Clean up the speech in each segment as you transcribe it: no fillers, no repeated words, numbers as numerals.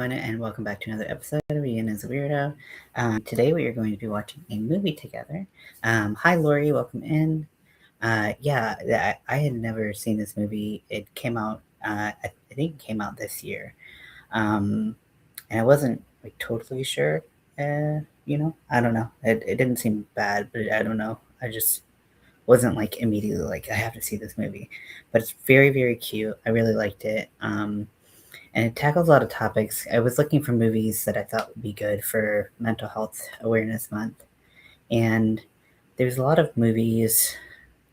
everyone, and welcome back to another episode of Ian is a Weirdo. Today we are going to be watching a movie together. Hi, Lori, welcome in. I had never seen this movie. It came out, I think it came out this year. And I wasn't like totally sure. I don't know. It didn't seem bad, but I don't know. I just wasn't like immediately like I have to see this movie. But it's very, very cute. I really liked it. And it tackles a lot of topics. I was looking for movies that I thought would be good for Mental Health Awareness Month, and there's a lot of movies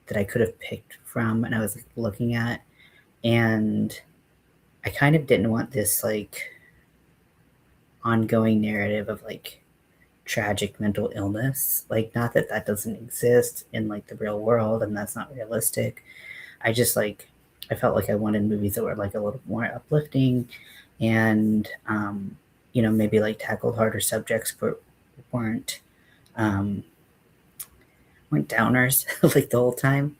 that I could have picked from, and I was looking at, and I kind of didn't want this like ongoing narrative of like tragic mental illness. Like, not that that doesn't exist in like the real world, and that's not realistic. I just like I felt like I wanted movies that were like a little more uplifting and maybe like tackled harder subjects but weren't um, weren't downers like the whole time.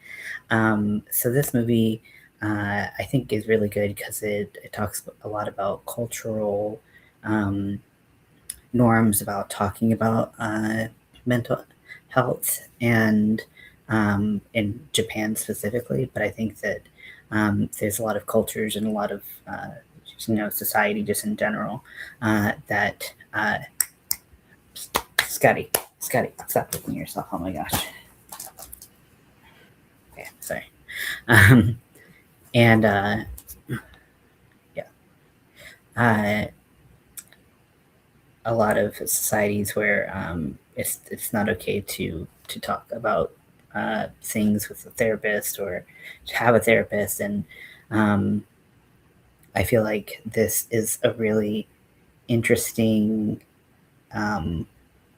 So this movie I think is really good because it talks a lot about cultural um, norms about talking about mental health and in Japan specifically. But I think that there's a lot of cultures and a lot of society just in general that Scotty, stop looking at yourself. Oh my gosh. Okay, sorry. Um, and yeah, uh, a lot of societies where it's not okay to talk about things with a therapist or to have a therapist, and um, I feel like this is a really interesting um,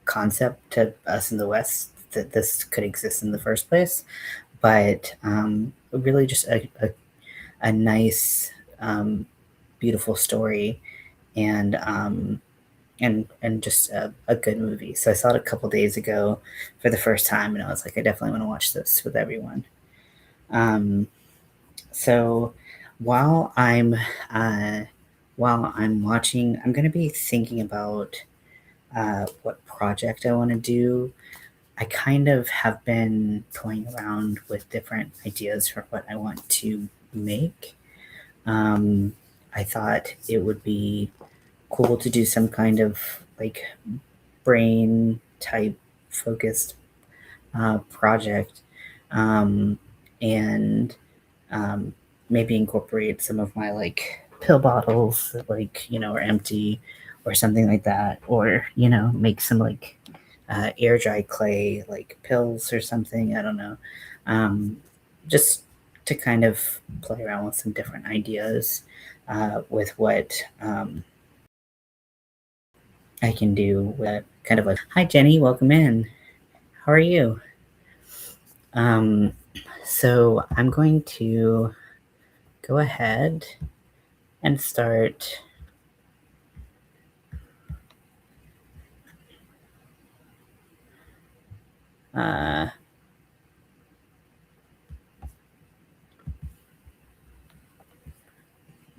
concept to us in the West that this could exist in the first place, but really just a nice, beautiful story, and and just a good movie. So I saw it a couple days ago for the first time, and I was like, I definitely want to watch this with everyone. So while I'm uh, while I'm watching, I'm gonna be thinking about what project I want to do. I kind of have been toying around with different ideas for what I want to make. Um, I thought it would be cool to do some kind of like brain type focused project, um, and um, maybe incorporate some of my like pill bottles that like are empty or something like that, or make some like air dry clay like pills or something. I don't know. Just to kind of play around with some different ideas with what I can do with kind of like, hi Jenny, welcome in. How are you? Um, so I'm going to go ahead and start. I'm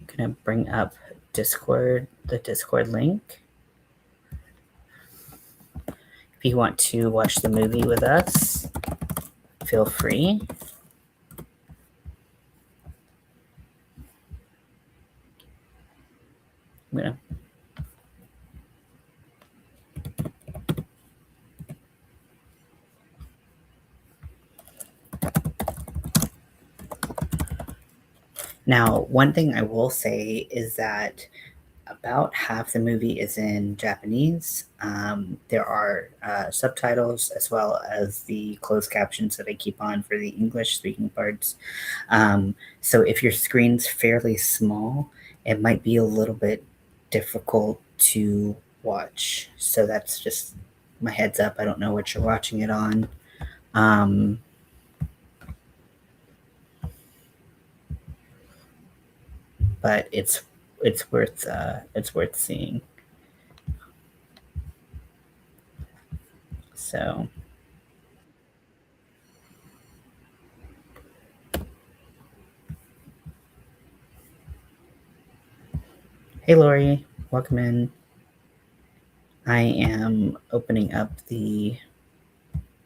gonna bring up Discord, the Discord link. If you want to watch the movie with us, feel free. I'm gonna Now, one thing I will say is that about half the movie is in Japanese. There are subtitles as well as the closed captions that I keep on for the English speaking parts. So if your screen's fairly small, it might be a little bit difficult to watch. So that's just my heads up. I don't know what you're watching it on. But it's worth seeing. So hey Lori. Welcome in. I am opening up the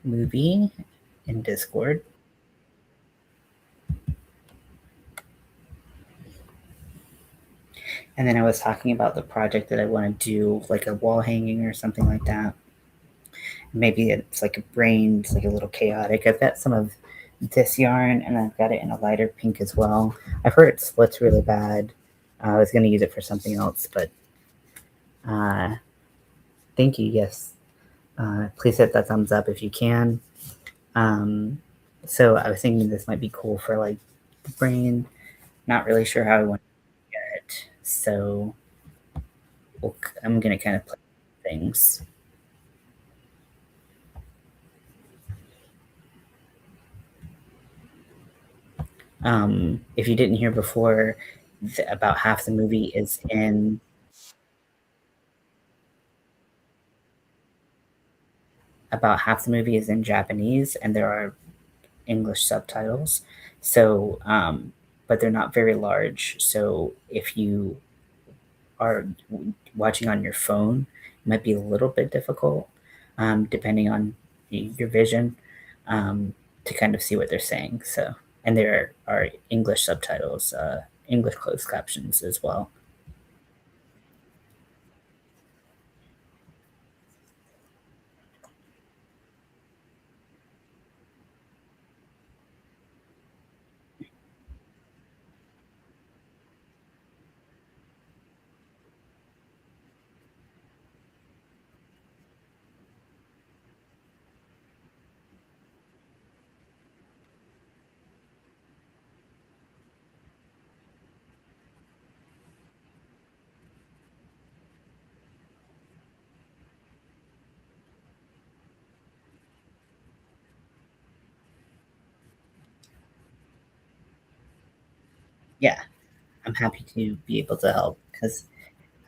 movie in Discord. And then I was talking about the project that I want to do, like a wall hanging or something like that. Maybe it's like a brain, it's like a little chaotic. I've got some of this yarn and I've got it in a lighter pink as well. I've heard it splits really bad. I was going to use it for something else, but uh, thank you. Yes. Please hit that thumbs up if you can. Um, so I was thinking this might be cool for like the brain. Not really sure how I want to get it. So I'm going to kind of play things. If you didn't hear before, about half the movie is in Japanese, and there are English subtitles. So, but they're not very large. So if you are watching on your phone, it might be a little bit difficult, depending on your vision, to kind of see what they're saying. So, and there are English subtitles, English closed captions as well. Yeah, I'm happy to be able to help because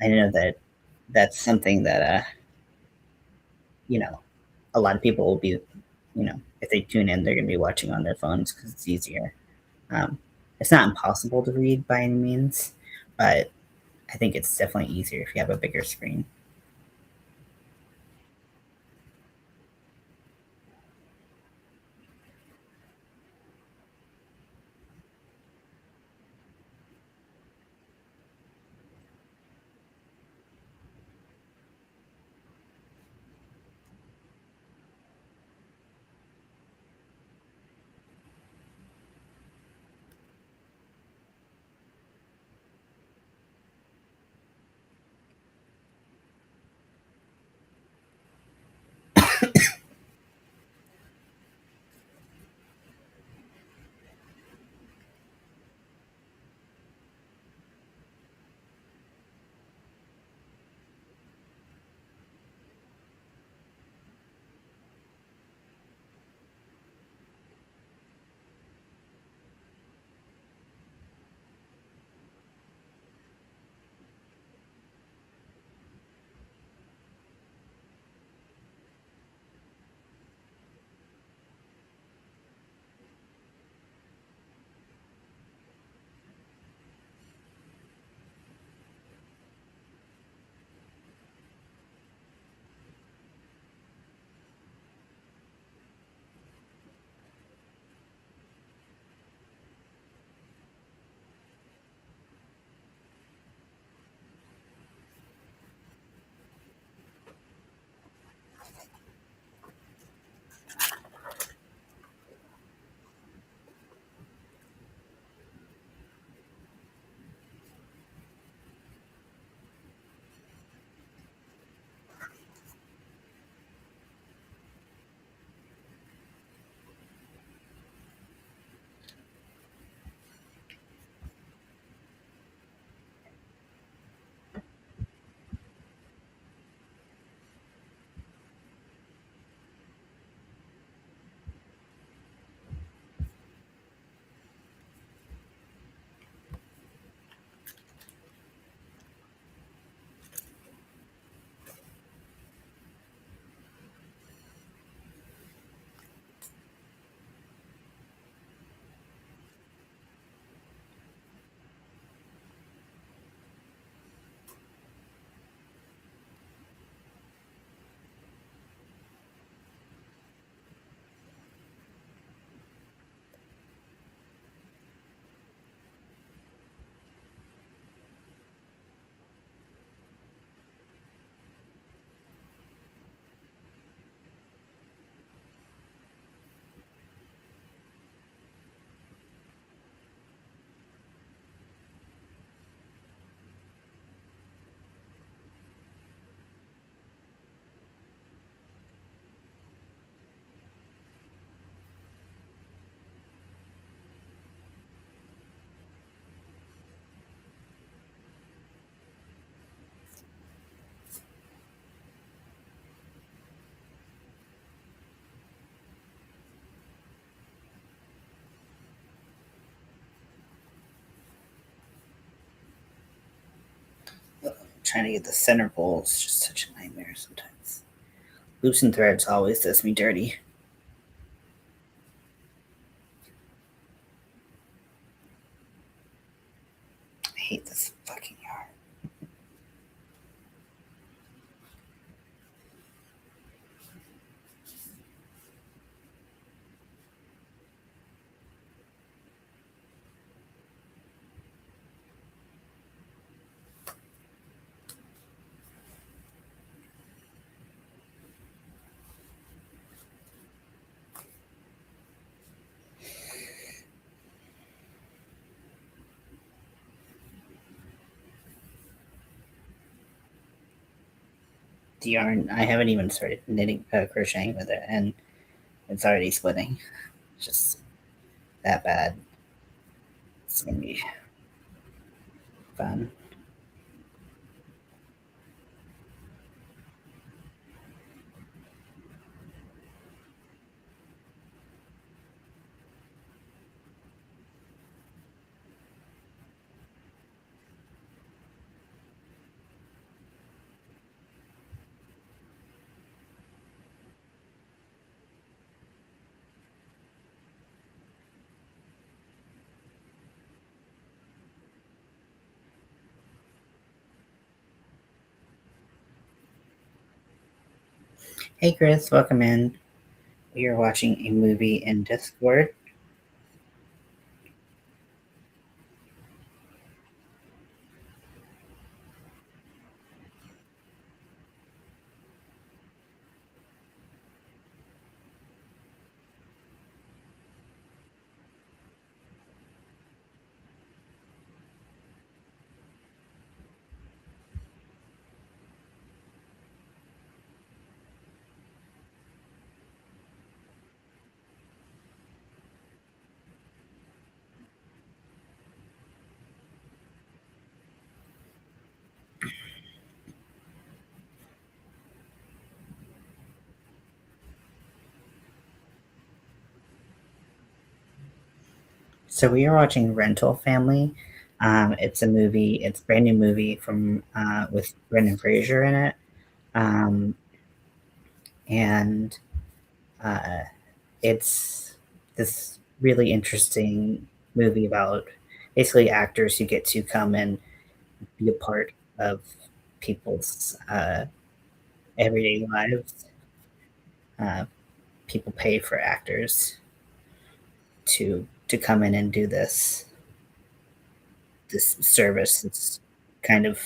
I know that that's something that you know a lot of people will be, if they tune in, they're going to be watching on their phones because it's easier. Um, it's not impossible to read by any means, but I think it's definitely easier if you have a bigger screen. trying to get the center pole is just such a nightmare sometimes. Loops and threads always does me dirty. I hate this fucking yard. The yarn, I haven't even started knitting, crocheting with it, and it's already splitting. It's just that bad. It's gonna be fun. Hey Chris, welcome in. We are watching a movie in Discord. So we are watching Rental Family. It's a movie. It's a brand new movie from with Brendan Fraser in it, um, and uh, it's this really interesting movie about basically actors who get to come and be a part of people's everyday lives. Uh, People pay for actors to come in and do this service. It's kind of,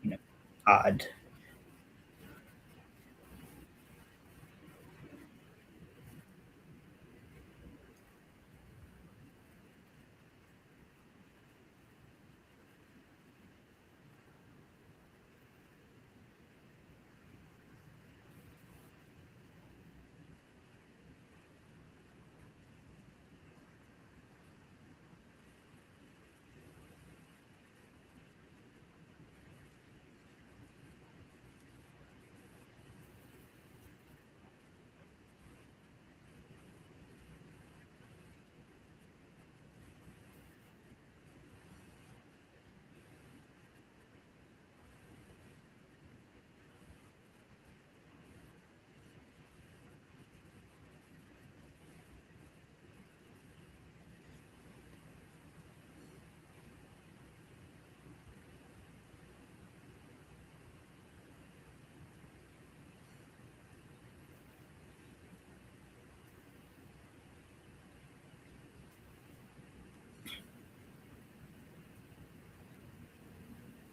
you know, odd.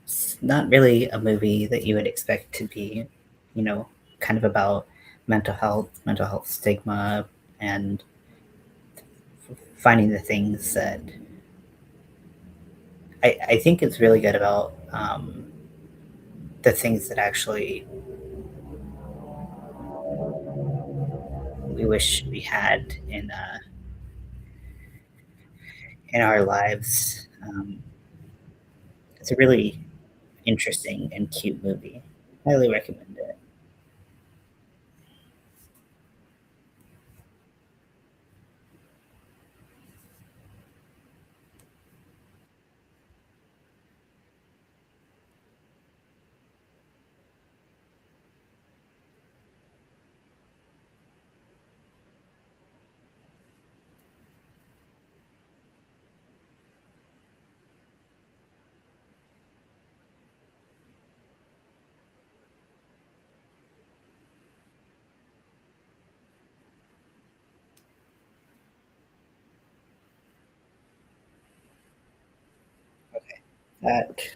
It's not really a movie that you would expect to be, you know, kind of about mental health stigma, and finding the things that I think it's really good about the things that actually we wish we had in our lives. It's a really interesting and cute movie. Highly recommend it. That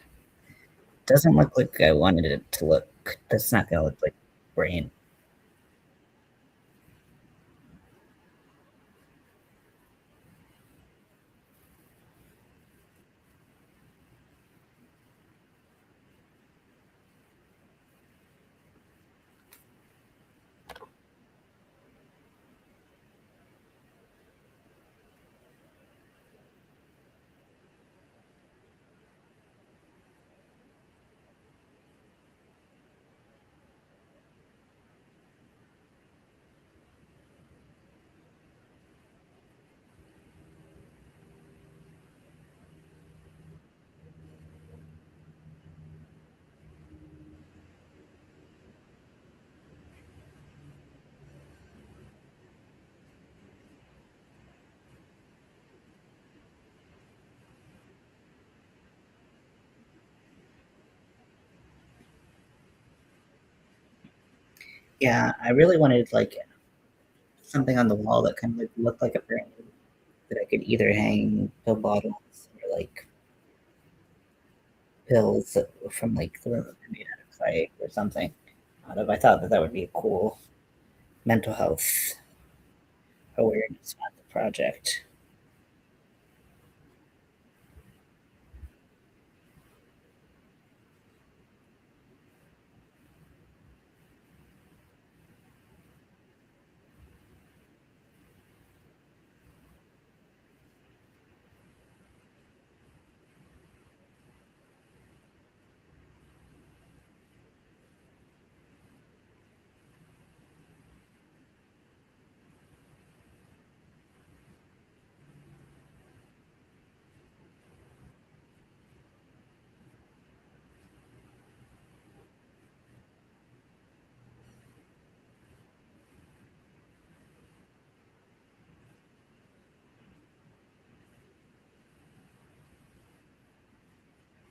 doesn't look like I wanted it to look. That's not gonna look like brain. Yeah, I really wanted like something on the wall that kind of like looked like a brain that I could either hang pill bottles or like pills from like the room that I made out of clay or something out of. I thought that that would be a cool mental health awareness on the project.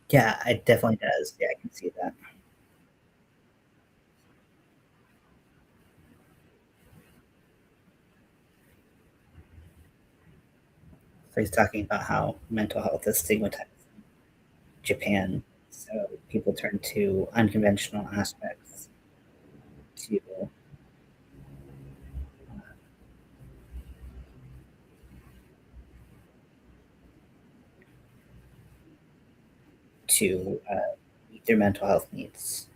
Yeah, it definitely does. Yeah, I can see that. So he's talking about how mental health is stigmatized in Japan. So people turn to unconventional aspects to meet their mental health needs.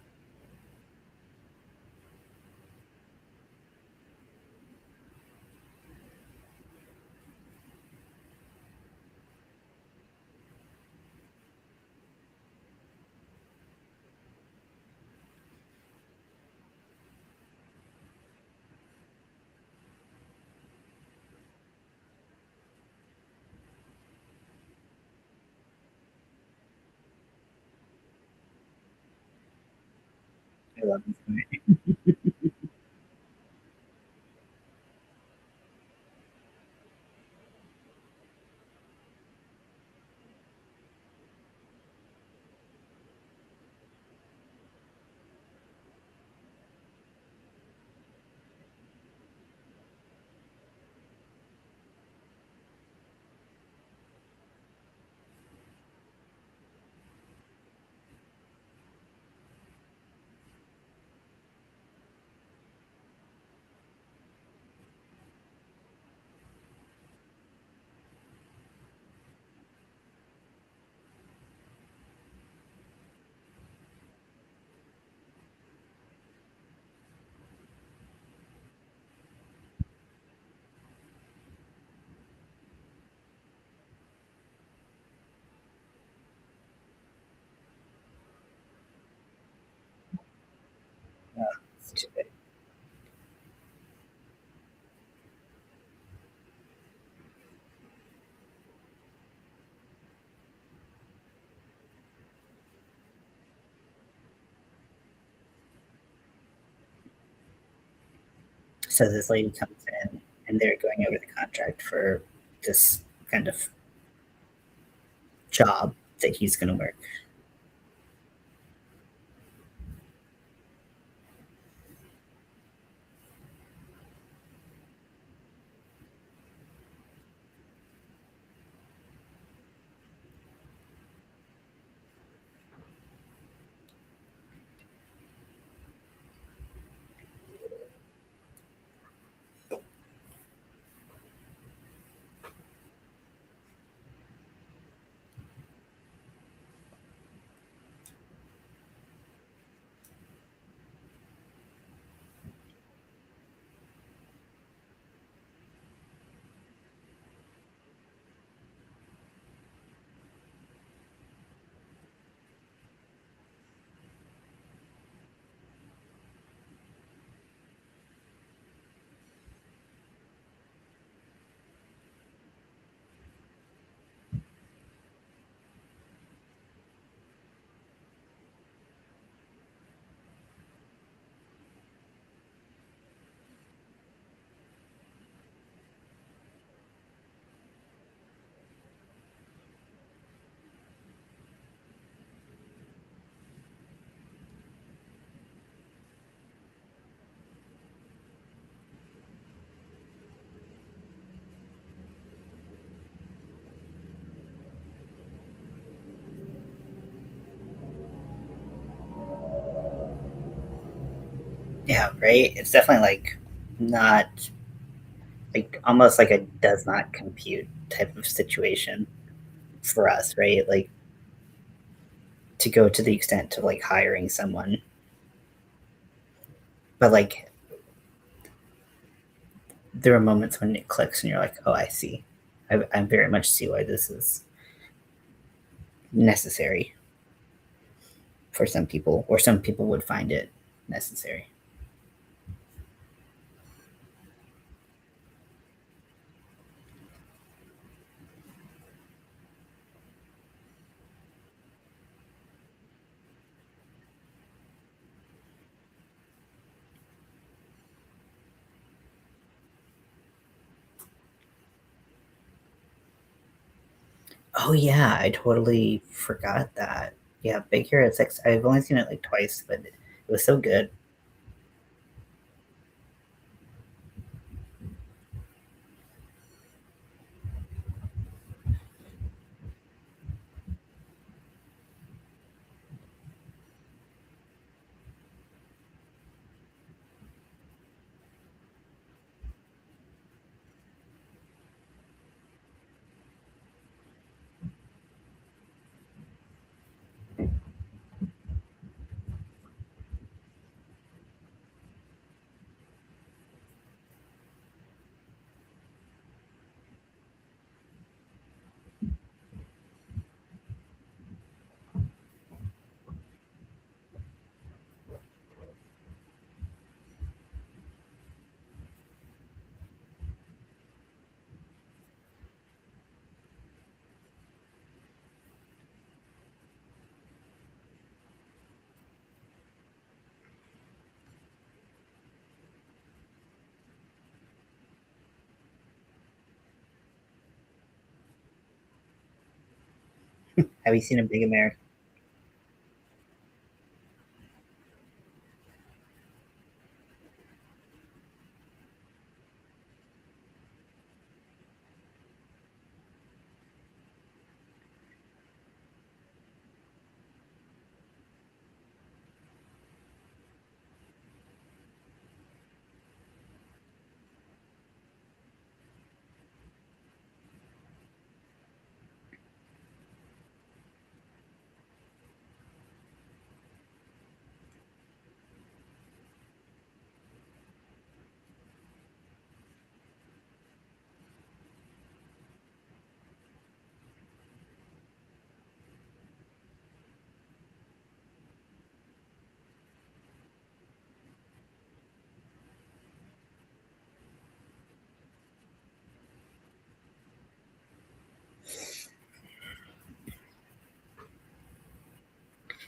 I love this movie. So this lady comes in and they're going over the contract for this kind of job that he's going to work. Yeah, right? It's definitely like not like almost like a does not compute type of situation for us, right? Like to go to the extent of like hiring someone. But like there are moments when it clicks and you're like, oh, I see. I very much see why this is necessary for some people, or some people would find it necessary. Oh yeah, I totally forgot that. Yeah, Big Hero 6. I've only seen it like twice, but it was so good. Have you seen a Big American?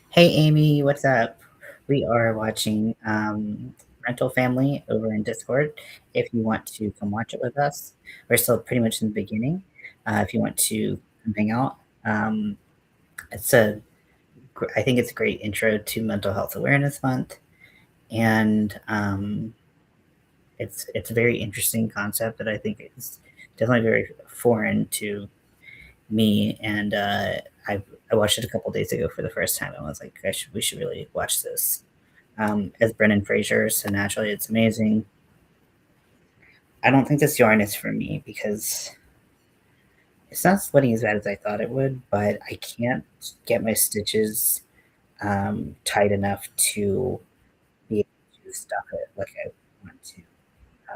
Hey Amy, what's up? We are watching Rental Family over in Discord. If you want to come watch it with us, we're still pretty much in the beginning. If you want to come hang out, it's a I think it's a great intro to Mental Health Awareness Month, and it's a very interesting concept that I think is definitely very foreign to me. And I watched it a couple days ago for the first time. I was like, we should really watch this. As Brendan Fraser, so naturally it's amazing. I don't think this yarn is for me because it's not sweating as bad as I thought it would, but I can't get my stitches tight enough to be able to stuff it like I want to,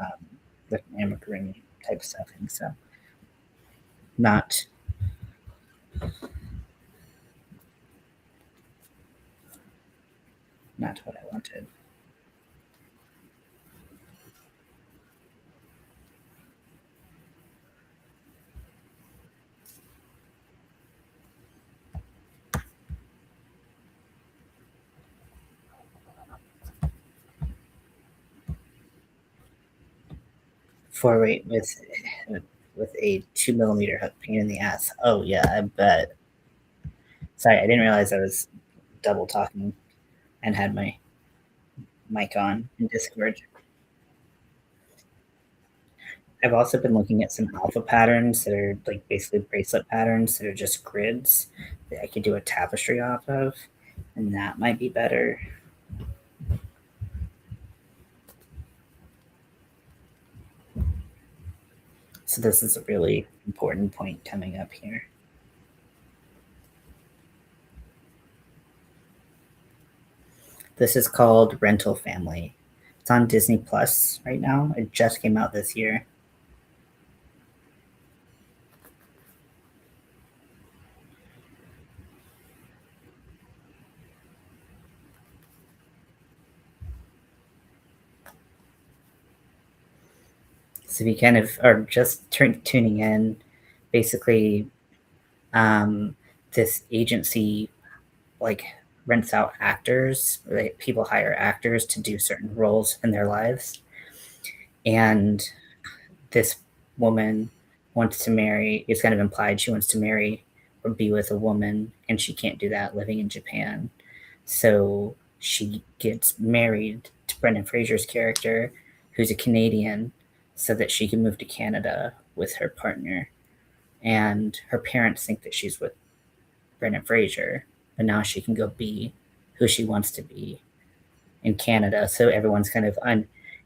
um, with amigurumi type stuffing. So not not what I wanted. For weight with a 2 millimeter hook, pain in the ass. Oh yeah, I bet. Sorry, I didn't realize I was double talking and had my mic on in Discord. I've also been looking at some alpha patterns that are like basically bracelet patterns that are just grids that I could do a tapestry off of, and that might be better. So this is a really important point coming up here. This is called Rental Family. It's on Disney Plus right now. It just came out this year. So if you kind of are just tuning in, basically, um, this agency like rents out actors. Like, people hire actors to do certain roles in their lives, and this woman wants to marry. It's kind of implied she wants to marry or be with a woman, and she can't do that living in Japan. So she gets married to Brendan Fraser's character, who's a Canadian, so that she can move to Canada with her partner. And her parents think that she's with Brendan Fraser, but now she can go be who she wants to be in Canada. So everyone's kind of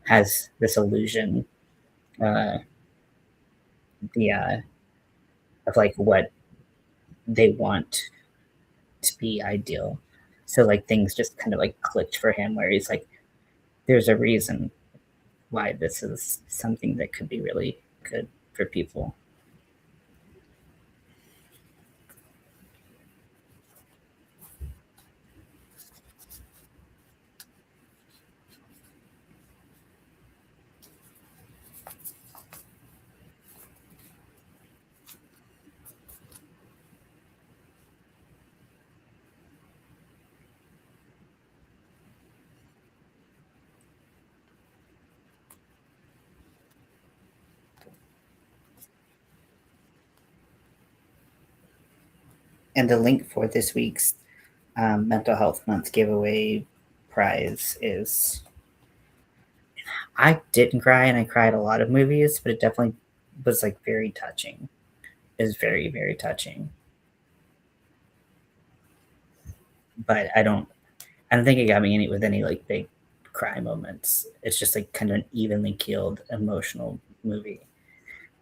has this illusion, uh, the of like what they want to be ideal. So like things just kind of like clicked for him, where he's like, "There's a reason why this is something that could be really good for people." And the link for this week's Mental Health Month giveaway prize is, I didn't cry, and I cried a lot of movies, but it definitely was like very touching. It was very, very touching. But I don't think it got me with any like big cry moments. It's just like kind of an evenly keeled emotional movie.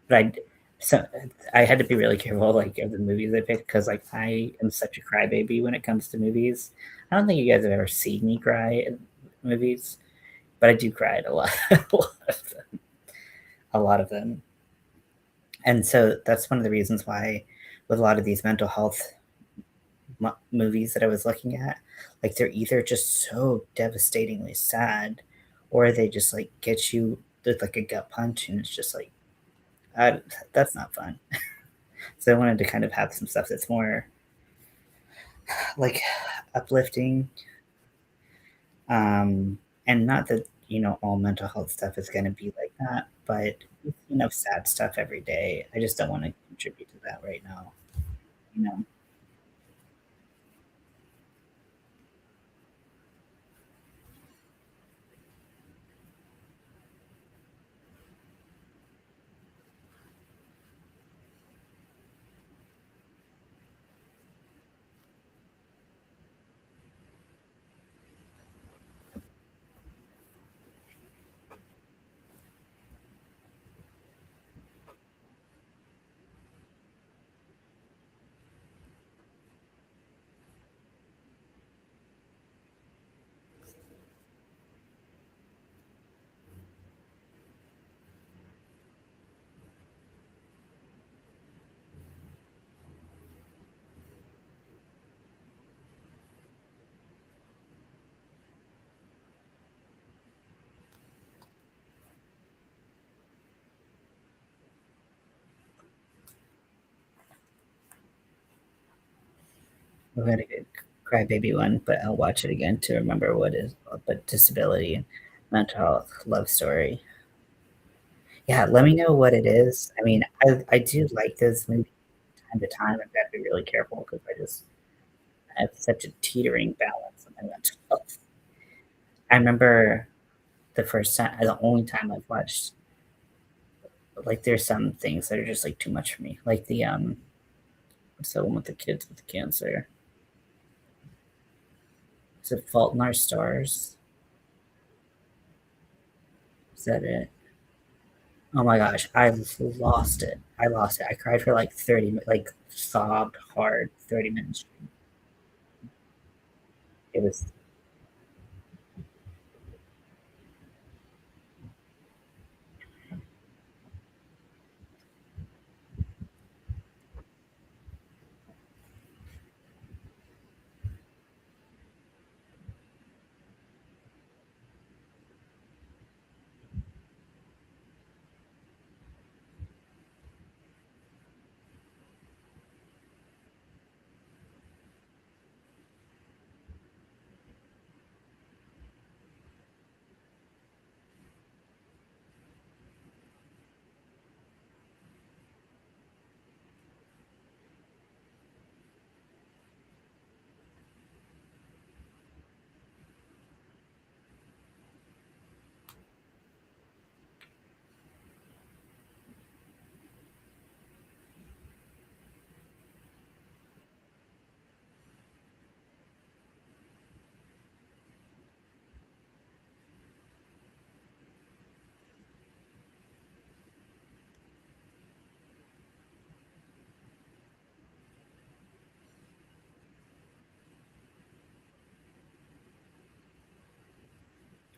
But so I had to be really careful like of the movies I picked, because like I am such a crybaby when it comes to movies. I don't think you guys have ever seen me cry in movies, but I do cry at a lot, a lot of them. And so that's one of the reasons why, with a lot of these mental health movies that I was looking at, like they're either just so devastatingly sad, or they just like get you with like a gut punch, and it's just like, uh, that's not fun. So I wanted to kind of have some stuff that's more like uplifting, and not that all mental health stuff is going to be like that, but sad stuff every day. I just don't want to contribute to that right now. You know. We had a good crybaby one, but I'll watch it again to remember what is. But disability and mental health love story. Yeah, let me know what it is. I mean, I do like those movies from time to time. I've got to be really careful because I have such a teetering balance on my mental health. I remember the only time I've watched, like, there's some things that are just like too much for me. Like what's the one with the kids with the cancer? Is it Fault in Our Stars? Is that it? Oh my gosh, I lost it. I lost it. I cried for like 30 like sobbed hard 30 minutes. It was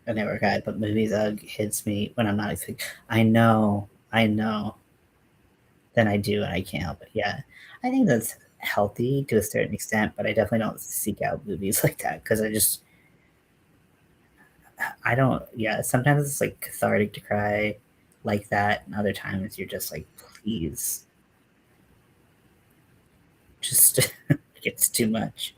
I never cried, but movies hits me when I'm not expecting. I know, then I do and I can't help it. Yeah, I think that's healthy to a certain extent, but I definitely don't seek out movies like that because I don't. Yeah, sometimes it's like cathartic to cry like that, and other times you're just like, please, just it's too much.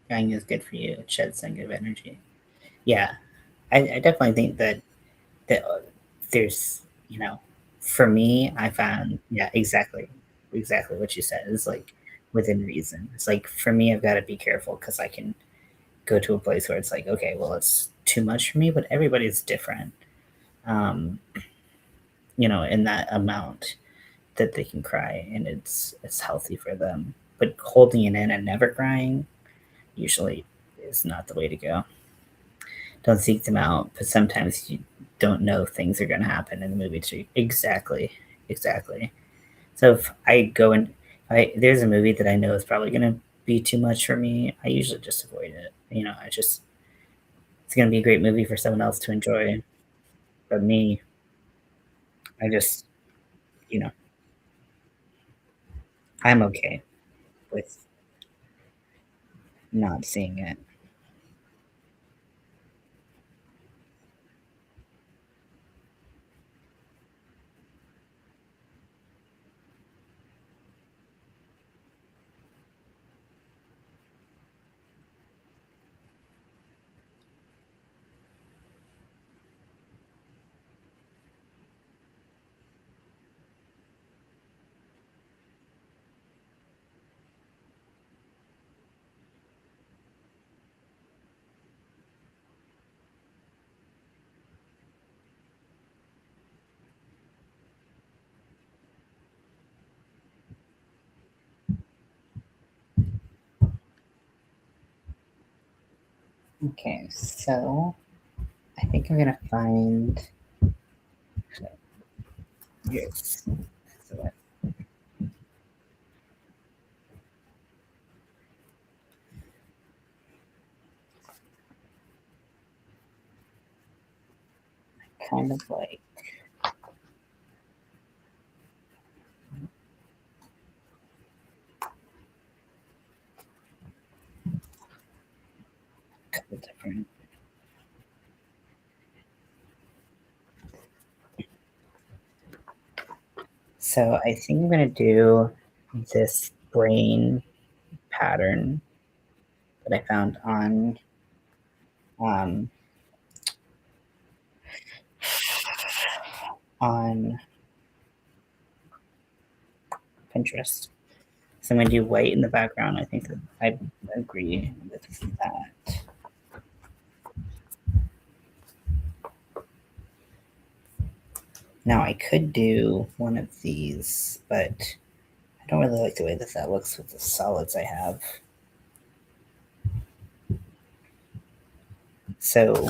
Crying is good for you. It sheds some good energy. Yeah, I definitely think that there's for me, I found yeah, exactly what you said is like within reason. It's like for me, I've got to be careful because I can go to a place where it's like, okay, well, it's too much for me, but everybody's different, um, in that amount that they can cry, and it's healthy for them. But holding it in and never crying usually is not the way to go. Don't seek them out, but sometimes you don't know things are going to happen in the movie too. Exactly, exactly. So if I go and there's a movie that I know is probably going to be too much for me, I usually just avoid it. I just it's going to be a great movie for someone else to enjoy, but me, I just you know I'm okay with not seeing it. Okay, so I think I'm gonna find yes. So I kind of like. different. So I think I'm gonna do this brain pattern that I found um, on Pinterest. So I'm gonna do white in the background. I think that I agree with that. Now I could do one of these, but I don't really like the way that that looks with the solids I have. So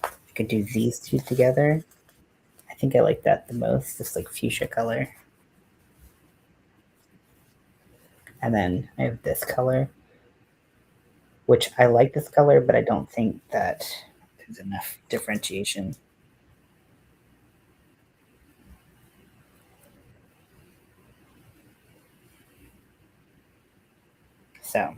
I could do these two together. I think I like that the most, this like fuchsia color. And then I have this color, which I like this color, but I don't think that there's enough differentiation. So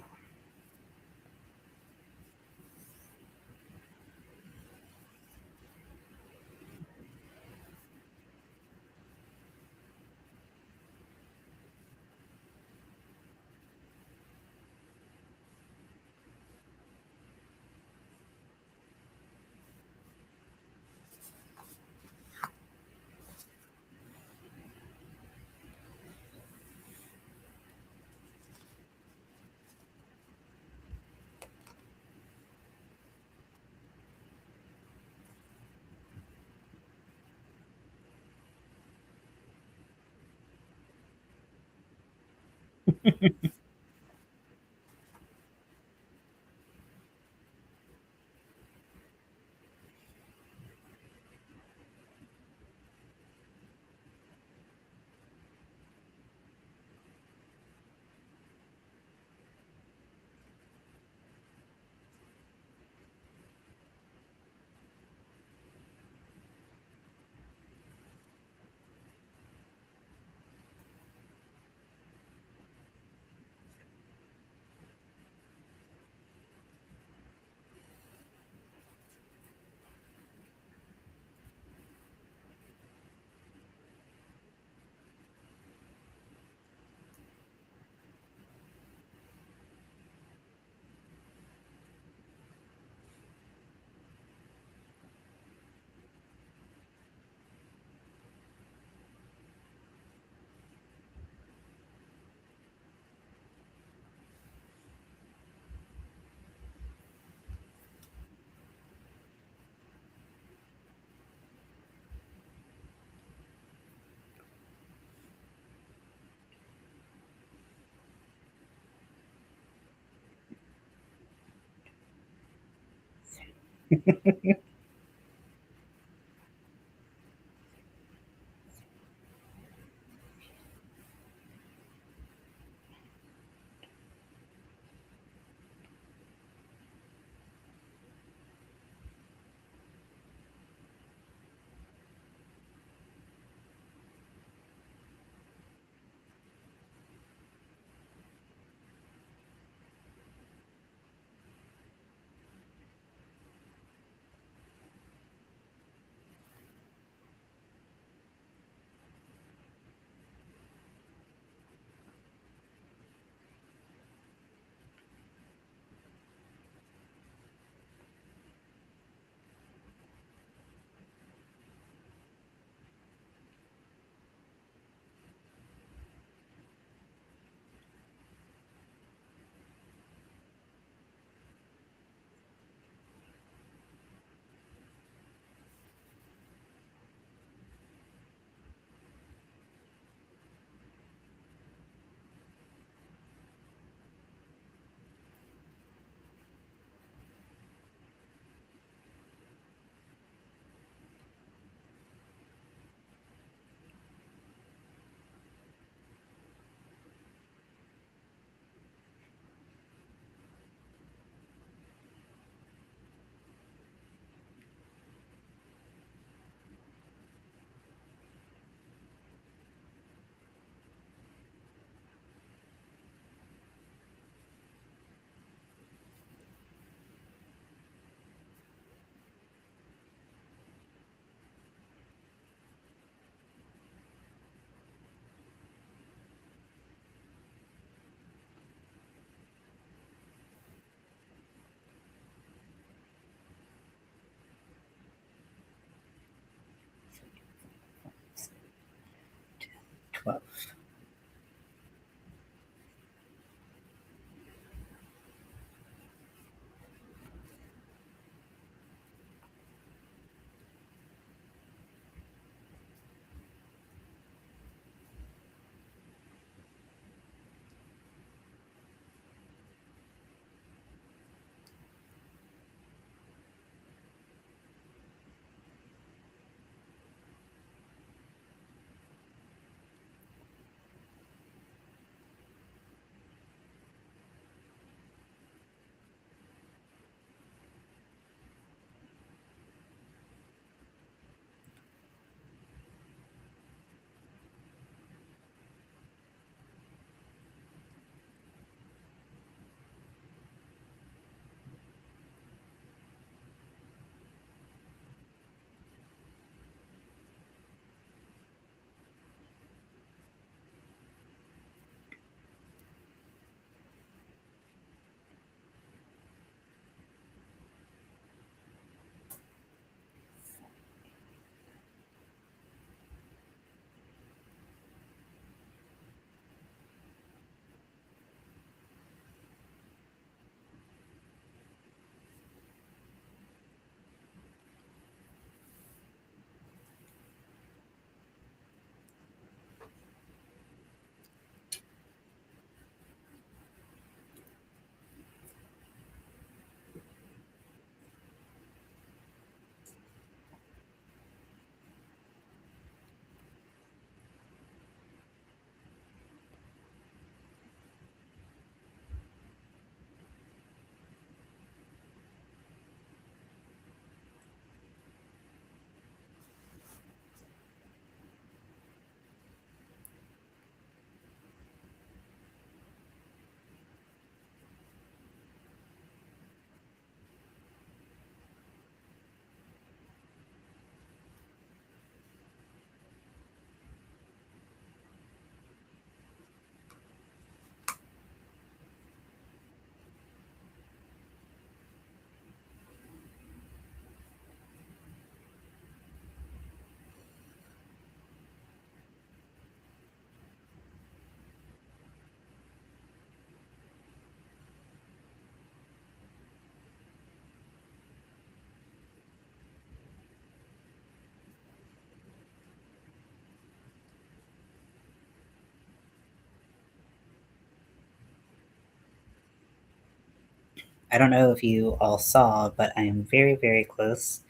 I don't know if you all saw, but I am very, very close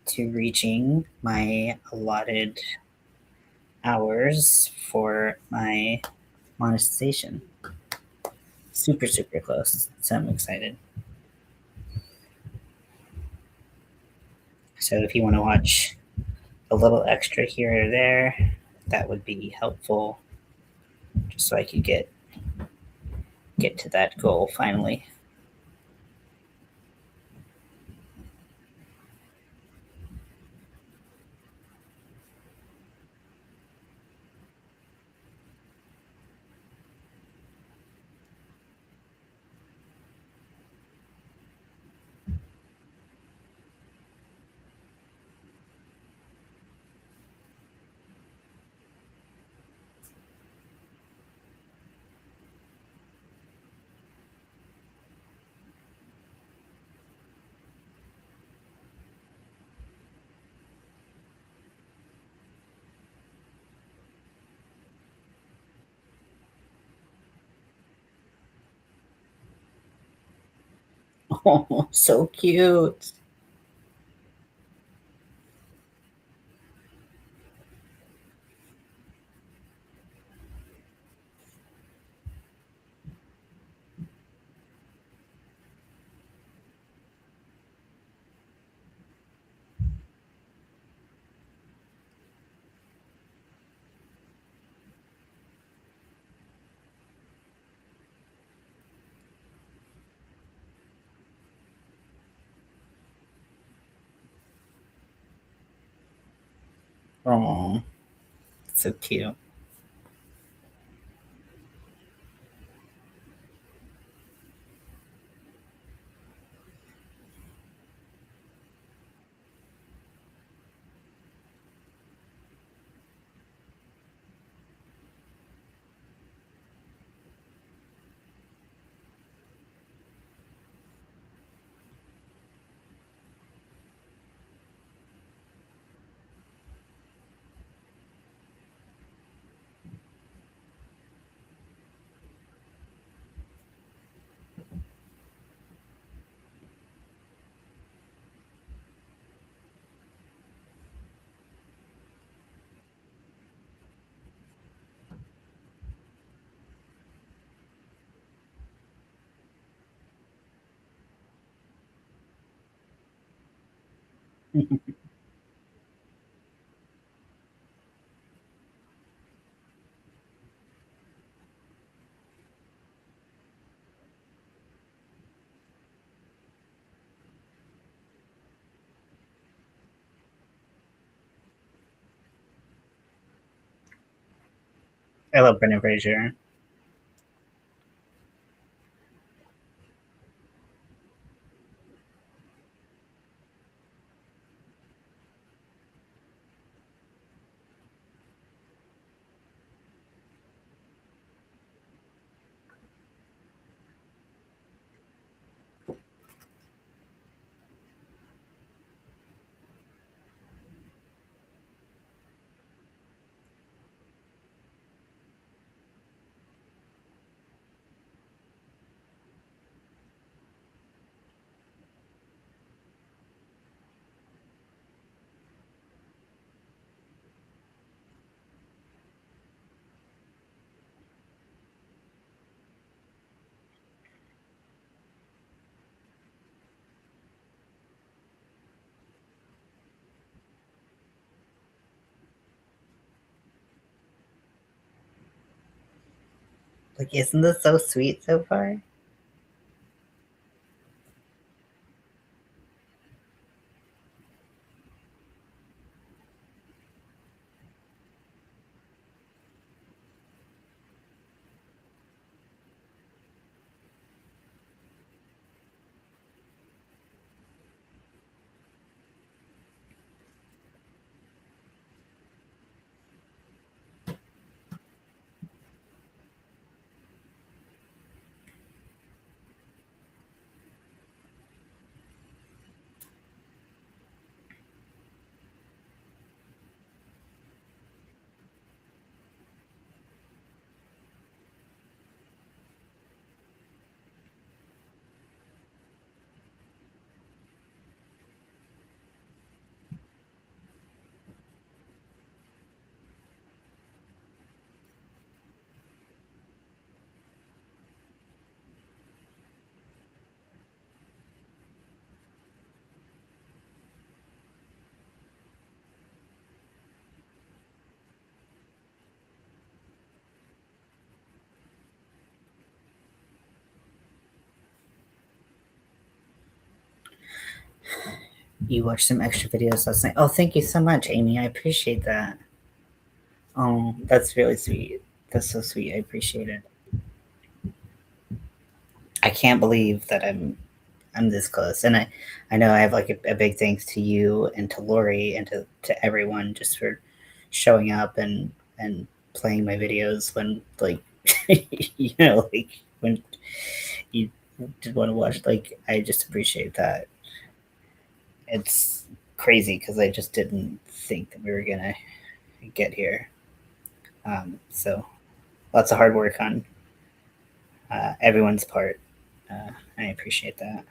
to reaching my allotted hours for my monetization. Super, super close. So I'm excited. So if you want to watch a little extra here or there, that would be helpful, just so I could get to that goal finally. Oh, so cute. Oh, so cute. I love Brendan Fraser. Like, isn't this so sweet so far? You watched some extra videos last night. Oh, thank you so much, Amy. I appreciate that. Oh, that's really sweet. That's so sweet. I appreciate it. I can't believe that I'm this close, and I know I have like a big thanks to you and to Lori and to everyone just for showing up and playing my videos when like like when you did want to watch. Like I just appreciate that. It's crazy because I just didn't think that we were gonna get here. So lots of hard work on everyone's part. I appreciate that.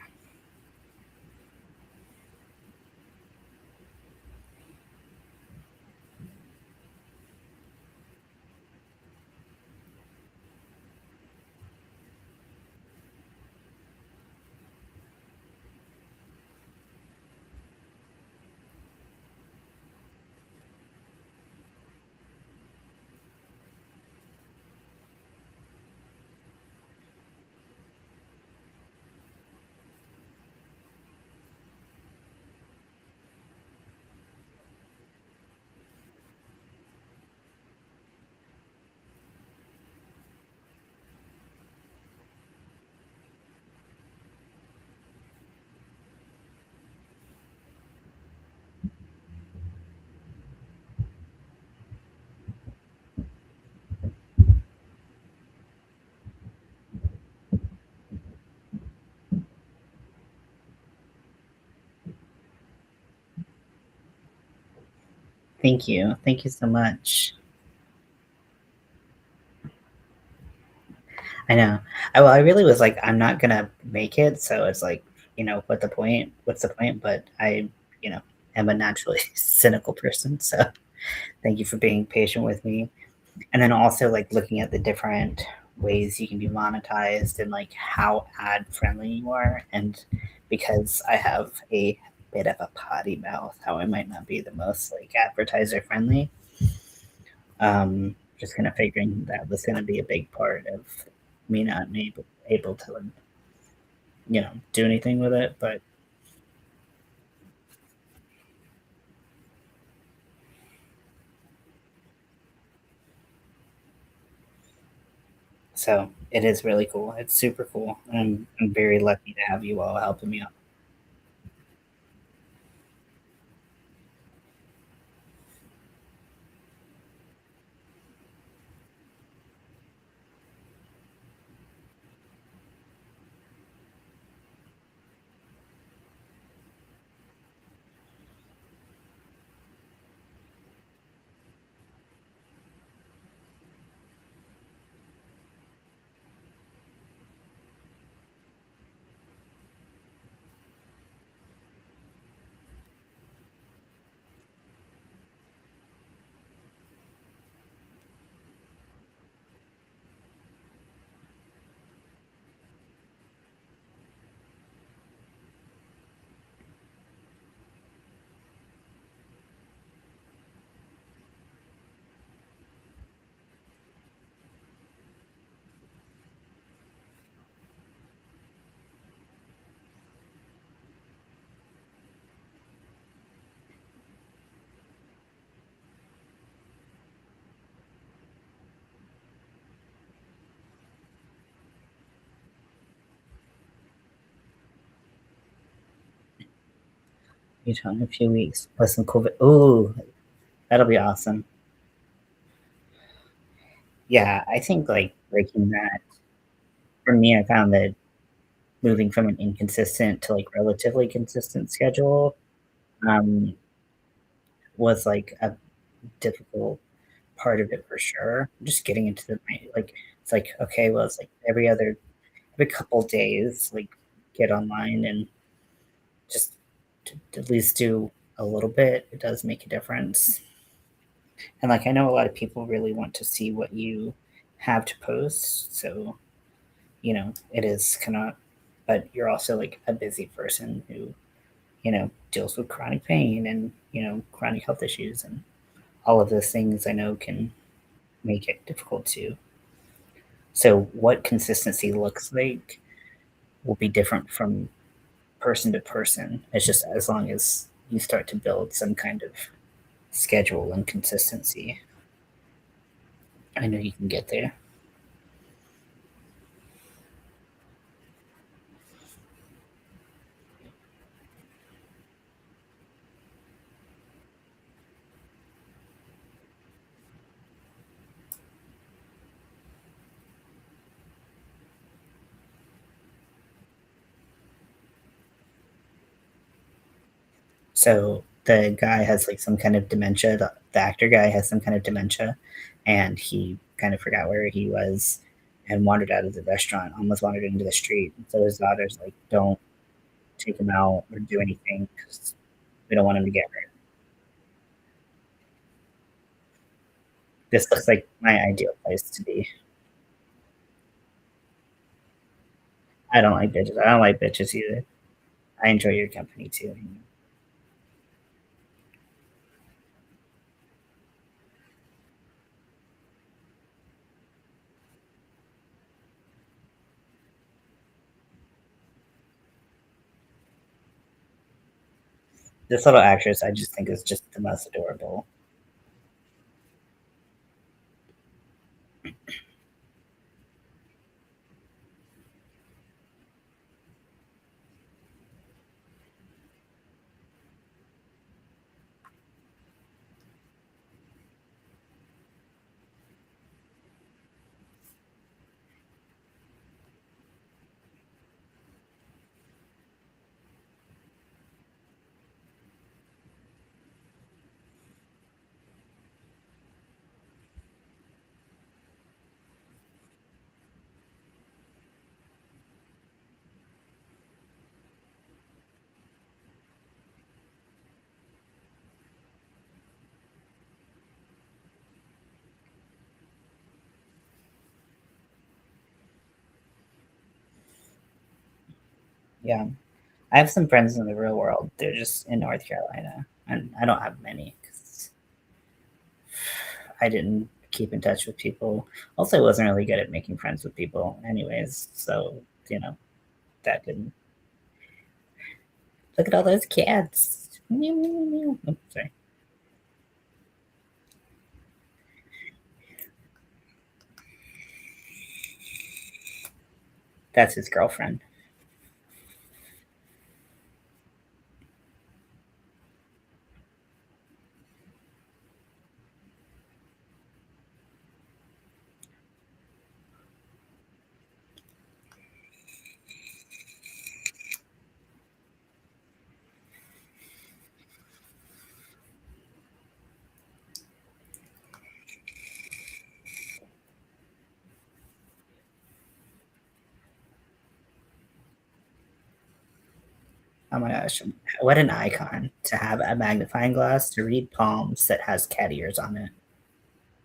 Thank you. Thank you so much. I know. I really was like, I'm not gonna make it, so it's like, what the point? What's the point? But I, you know, am a naturally cynical person, so thank you for being patient with me. And then also like looking at the different ways you can be monetized and like how ad friendly you are. And because I have a bit of a potty mouth, how I might not be the most like advertiser friendly. Just kind of figuring that was going to be a big part of me not able to, do anything with it. But so it is really cool. It's super cool. I'm very lucky to have you all helping me out. In a few weeks plus some COVID. Oh, that'll be awesome. Yeah, I think like breaking that for me, I found that moving from an inconsistent to like relatively consistent schedule um, was like a difficult part of it for sure. Just getting into the like it's like okay, well, it's like every couple days, like get online and just to at least do a little bit. It does make a difference. And like I know a lot of people really want to see what you have to post, so it is kind of. But you're also like a busy person who deals with chronic pain and chronic health issues and all of those things. I know can make it difficult too. So what consistency looks like will be different from person to person. It's just as long as you start to build some kind of schedule and consistency, I know you can get there. So the guy has like some kind of dementia. The actor guy has some kind of dementia, and he kind of forgot where he was and wandered out of the restaurant, almost wandered into the street. So his daughter's like, "Don't take him out or do anything because we don't want him to get hurt." This looks like my ideal place to be. I don't like bitches. I don't like bitches either. I enjoy your company too. This little actress, I just think is just the most adorable. Yeah. I have some friends in the real world. They're just in North Carolina, and I don't have many because I didn't keep in touch with people. Also, I wasn't really good at making friends with people, anyways. So that didn't. Look at all those cats. Meow, meow, meow. Oh, sorry, that's his girlfriend. Oh my gosh, what an icon to have a magnifying glass to read palms that has cat ears on it.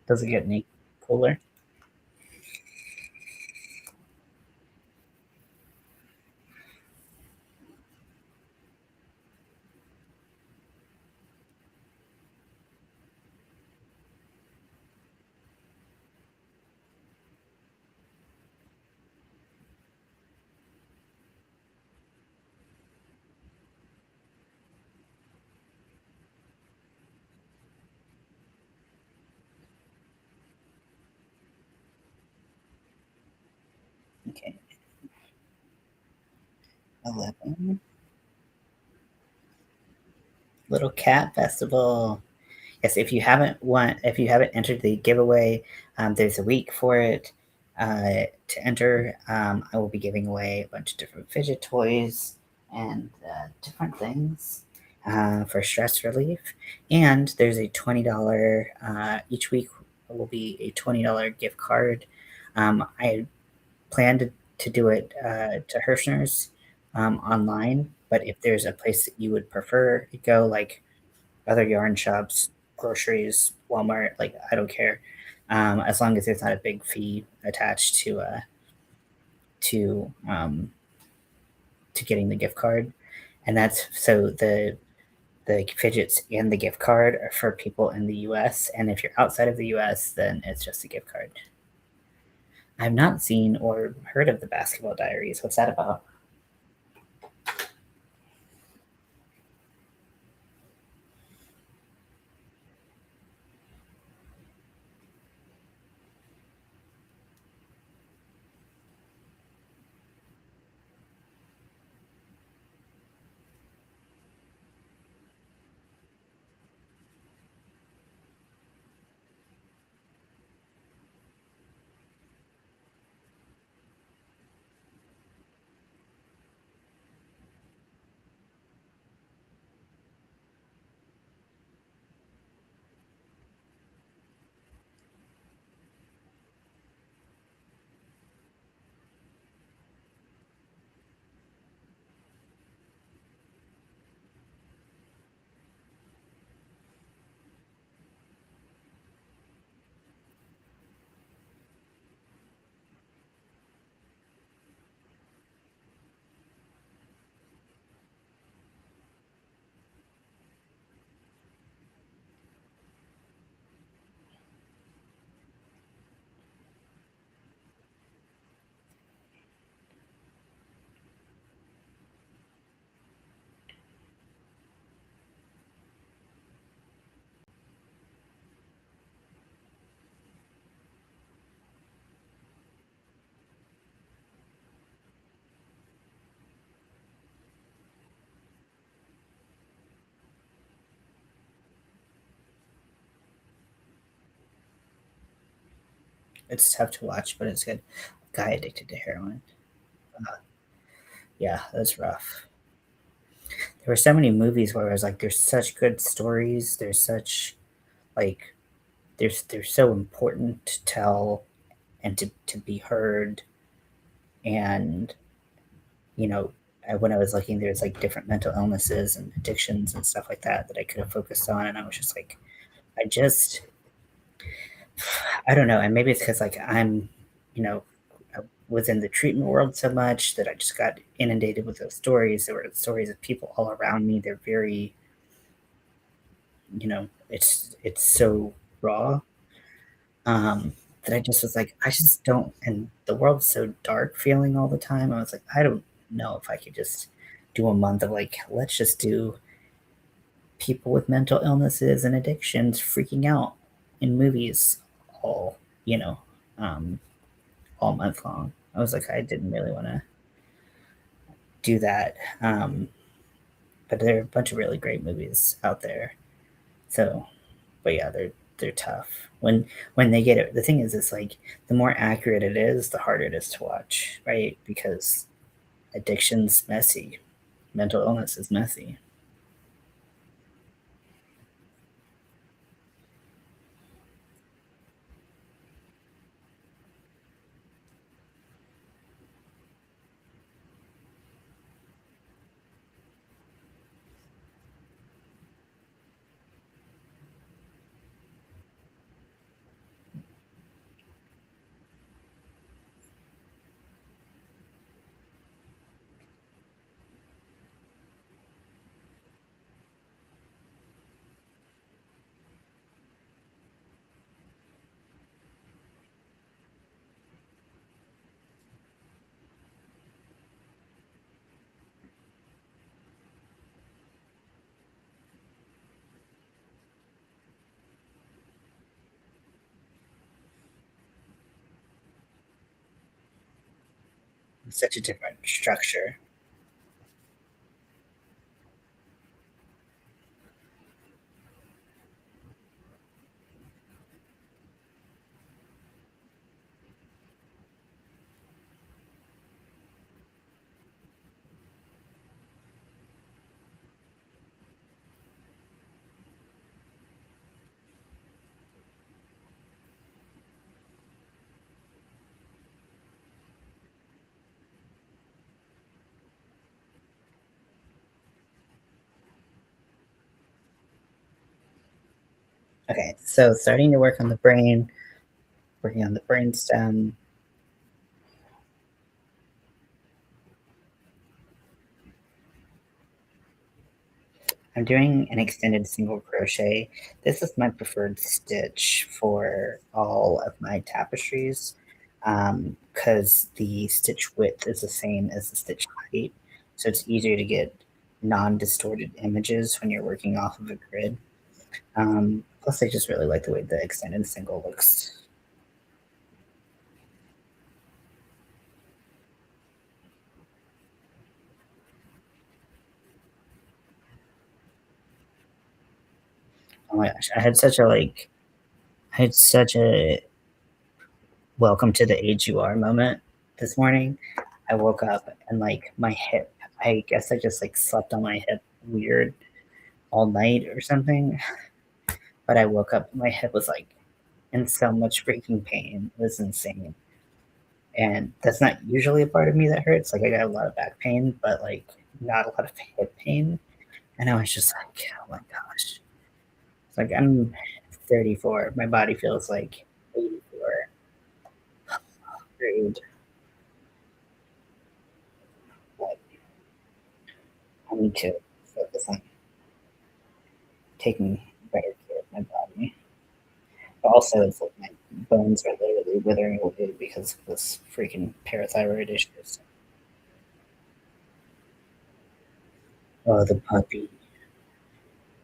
Does it get any cooler? Okay, 11. Little Cat Festival. Yes, if you haven't entered the giveaway, there's a week for it to enter. I will be giving away a bunch of different fidget toys and different things for stress relief. And there's a $20 each week will be a $20 gift card. I plan to do it to Hirschner's online, but if there's a place that you would prefer to go, like other yarn shops, groceries, Walmart, like I don't care, as long as there's not a big fee attached to to getting the gift card, and that's so the fidgets and the gift card are for people in the U.S. And if you're outside of the U.S., then it's just a gift card. I've not seen or heard of the Basketball Diaries. What's that about? It's tough to watch, but it's good. Guy addicted to heroin. Uh, yeah, that's rough. There were so many movies where I was like, there's such good stories. There's such like they're so important to tell and to be heard. And when I was looking, there's like different mental illnesses and addictions and stuff like that that I could have focused on, and I was just like, I just I don't know, and maybe it's because like you know, I was in the treatment world so much that I just got inundated with those stories. There were stories of people all around me. They're very, it's so raw, that I just was like, I just don't. And the world's so dark feeling all the time. I was like, I don't know if I could just do a month of like, let's just do people with mental illnesses and addictions freaking out in movies all, you know, um, all month long. I was like, I didn't really want to do that. But there are a bunch of really great movies out there. So, but yeah, they're tough. When they get it, the thing is, it's like the more accurate it is, the harder it is to watch, right? Because addiction's messy, mental illness is messy. It's such a different structure. Okay, so starting to work on the brain, working on the brainstem. I'm doing an extended single crochet. This is my preferred stitch for all of my tapestries, because the stitch width is the same as the stitch height, so it's easier to get non-distorted images when you're working off of a grid. Plus, I just really like the way the extended single looks. Oh my gosh, I had such a welcome to the age you are moment this morning. I woke up and like my hip, I guess I just like slept on my hip weird all night or something. But I woke up, my hip was like in so much freaking pain. It was insane. And that's not usually a part of me that hurts. Like I got a lot of back pain, but like not a lot of hip pain. And I was just like, oh my gosh. It's like I'm 34. My body feels like 84. Rude. But I need to focus on taking better care of my body. But also, it's like my bones are literally withering away because of this freaking parathyroid issues. Oh, the puppy.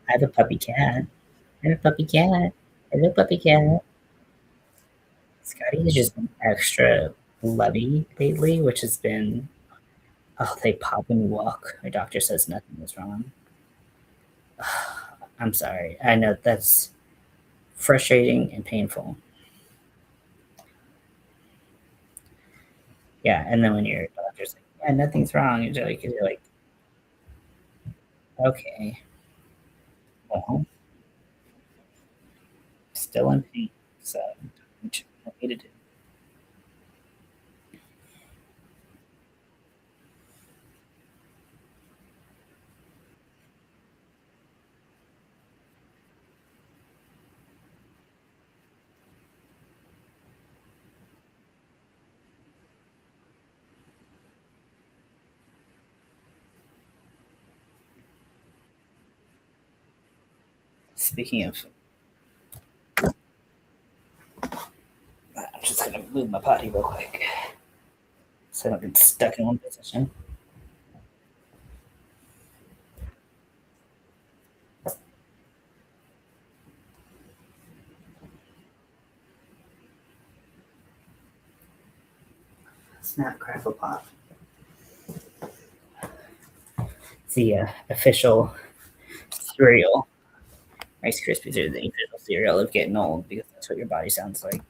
I have a puppy cat. I have a puppy cat. Hello, puppy cat. Scotty has just been extra lovey lately, which has been, oh, they pop when you walk. My doctor says nothing is wrong. I'm sorry. I know that's frustrating and painful. Yeah, and then when your doctor's like, "Yeah, nothing's wrong," you're like, "Okay, well, still in pain, so what you want me to do?" Speaking of, I'm just gonna move my potty real quick so I don't get stuck in one position. Snap, crackle, pop. It's the official cereal. Rice Krispies are the official cereal of getting old because that's what your body sounds like.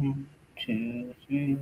One, two, three.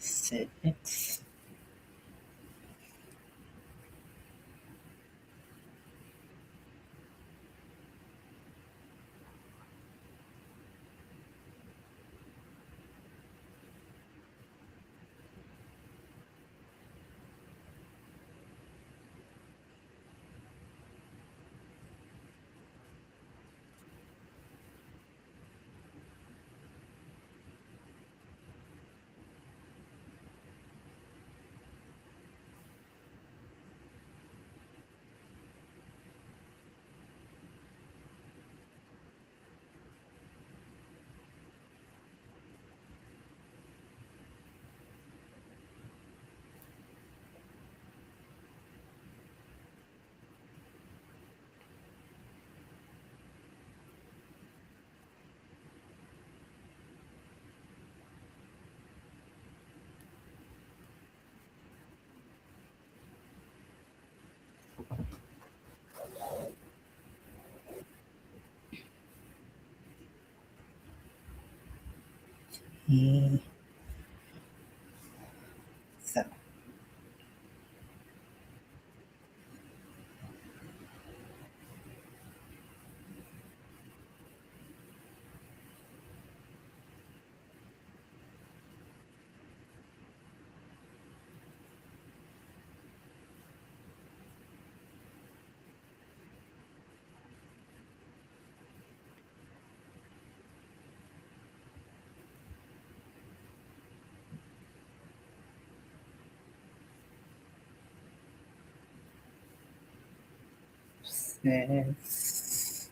6. So, six.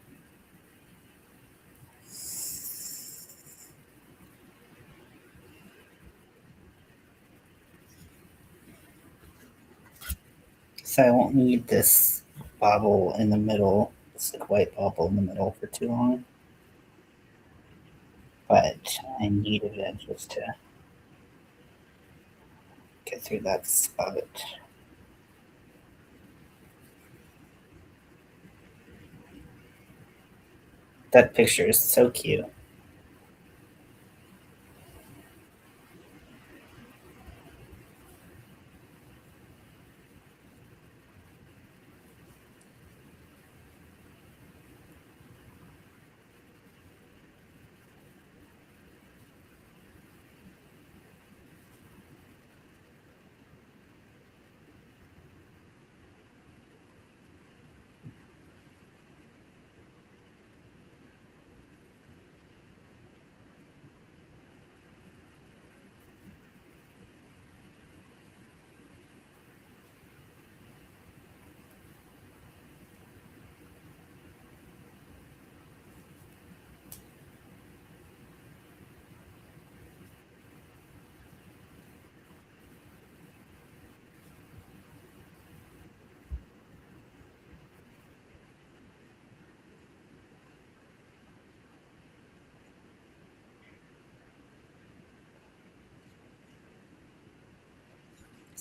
So I won't need this bobble in the middle, this like white bobble in the middle for too long. But I needed it just to get through that spot. That picture is so cute.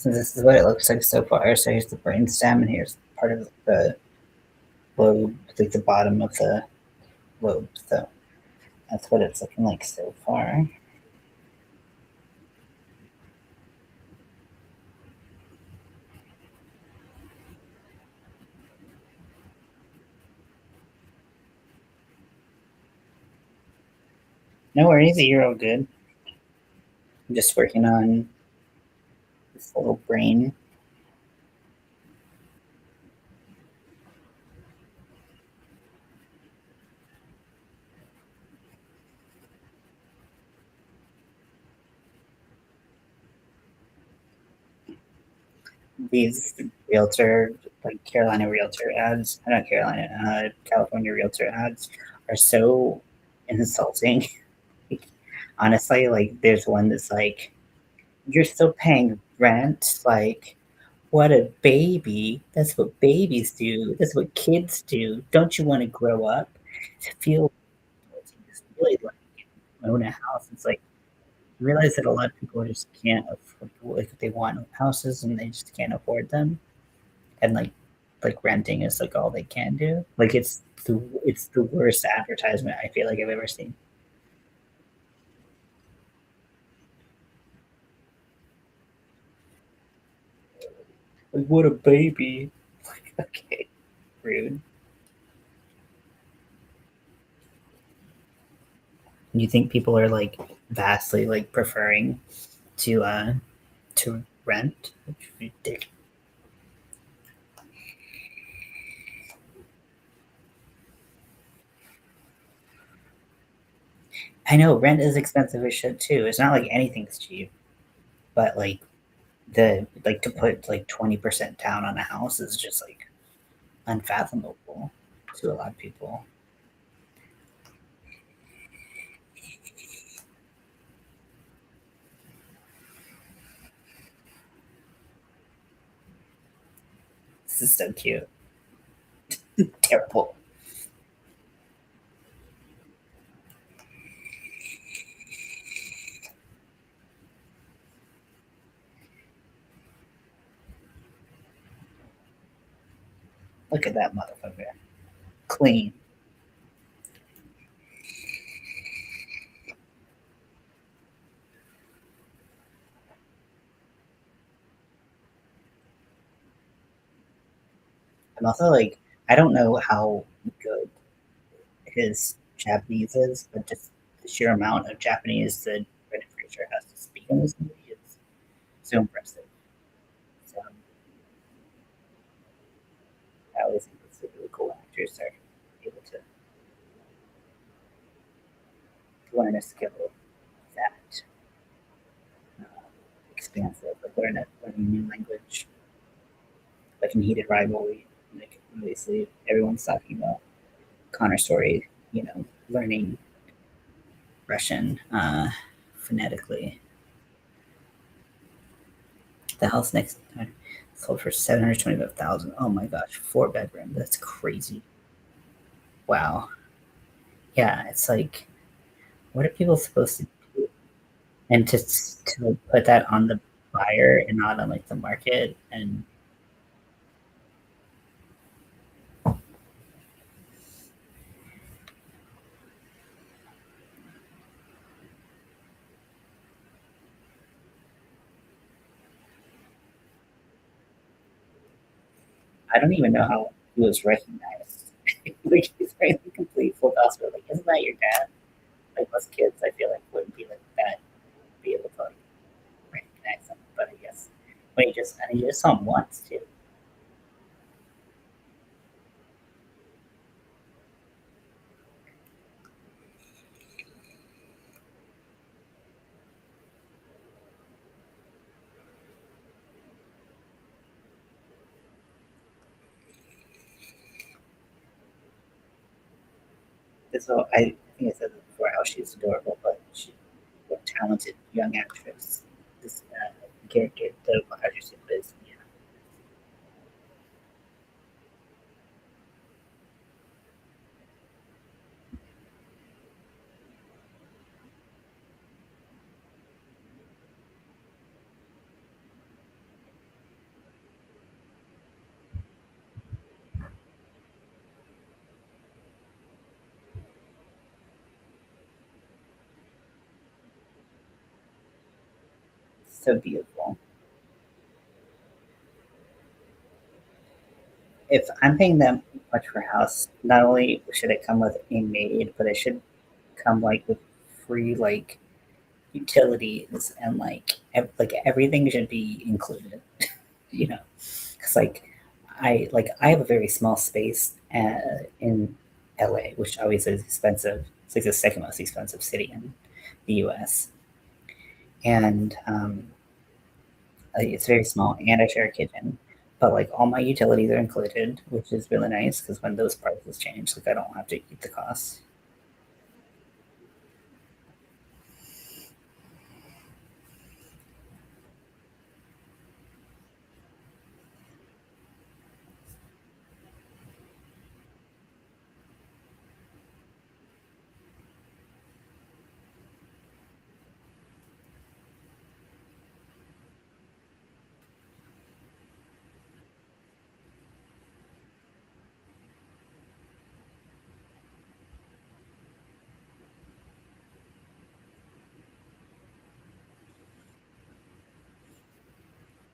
So this is what it looks like so far. So here's the brainstem, and here's part of the lobe, like the bottom of the lobe. So that's what it's looking like so far. No worries, you're all good. I'm just working on this little brain. These realtor, like Carolina realtor ads, not Carolina, California realtor ads are so insulting. Honestly, like there's one that's like, you're still paying rent. Like, what a baby. That's what babies do. That's what kids do. Don't you want to grow up to feel to just really like own a house? It's like you realize that a lot of people just can't afford like they want houses and they just can't afford them. And like renting is like all they can do. Like it's the worst advertisement I feel like I've ever seen. Like what a baby. Like okay, rude. You think people are like vastly like preferring to rent? Which is ridiculous. I know rent is expensive as shit too. It's not like anything's cheap, but like the like to put like 20% down on a house is just like unfathomable to a lot of people. This is so cute. Terrible. Look at that motherfucker. Clean. And also like I don't know how good his Japanese is, but just the sheer amount of Japanese that Brendan Fraser has to speak in this movie is so impressive. So I always think it's really cool actors are able to learn a skill that uh, expansive, like learn a new language, like in Heated Rivalry. Like obviously, everyone's talking about Connor Story, learning Russian phonetically. The house next sold for 725,000. Oh my gosh, 4 bedroom. That's crazy. Wow. Yeah, it's like, what are people supposed to do? And to put that on the buyer and not on like the market. And I don't even know how he was recognized. Like he's wearing the complete full gospel. Like, isn't that your dad? Like most kids, I feel like wouldn't be like that, be able to like recognize him. But I guess when he just saw him once too. So I think I said it before how she's adorable, but she's a talented young actress. This character, the actress is yeah. So beautiful. If I'm paying that much for a house, not only should it come with a maid, but it should come like with free like utilities and like everything should be included. You know, because I have a very small space in LA, which always is expensive. It's like the second most expensive city in the U.S. and it's very small, and I share a kitchen. But like all my utilities are included, which is really nice because when those prices change, like I don't have to eat the costs.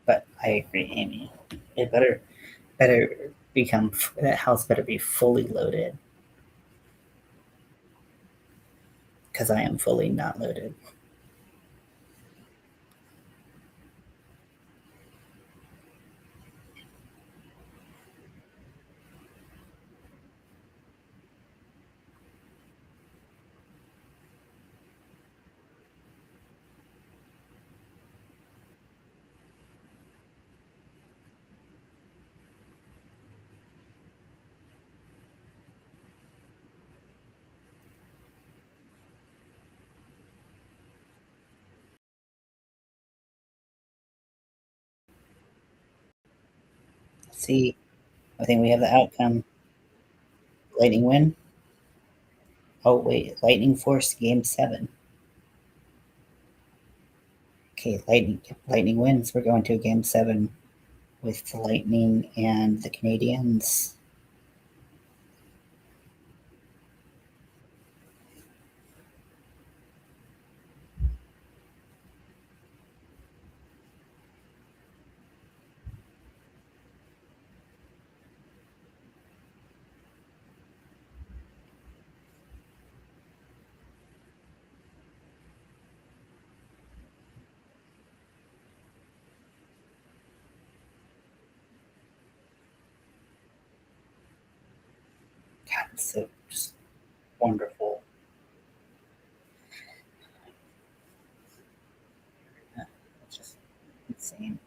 But I agree, Amy. It better become that house better be fully loaded because I am fully not loaded. See, I think we have the outcome. Lightning win. Oh wait, Lightning Force Game 7. Okay, Lightning wins. We're going to Game 7 with the Lightning and the Canadians. God, it's so just wonderful. It's just insane.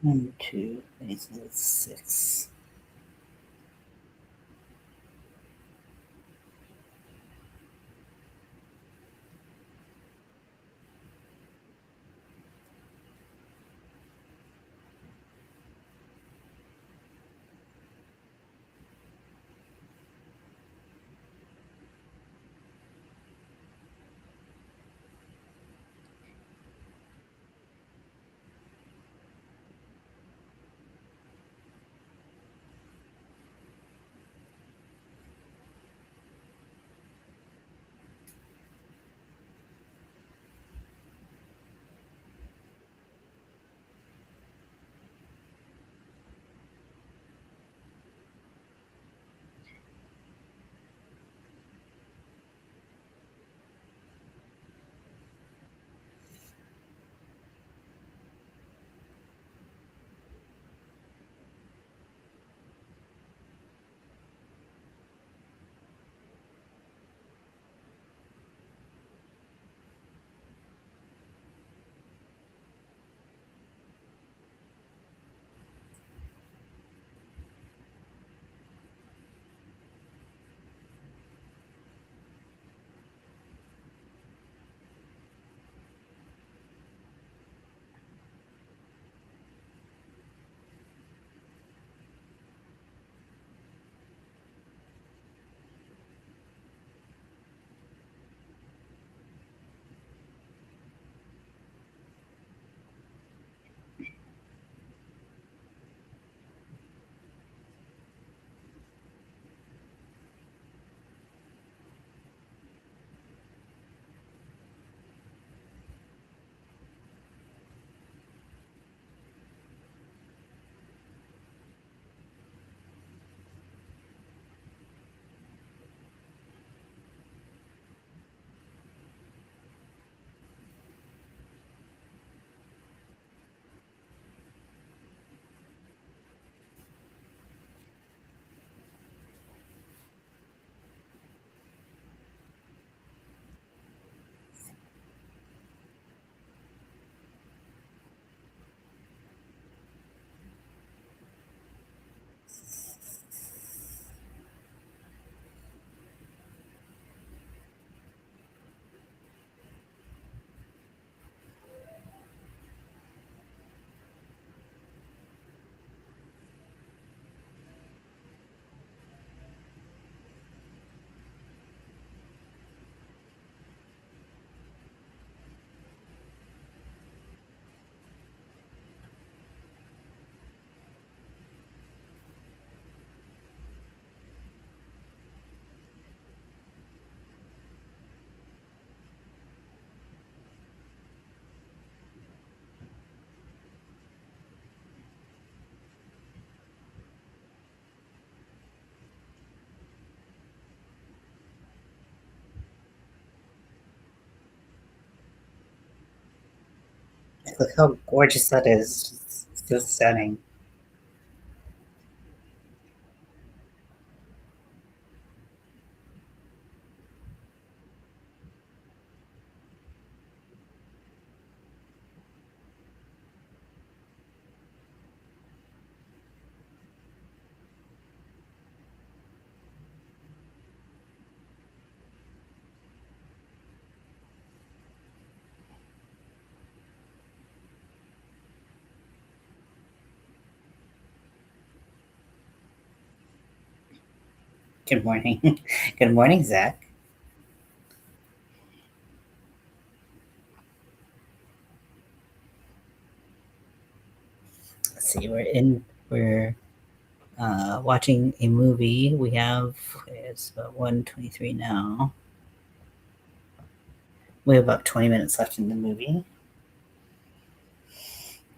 One, two, three, so that's six. Look how gorgeous that is. It's so stunning. Good morning. Good morning, Zach. Let's see. We're watching a movie. We have it's about 1:23 now. We have about 20 minutes left in the movie.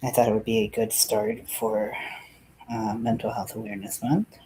I thought it would be a good start for Mental Health Awareness Month.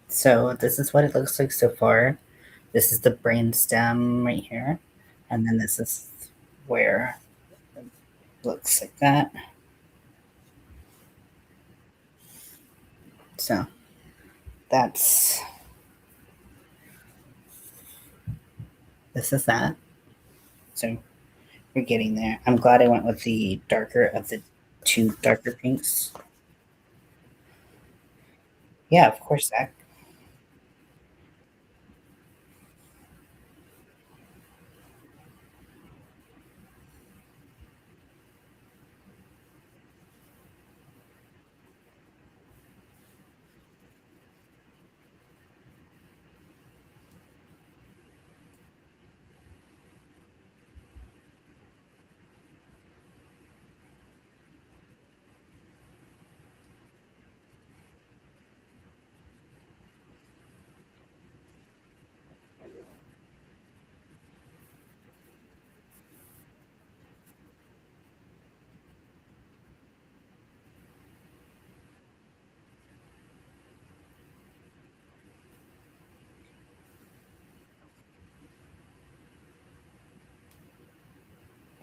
So this is what it looks like so far. This is the brain stem right here, and then this is where it looks like that. So that's this is that. So we're getting there. I'm glad I went with the darker of the two darker pinks. Yeah, of course, Zach.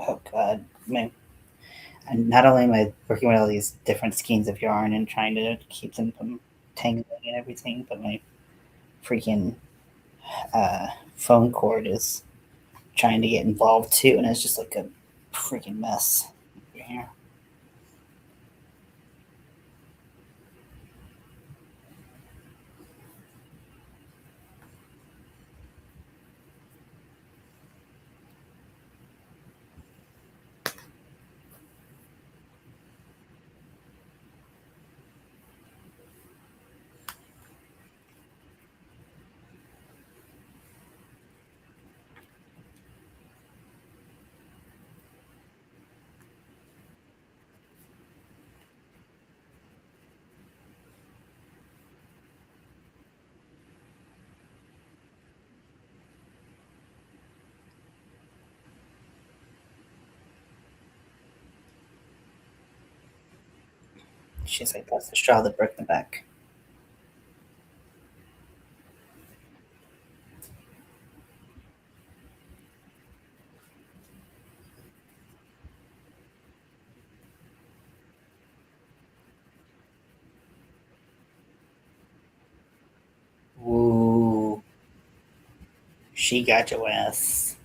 Oh God, and not only am I working with all these different skeins of yarn and trying to keep them from tangling and everything, but my freaking phone cord is trying to get involved too, and it's just like a freaking mess over here. She's like, that's the straw that broke the back. She got your ass.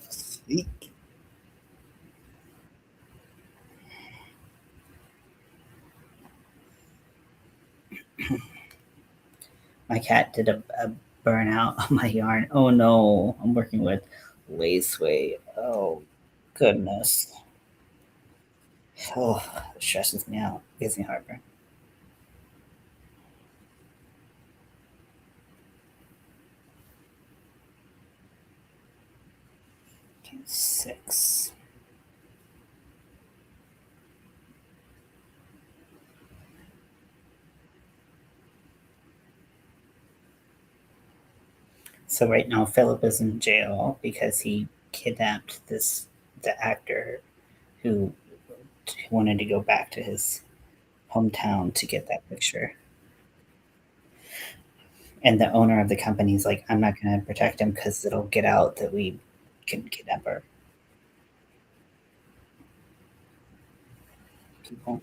Sweet. My cat did a burnout on my yarn. Oh no, I'm working with Laceway. Oh goodness. Oh, it stresses me out. Gives me heartburn. Okay, 6. So right now Philip is in jail because he kidnapped the actor who wanted to go back to his hometown to get that picture. And the owner of the company is like, I'm not going to protect him because it'll get out that we can kidnap our people.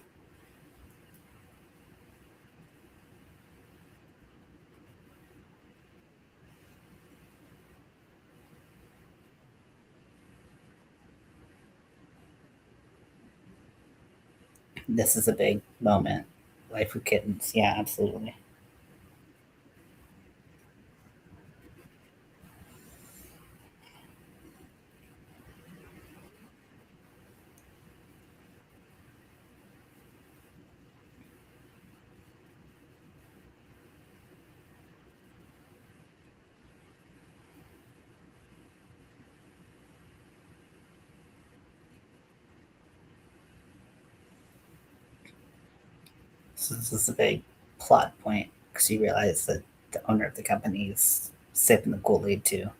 This is a big moment. Life with kittens. Yeah, absolutely. So this is a big plot point because you realize that the owner of the company is sipping the Kool Aid too.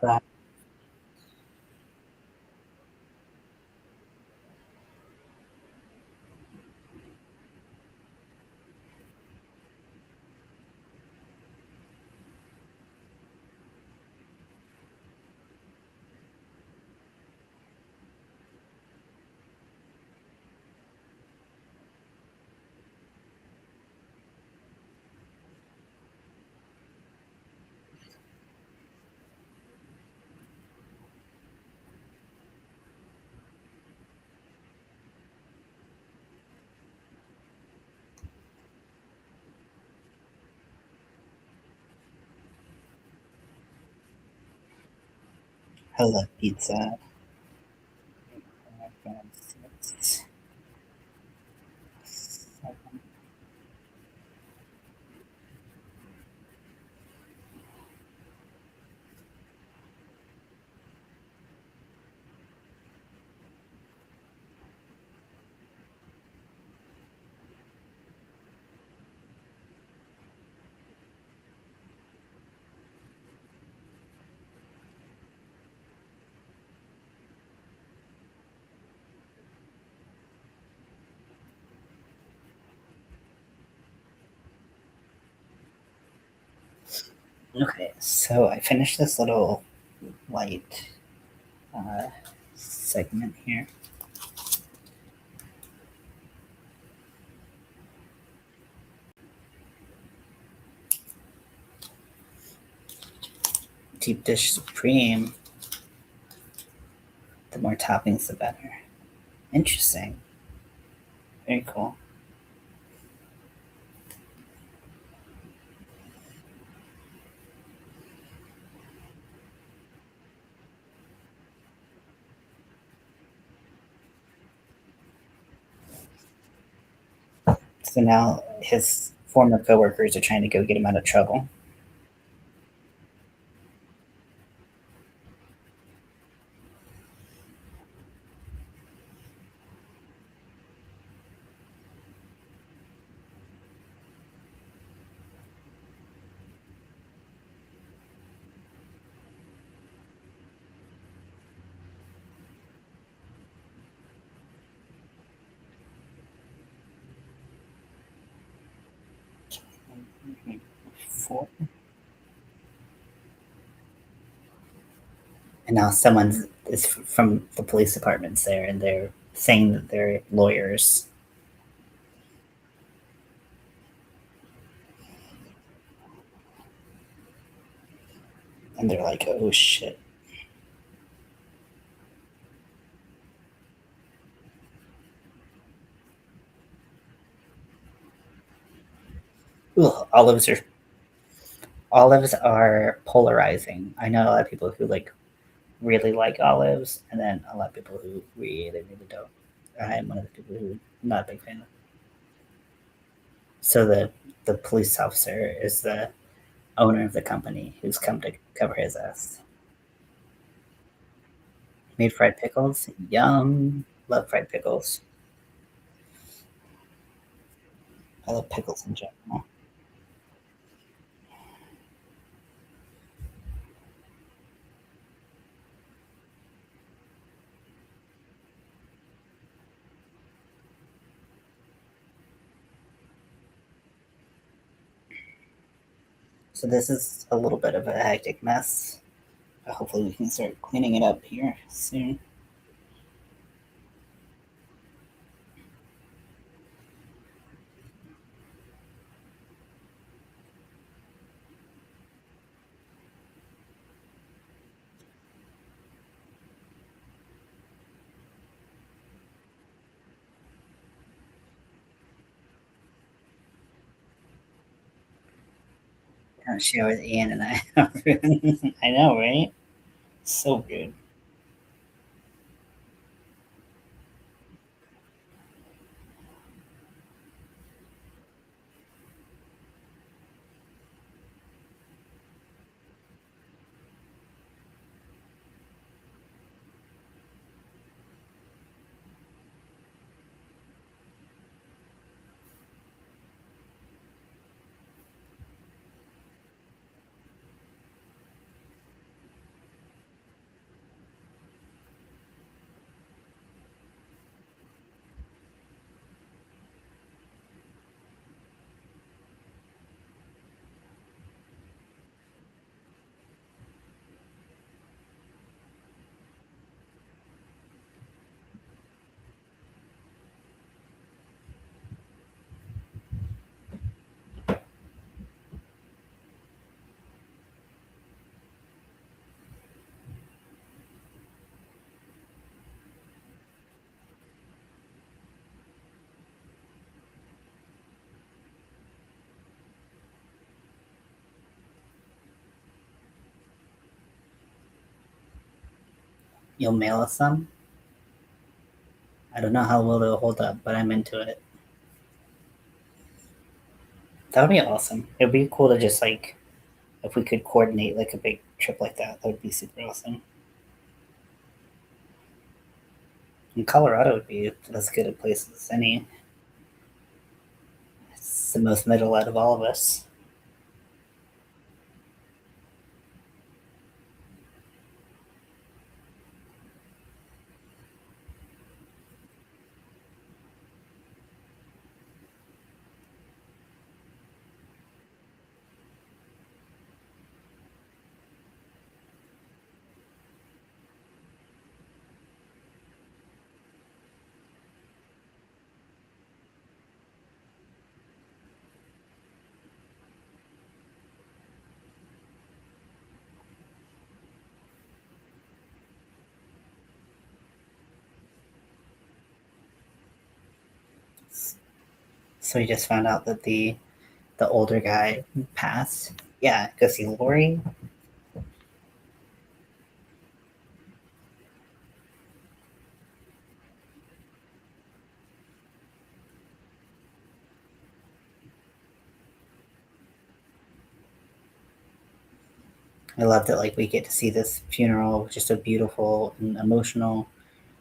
But, I love pizza. 6, 7. Okay, so I finished this little light uh, segment here. Deep dish supreme. The more toppings, the better. Interesting. Very cool. So now his former coworkers are trying to go get him out of trouble. For, and now someone is from the police department's there, and they're saying that they're lawyers, and they're like, "Oh shit!" Ugh, olives are polarizing. I know a lot of people who like really like olives, and then a lot of people who really don't. I'm one of the people who not a big fan of. So the police officer is the owner of the company who's come to cover his ass. Made fried pickles. Yum. Love fried pickles. I love pickles in general. So this is a little bit of a hectic mess. Hopefully we can start cleaning it up here soon. Don't share with Ian and I. I know, right? So good. You'll mail us some? I don't know how well they'll hold up, but I'm into it. That would be awesome. It would be cool to just like if we could coordinate like a big trip like that. That would be super awesome. And Colorado would be as good a place as any. It's the most middle out of all of us. So we just found out that the older guy passed. Yeah, go see Lori. I love that like we get to see this funeral just so beautiful and emotional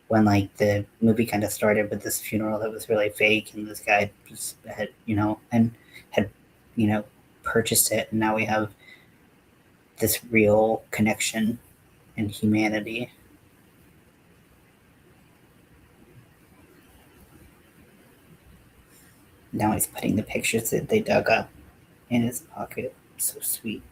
when like the movie kind of started with this funeral that was really fake and this guy just had and had you know purchased it and now we have this real connection and humanity. Now he's putting the pictures that they dug up in his pocket. So sweet.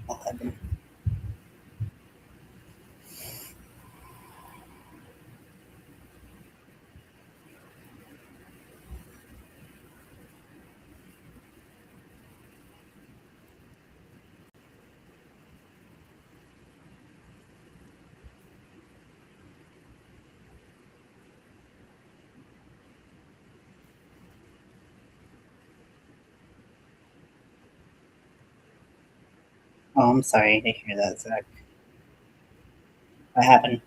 11. Oh, I'm sorry to hear that, Zach. What happened?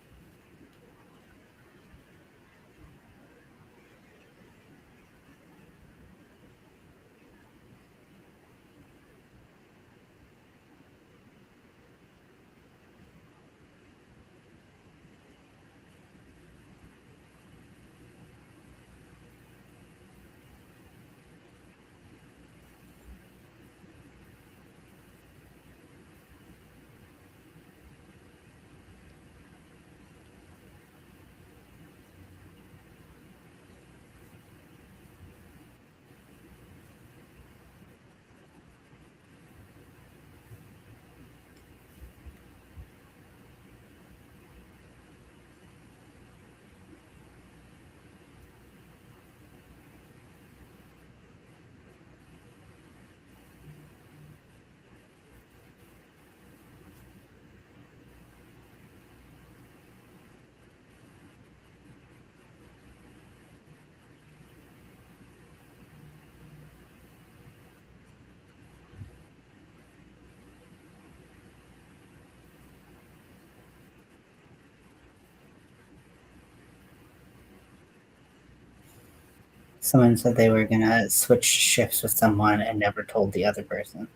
Someone said they were gonna switch shifts with someone and never told the other person.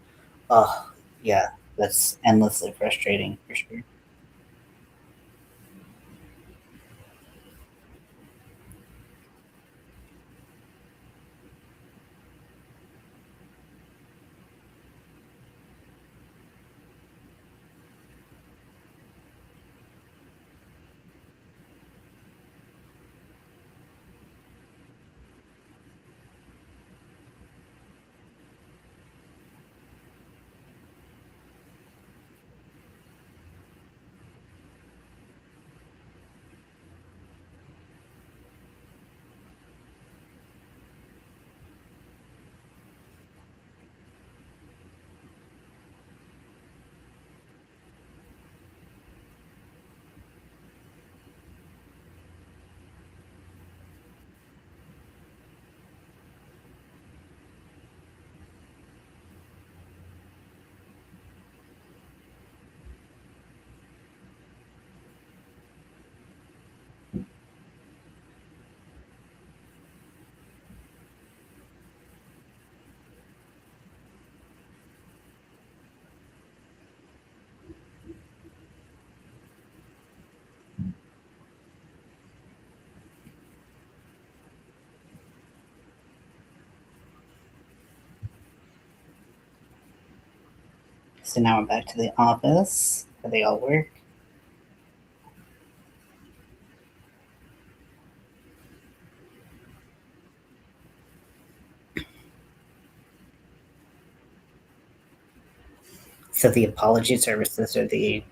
Oh, yeah, that's endlessly frustrating for sure. So now we're back to the office where they all work. So the apology services are the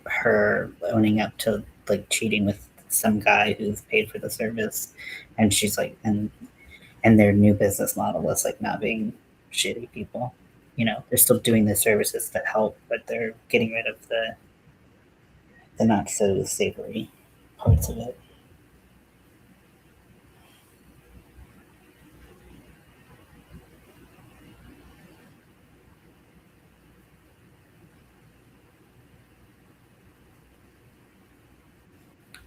her owning up to like cheating with some guy who's paid for the service, and she's like, and their new business model was like not being shitty people. You know, they're still doing the services that help, but they're getting rid of the not so savory parts of it.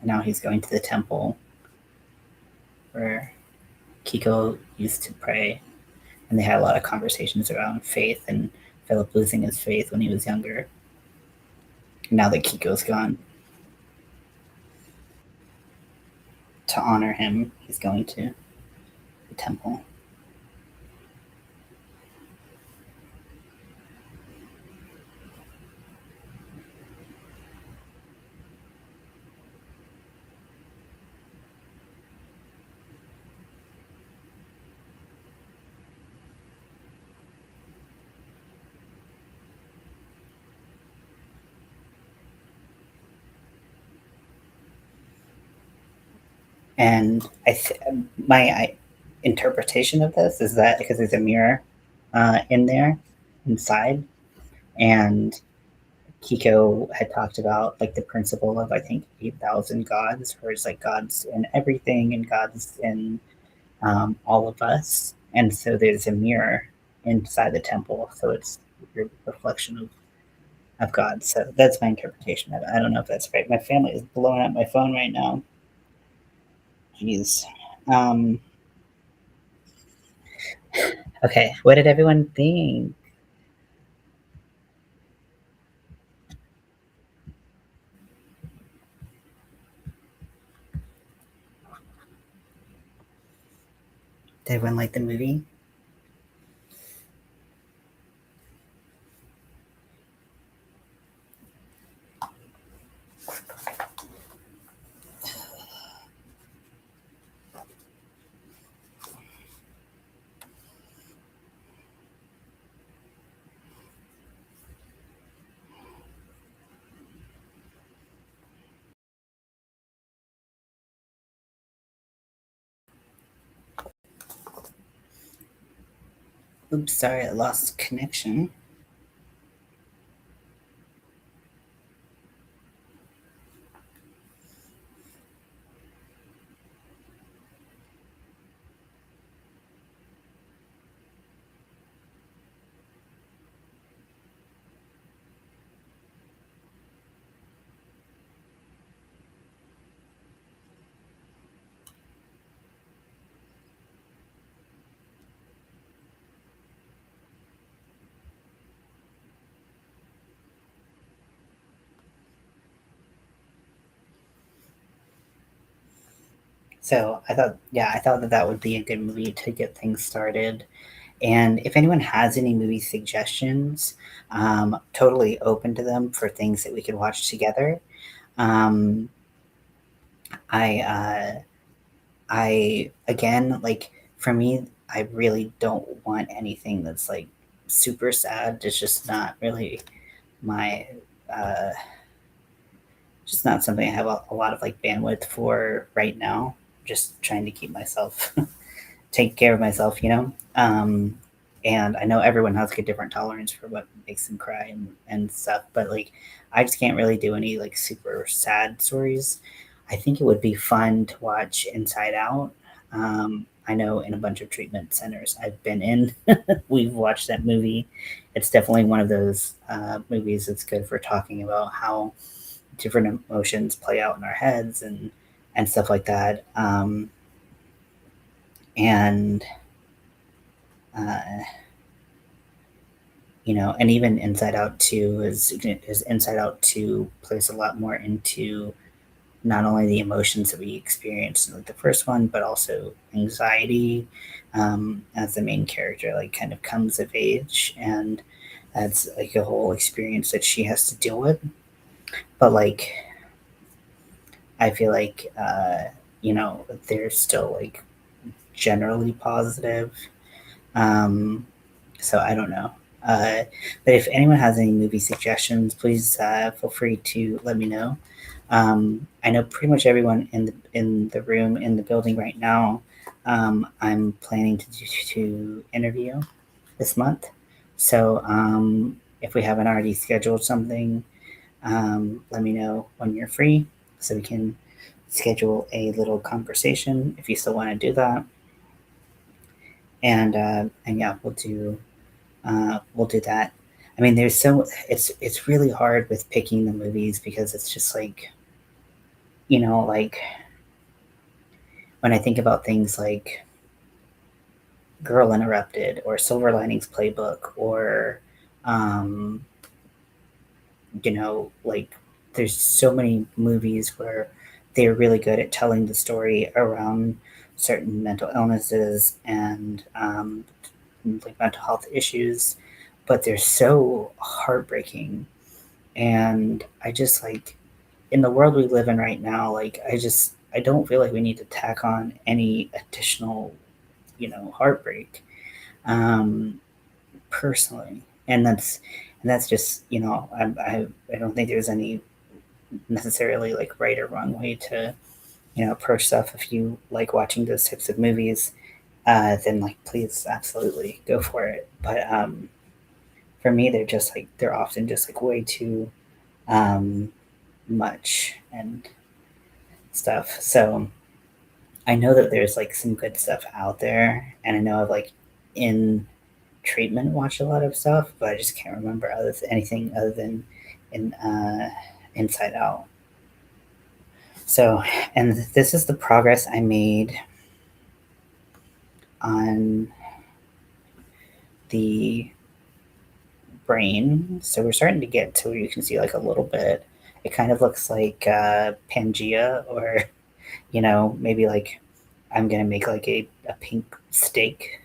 And now he's going to the temple where Kiko used to pray, and they had a lot of conversations around faith and Philip losing his faith when he was younger. Now that Kiko's gone, to honor him, he's going to the temple. And my interpretation of this is that because there's a mirror in there inside, and Kiko had talked about like the principle of I think 8,000 gods, where it's like God's in everything and God's in all of us, and so there's a mirror inside the temple, so it's a reflection of God. So that's my interpretation of it. I don't know if that's right. My family is blowing up my phone right now. Jeez. Um, okay, what did everyone think? Did everyone like the movie? Oops, sorry, I lost connection. So I thought that that would be a good movie to get things started. And if anyone has any movie suggestions, totally open to them for things that we could watch together. Um, I I again like for me, I really don't want anything that's like super sad. It's just not really my uh, just not something I have a lot of like bandwidth for right now. Just trying to keep myself take care of myself, you know. And I know everyone has like a different tolerance for what makes them cry and stuff, but like I just can't really do any like super sad stories. I think it would be fun to watch Inside Out. I know in a bunch of treatment centers I've been in, we've watched that movie. It's definitely one of those movies that's good for talking about how different emotions play out in our heads and stuff like that. And uh, you know, and even Inside Out 2 is Inside Out 2 plays a lot more into not only the emotions that we experienced in like the first one, but also anxiety as the main character like kind of comes of age. And That's like a whole experience that she has to deal with. But like, I feel like they're still like generally positive. Um, so I don't know. Uh, but if anyone has any movie suggestions, please feel free to let me know. I know pretty much everyone in the room in the building right now. I'm planning to interview this month. So if we haven't already scheduled something, let me know when you're free so we can schedule a little conversation if you still want to do that. And yeah, we'll do that. I mean, it's really hard with picking the movies because it's just like like when I think about things like Girl Interrupted or Silver Linings Playbook or um, like there's so many movies where they're really good at telling the story around certain mental illnesses and like mental health issues, but they're so heartbreaking. And I just like in the world we live in right now, like I don't feel like we need to tack on any additional, heartbreak. Um, personally, and that's just I don't think there's any necessarily like right or wrong way to approach stuff. If you like watching those types of movies, then like please absolutely go for it. But for me, they're often just like way too um, much and stuff. So I know that there's like some good stuff out there, and I know I've like in treatment watched a lot of stuff, but I just can't remember anything other than in Inside Out. So, and this is the progress I made on the brain. So we're starting to get to where you can see like a little bit. It kind of looks like Pangea, or maybe like I'm gonna make like a pink steak,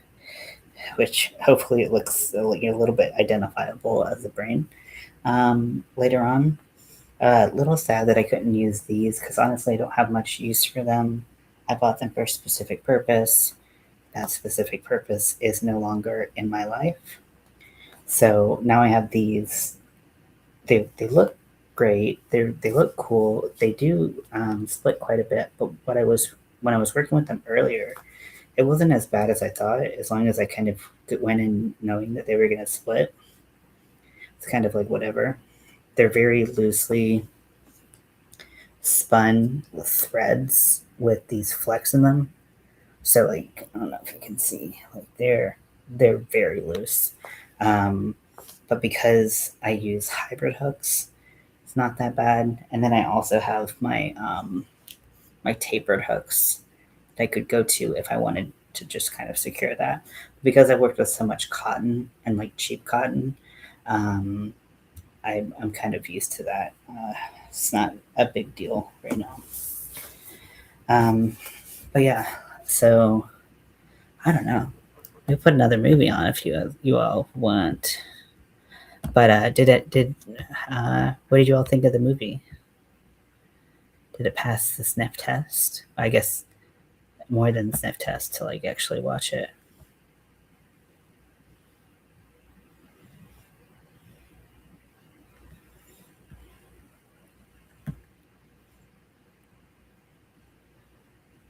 which hopefully it looks like a little bit identifiable as the brain later on. A little sad that I couldn't use these because honestly, I don't have much use for them. I bought them for a specific purpose. That specific purpose is no longer in my life. So now I have these. They look great. They look cool. They do split quite a bit. But when I was working with them earlier, it wasn't as bad as I thought. As long as I kind of went in knowing that they were gonna split, it's kind of like whatever. They're very loosely spun with threads with these flecks in them. So like I don't know if you can see, like they're very loose. Um, but because I use hybrid hooks, it's not that bad. And then I also have my tapered hooks that I could go to if I wanted to just kind of secure that. Because I worked with so much cotton and like cheap cotton, um, I'm kind of used to that. It's not a big deal right now. Um, but yeah, so I don't know. We put another movie on if you all want. But what did you all think of the movie? Did it pass the sniff test? I guess more than the sniff test to like actually watch it.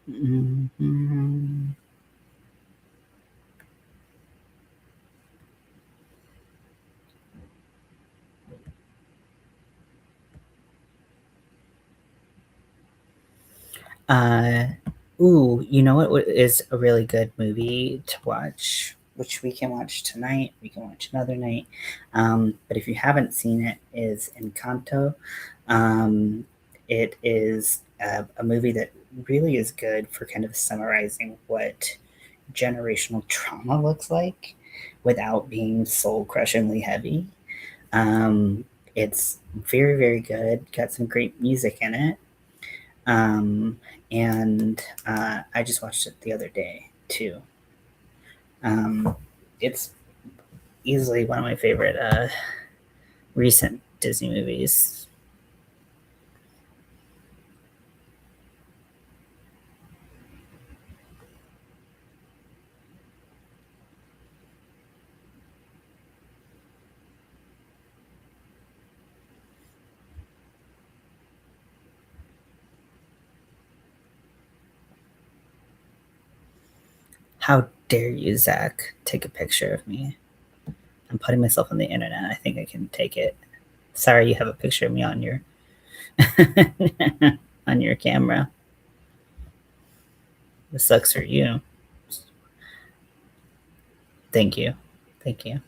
Mm-hmm. Uh, ooh, you know what is a really good movie to watch, which we can watch tonight. We can watch another night. But if you haven't seen it, is Encanto. Um, it is a movie that really is good for kind of summarizing what generational trauma looks like without being soul crushingly heavy. Um, it's very, very good. Got some great music in it. Um, and I just watched it the other day too. Um, it's easily one of my favorite recent Disney movies. How dare you, Zach, take a picture of me? I'm putting myself on the internet. I think I can take it. Sorry, you have a picture of me on your on your camera. This sucks for you. Thank you. Thank you.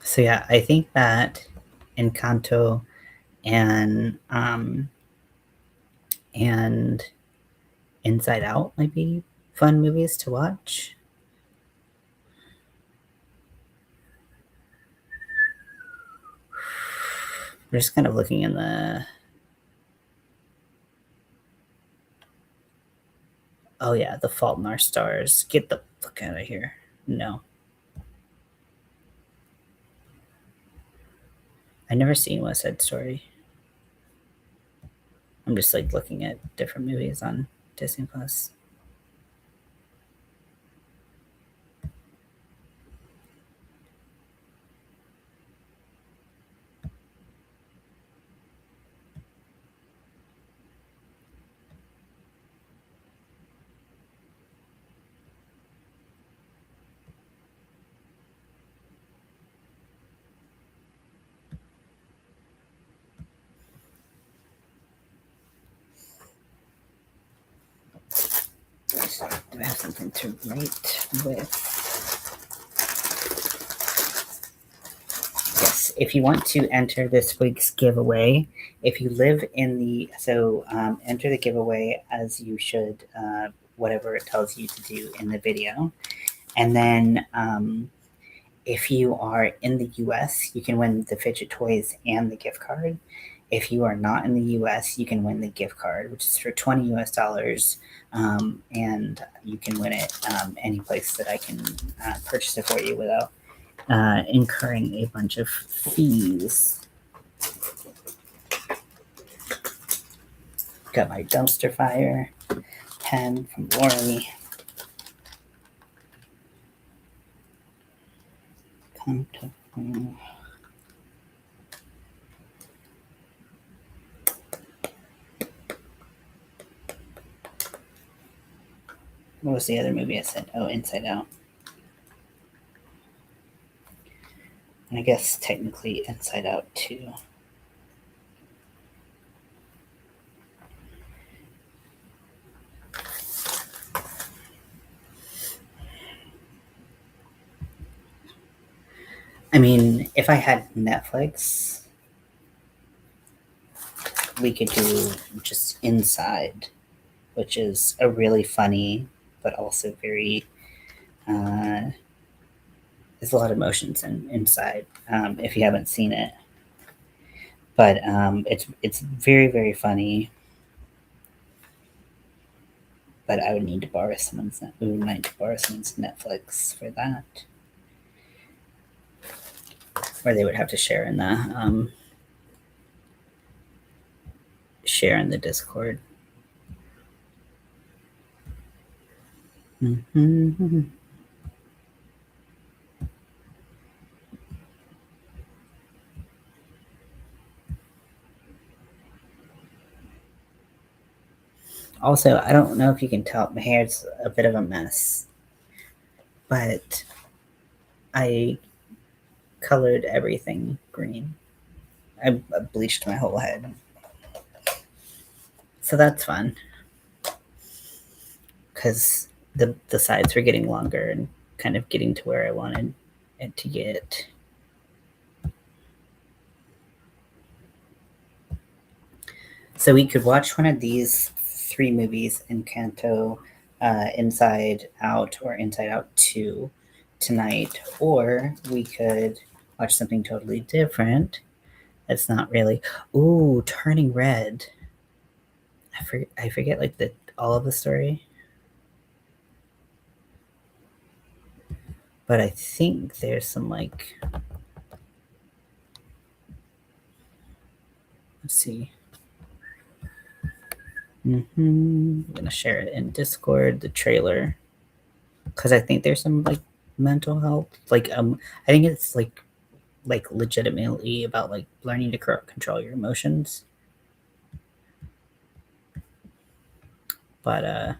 So yeah, I think that Encanto and Inside Out might be fun movies to watch. We're just kind of looking in the. Oh yeah, The Fault in Our Stars. Get the fuck out of here. No. I never seen West Side Story. I'm just like looking at different movies on Disney Plus. Do I have something to write with? Yes, if you want to enter this week's giveaway, if you live in the enter the giveaway as you should, whatever it tells you to do in the video, and then if you are in the U.S., you can win the fidget toys and the gift card. If you are not in the U.S., you can win the gift card, which is for $20 US, and you can win it any place that I can purchase it for you without incurring a bunch of fees. Got my dumpster fire pen from Lori. Come to. What was the other movie I said? Oh, Inside Out. And I guess technically Inside Out 2. I mean, if I had Netflix, we could do just Inside, which is a really funny but also very there's a lot of emotions inside if you haven't seen it, but it's very very funny. But I would need to borrow someone's. We would need to borrow someone's Netflix for that, or they would have to share in the Discord. Mm-hmm. Also, I don't know if you can tell, my hair's a bit of a mess, but I colored everything green. I bleached my whole head. So that's fun. Because the sides were getting longer and kind of getting to where I wanted it to get. So we could watch one of these 3 movies, Encanto, Inside Out, or Inside Out 2 tonight, or we could watch something totally different. That's not really. Ooh, Turning Red. I forget like all of the story. but I think there's some like, let's see. I'm gonna share it in Discord, the trailer, because I think there's some like mental health, like I think it's like legitimately about like learning to control your emotions. But yeah.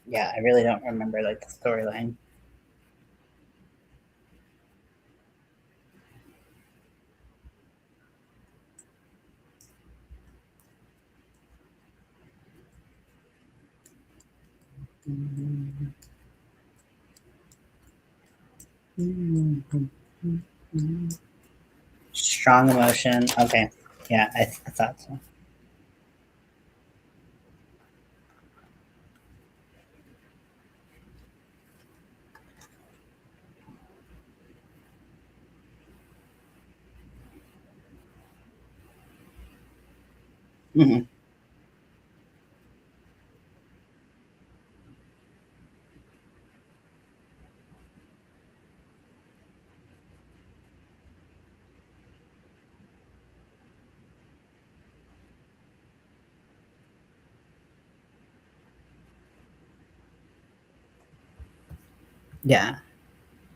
Yeah, I really don't remember like the storyline. Strong emotion. Okay. Yeah, I thought so. Mhm. Yeah.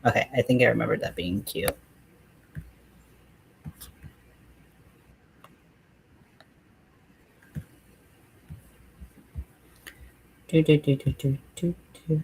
Okay. I think I remember that being cute. Do, do, do, do, do, do, do.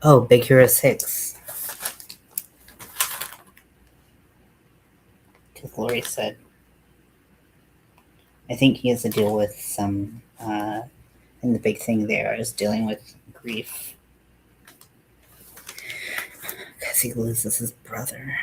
Oh, Big Hero 6. Because Lori said, I think he has to deal with some, and the big thing there is dealing with grief because he loses his brother.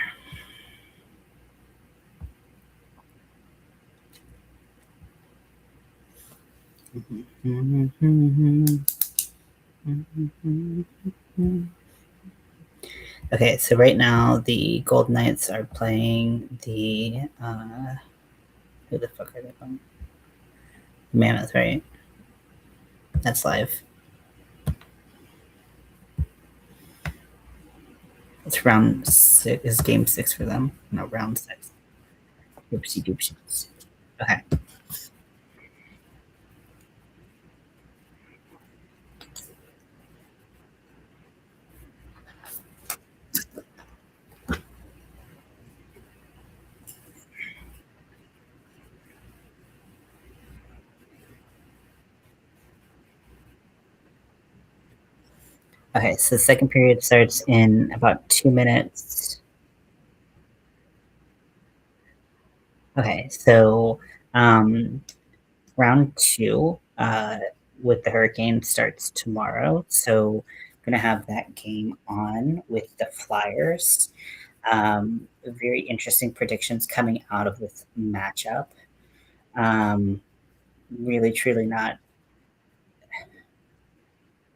Okay, so right now the Gold Knights are playing the who the fuck are they playing? Mammoth, right? That's live. It's round six. Is game six for them? No, round six. Oopsie doopsies. Okay. Okay, so the second period starts in about 2 minutes. Okay, so um, round two with the Hurricane starts tomorrow. So I'm going to have that game on with the Flyers. Very interesting predictions coming out of this matchup. Um, really, truly not,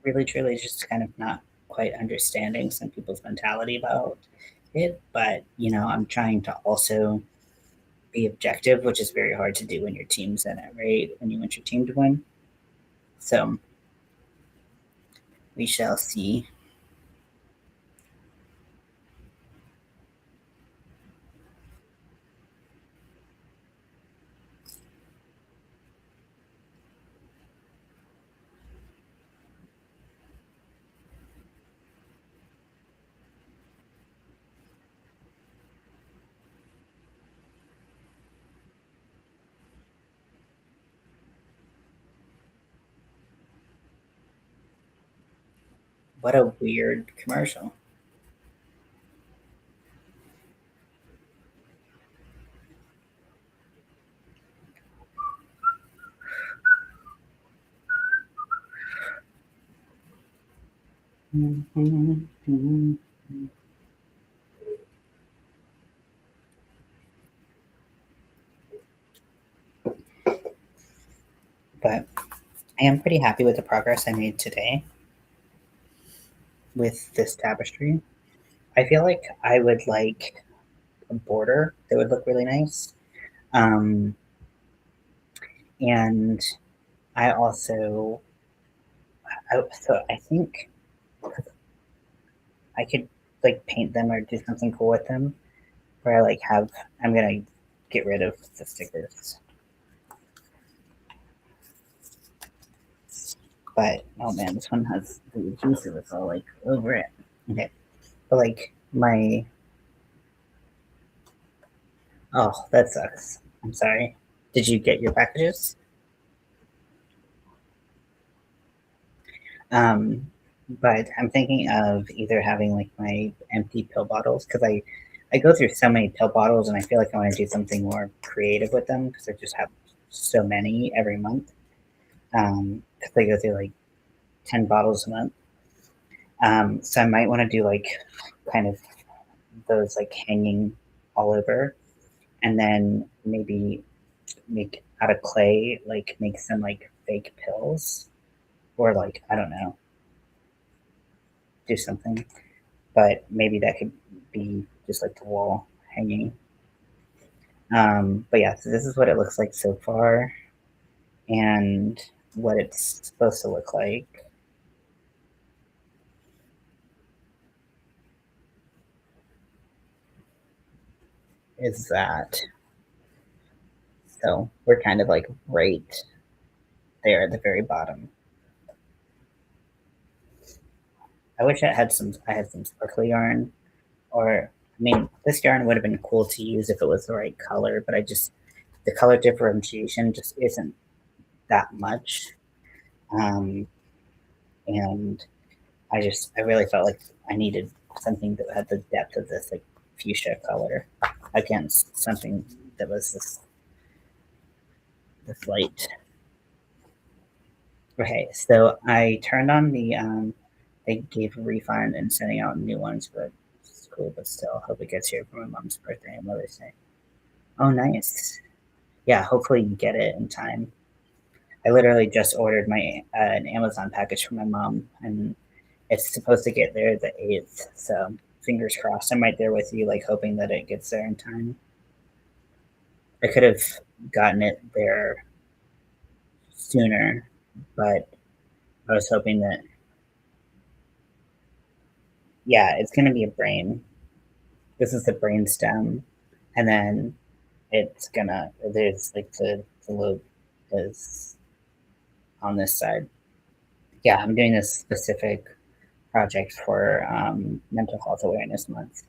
really, truly just kind of not quite understanding some people's mentality about it. But, I'm trying to also be objective, which is very hard to do when your team's in it, right? When you want your team to win. So we shall see. What a weird commercial. But I am pretty happy with the progress I made today with this tapestry. I feel like I would like a border that would look really nice. Um, and I also, so I think I could like paint them or do something cool with them where I like have, I'm going to get rid of the stickers. But oh man, this one has the adhesive that's all like over it. Okay. But like my, oh, that sucks. I'm sorry. Did you get your packages? Um, but I'm thinking of either having like my empty pill bottles because I go through so many pill bottles and I feel like I want to do something more creative with them because I just have so many every month. Because I go through like 10 bottles a month. So I might want to do like kind of those like hanging all over, and then maybe make out of clay like make some like fake pills or like I don't know, do something. But maybe that could be just like the wall hanging. But yeah, so this is what it looks like so far, and what it's supposed to look like is that. So we're kind of like right there at the very bottom. I wish I had some sparkly yarn, or I mean, this yarn would have been cool to use if it was the right color, but I just the color differentiation just isn't that much. Um, and I really felt like I needed something that had the depth of this like fuchsia color against something that was this light. Okay, so I turned on they gave a refund and sending out new ones, but it's cool. But still, hope it gets here for my mom's birthday and Mother's Day. Oh, nice. Yeah, hopefully you get it in time. I literally just ordered my an Amazon package for my mom, and it's supposed to get there the 8th. So fingers crossed. I'm right there with you, like hoping that it gets there in time. I could have gotten it there sooner, but I was hoping that yeah, it's gonna be a brain. This is the brain stem, and then there's like the lobe is on this side. Yeah, I'm doing this specific project for Mental Health Awareness Month.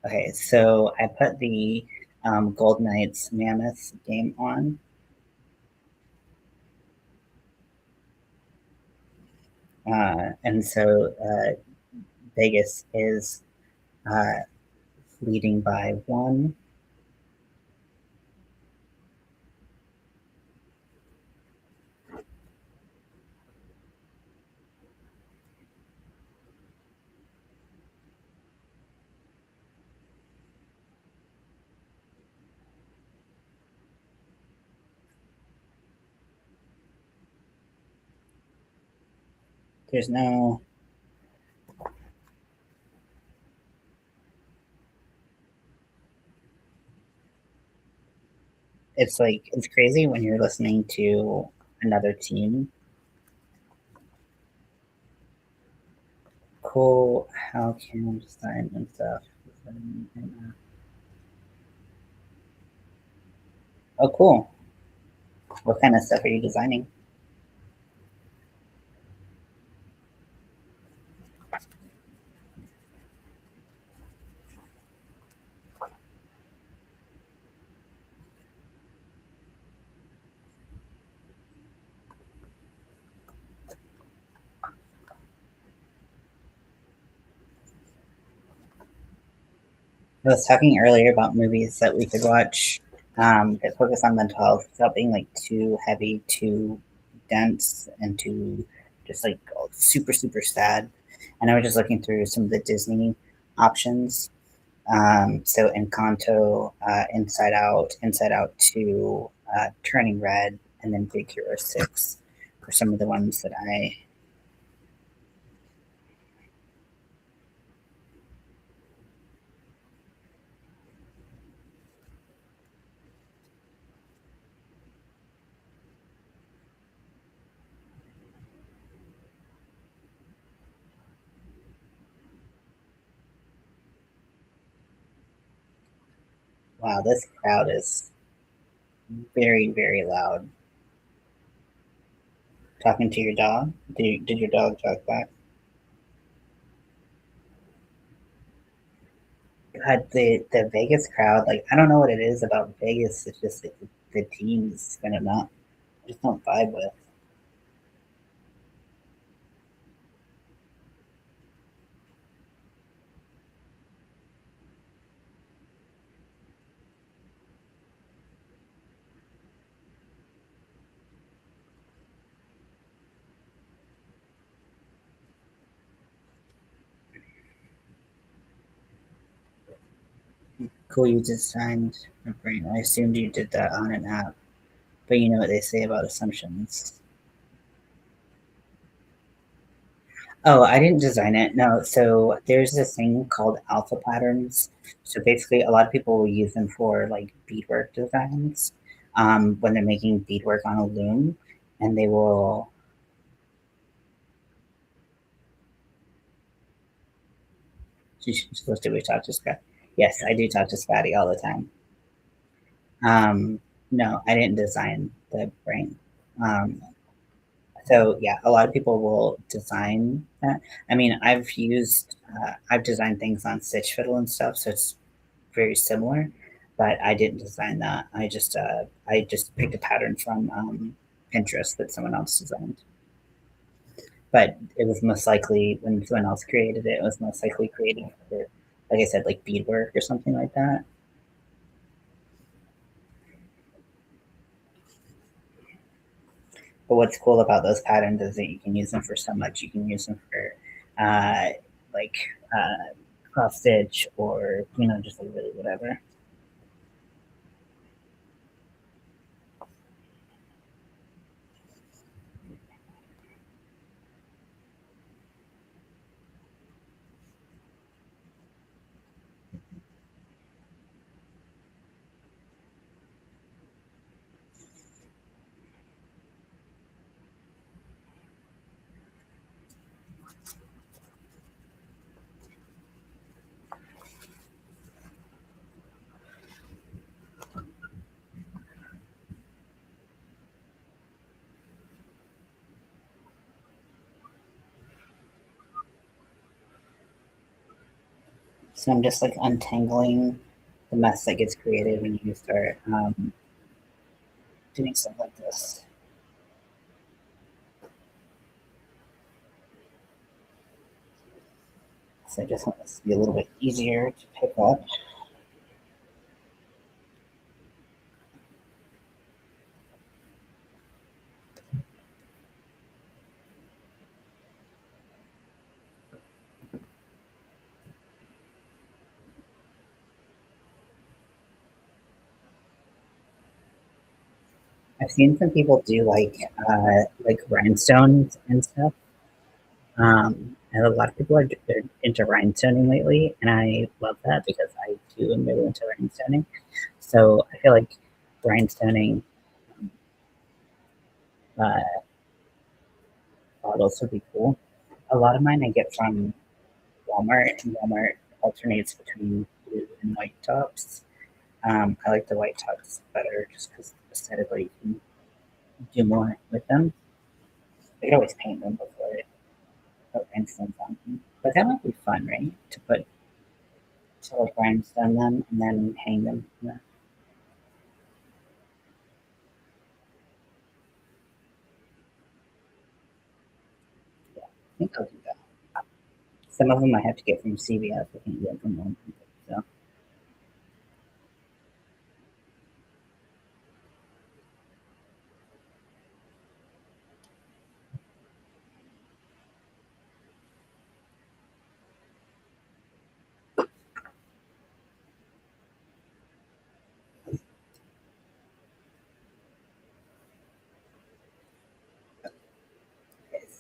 Okay, so I put the Gold Knights Mammoth game on, and so Vegas is uh, leading by one. There's no. It's like it's crazy when you're listening to another team. Cool. How can I design and stuff? Oh, cool. What kind of stuff are you designing? I was talking earlier about movies that we could watch that focus on mental health without being like too heavy, too dense, and too just like super super sad. And I was just looking through some of the Disney options. So Encanto, Inside Out Two, Turning Red, and then Big Hero Six are some of the ones that I. Wow, this crowd is very very loud. Talking to your dog? Did your dog talk back? God, the Vegas crowd, like I don't know what it is about Vegas. It's just like the teams kind of not just don't vibe with. Cool, you designed a brain. I assumed you did that on an app, but you know what they say about assumptions. Oh, I didn't design it. No, so there's this thing called alpha patterns. So basically, a lot of people will use them for like beadwork designs when they're making beadwork on a loom, and they will. She's supposed to be talk to Scott. Yes, I do talk to Scotty all the time. Um, no, I didn't design the brain. Um, so yeah, a lot of people will design that. I mean, I've designed things on Stitch Fiddle and stuff, so it's very similar. But I didn't design that. I just picked a pattern from Pinterest that someone else designed. But it was most likely when someone else created it, it was most likely created for, like I said, like beadwork or something like that. But what's cool about those patterns is that you can use them for so much. You can use them for uh, like cross stitch or just like really whatever. So I'm just like untangling the mess that gets created when you start doing stuff like this. So I just want this to be a little bit easier to pick up. I've seen some people do like rhinestones and stuff. And a lot of people are into rhinestoning lately, and I love that because I too am really into rhinestoning. So I feel like rhinestoning uh, bottles would be cool. A lot of mine I get from Walmart, and Walmart alternates between blue and white tops. I like the white tops better just because aesthetically you can do more with them. I could always paint them before I put rhinestones on them. But that might be fun, right? To like rhinestone them and then hang them. Yeah, I think I'll do that. Some of them I have to get from CVS. I can't get from Walmart. So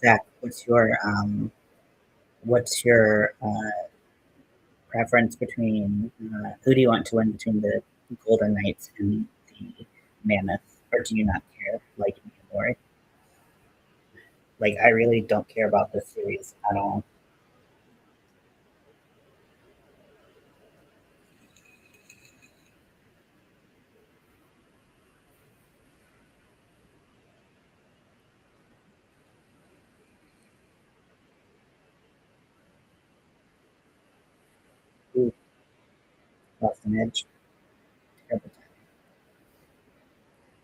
Zach, what's your preference between who do you want to win between the Golden Knights and the Mammoth, or do you not care like me and Lori? Like I really don't care about this series at all. Ooh, lost an edge. Terrible.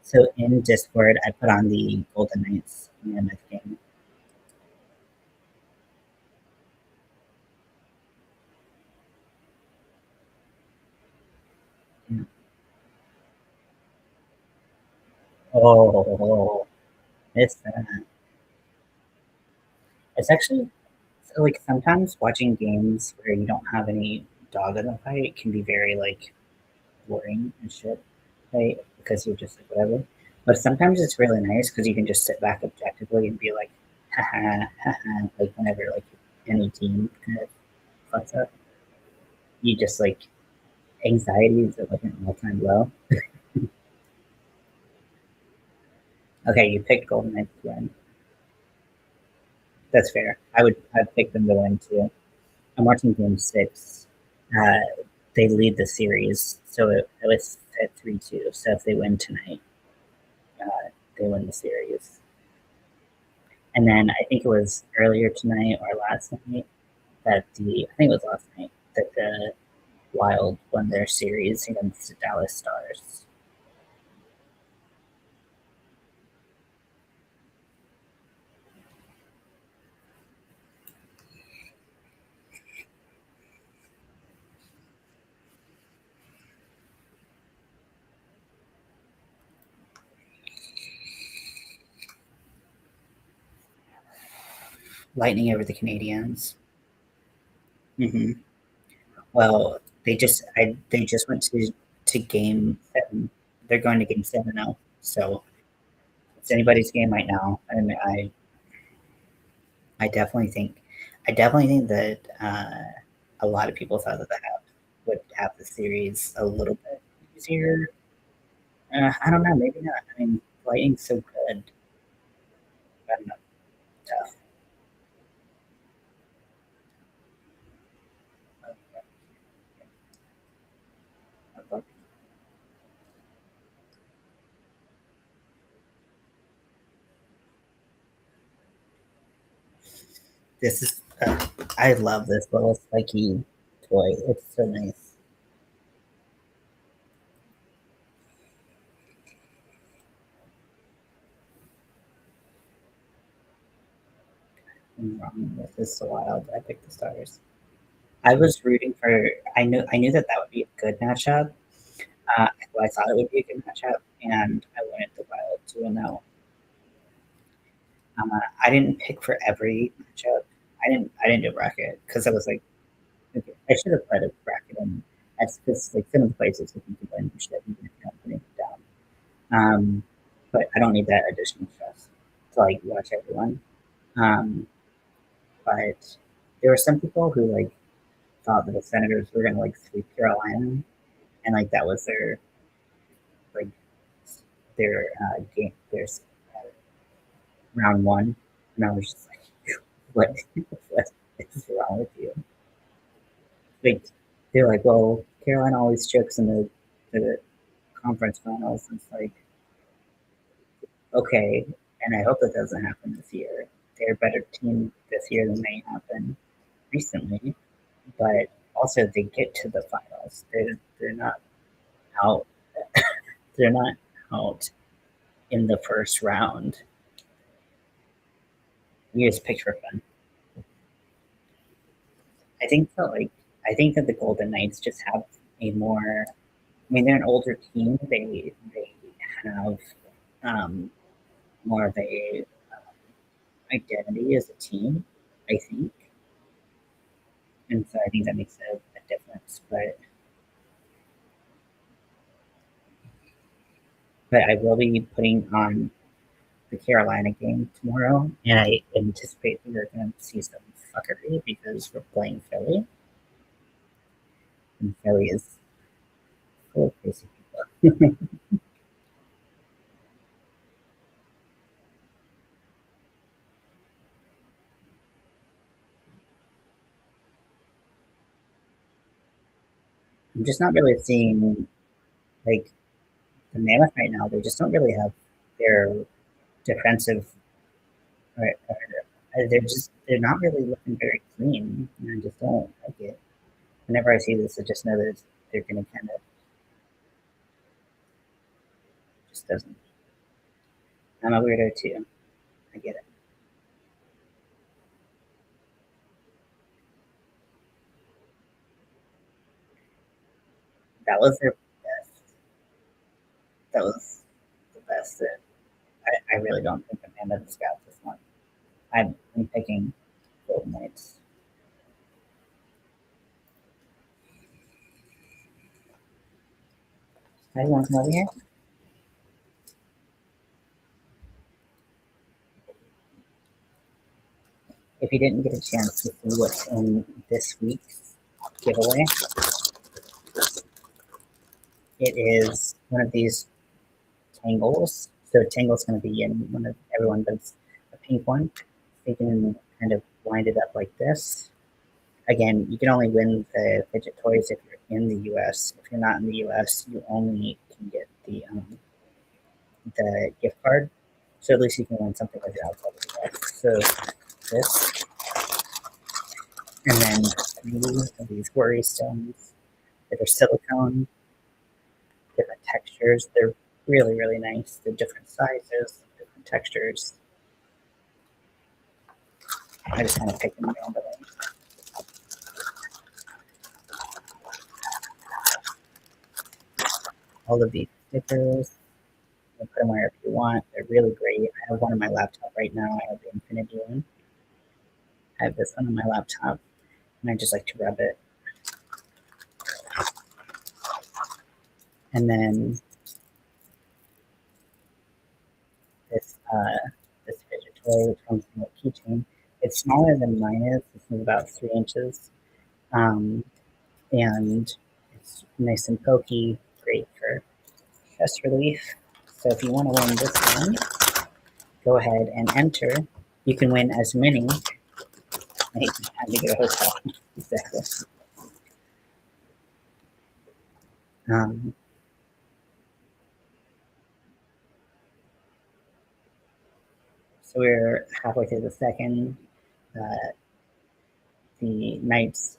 So in Discord, I put on the Golden Knights Mammoth game. Yeah. Oh, it's it's actually like sometimes watching games where you don't have any dog in the fight can be very like boring and shit, right? Because you're just like whatever. But sometimes it's really nice because you can just sit back objectively and be like, haha, haha, like whenever like any team kind of fucks up, you just like anxiety is at like an all time low. Okay, you picked Golden Knights to win. That's fair. I'd pick them to win too. I'm watching Game Six. They lead the series, so it was at 3-2. So if they win tonight, they win the series. And then I think it was earlier tonight or last night that I think it was last night that the Wild won their series against the Dallas Stars. Lightning over the Canadians. Hmm. Well, they just went to game seven. They're going to game seven now. So it's anybody's game right now. And I definitely think I definitely think that a lot of people thought that the Habs would have the series a little bit easier. I don't know, maybe not. I mean, Lightning's so good. I don't know, tough. This is I love this little spiky. toy. It's so nice. I'm wrong. This is so wild. I picked the stars. I was rooting for. I knew that that would be a good matchup. Well, I thought it would be a good matchup, and I wanted the Wild to win that one. I didn't pick for every matchup. I didn't do a bracket because I was like, okay, I should have put a bracket in. That's because like some of the places if you can win shit, even if you don't put it down. But I don't need that additional stress to like watch everyone. Um, but there were some people who like thought that the Senators were gonna like sweep Carolina, and like that was like their round one, and I was just like, what what is wrong with you? Like they're like, well, Carolina always chokes in the conference finals. And it's like, okay, and I hope it doesn't happen this year. They're a better team this year than they have been recently, but also they get to the finals. They're not out. They're not out in the first round. You just picked for fun. I think that like I think that the Golden Knights just have a more. I mean, they're an older team. They have more of a identity as a team. I think, and so I think that makes a difference. But I will be putting on the Carolina game tomorrow, and I anticipate that we're going to see some fuckery because we're playing Philly, and Philly is full of crazy people. I'm just not really seeing like the Mammoth right now. They just don't really have their defensive. They're not really looking very clean, and I just don't like it. Whenever I see this, I just know that they're going to kind of just doesn't. I'm a weirdo too. I get it. That was their best. That was the best. That I really don't think the Mammoths got this one. I'm picking Golden Knights. I want to come over here. If you didn't get a chance to see what's in this week's giveaway, it is one of these tangles. So tangle's going to be in one of everyone, but it's a pink one. So you can kind of wind it up like this. Again, you can only win the fidget toys if you're in the U.S. If you're not in the U.S., you only can get the gift card. So at least you can win something like that outside of the U.S. So this, and then three of these worry stones that are silicone, different textures. They're really, really nice. They're different sizes, different textures. I just kind of picked them randomly. All of these stickers, you can put them wherever you want. They're really great. I have one on my laptop right now. I have the Infinity one. I have this one on my laptop, and I just like to rub it. And then this this fidget toy, which comes in a keychain. It's smaller than mine is. This is about 3 inches, um, and it's nice and pokey. Great for stress relief. So if you want to win this one, go ahead and enter. You can win as many. I had to get a hotel. Exactly. Um, so we're halfway through the second. Uh, the Knights,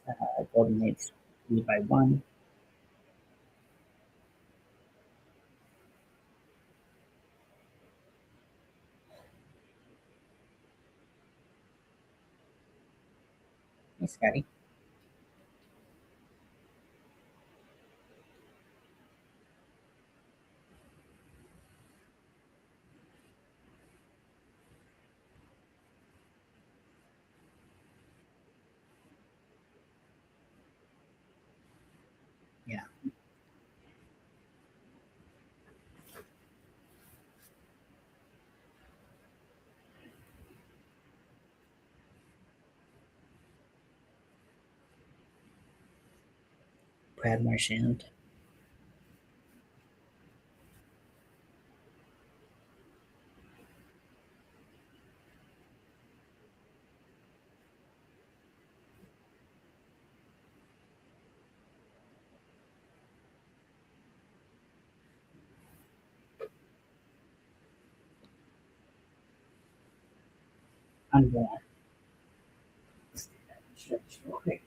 Golden Knights, Lead by one. Hey, Scotty. Yeah. Brad Marchand. I'm gonna stretch real quick.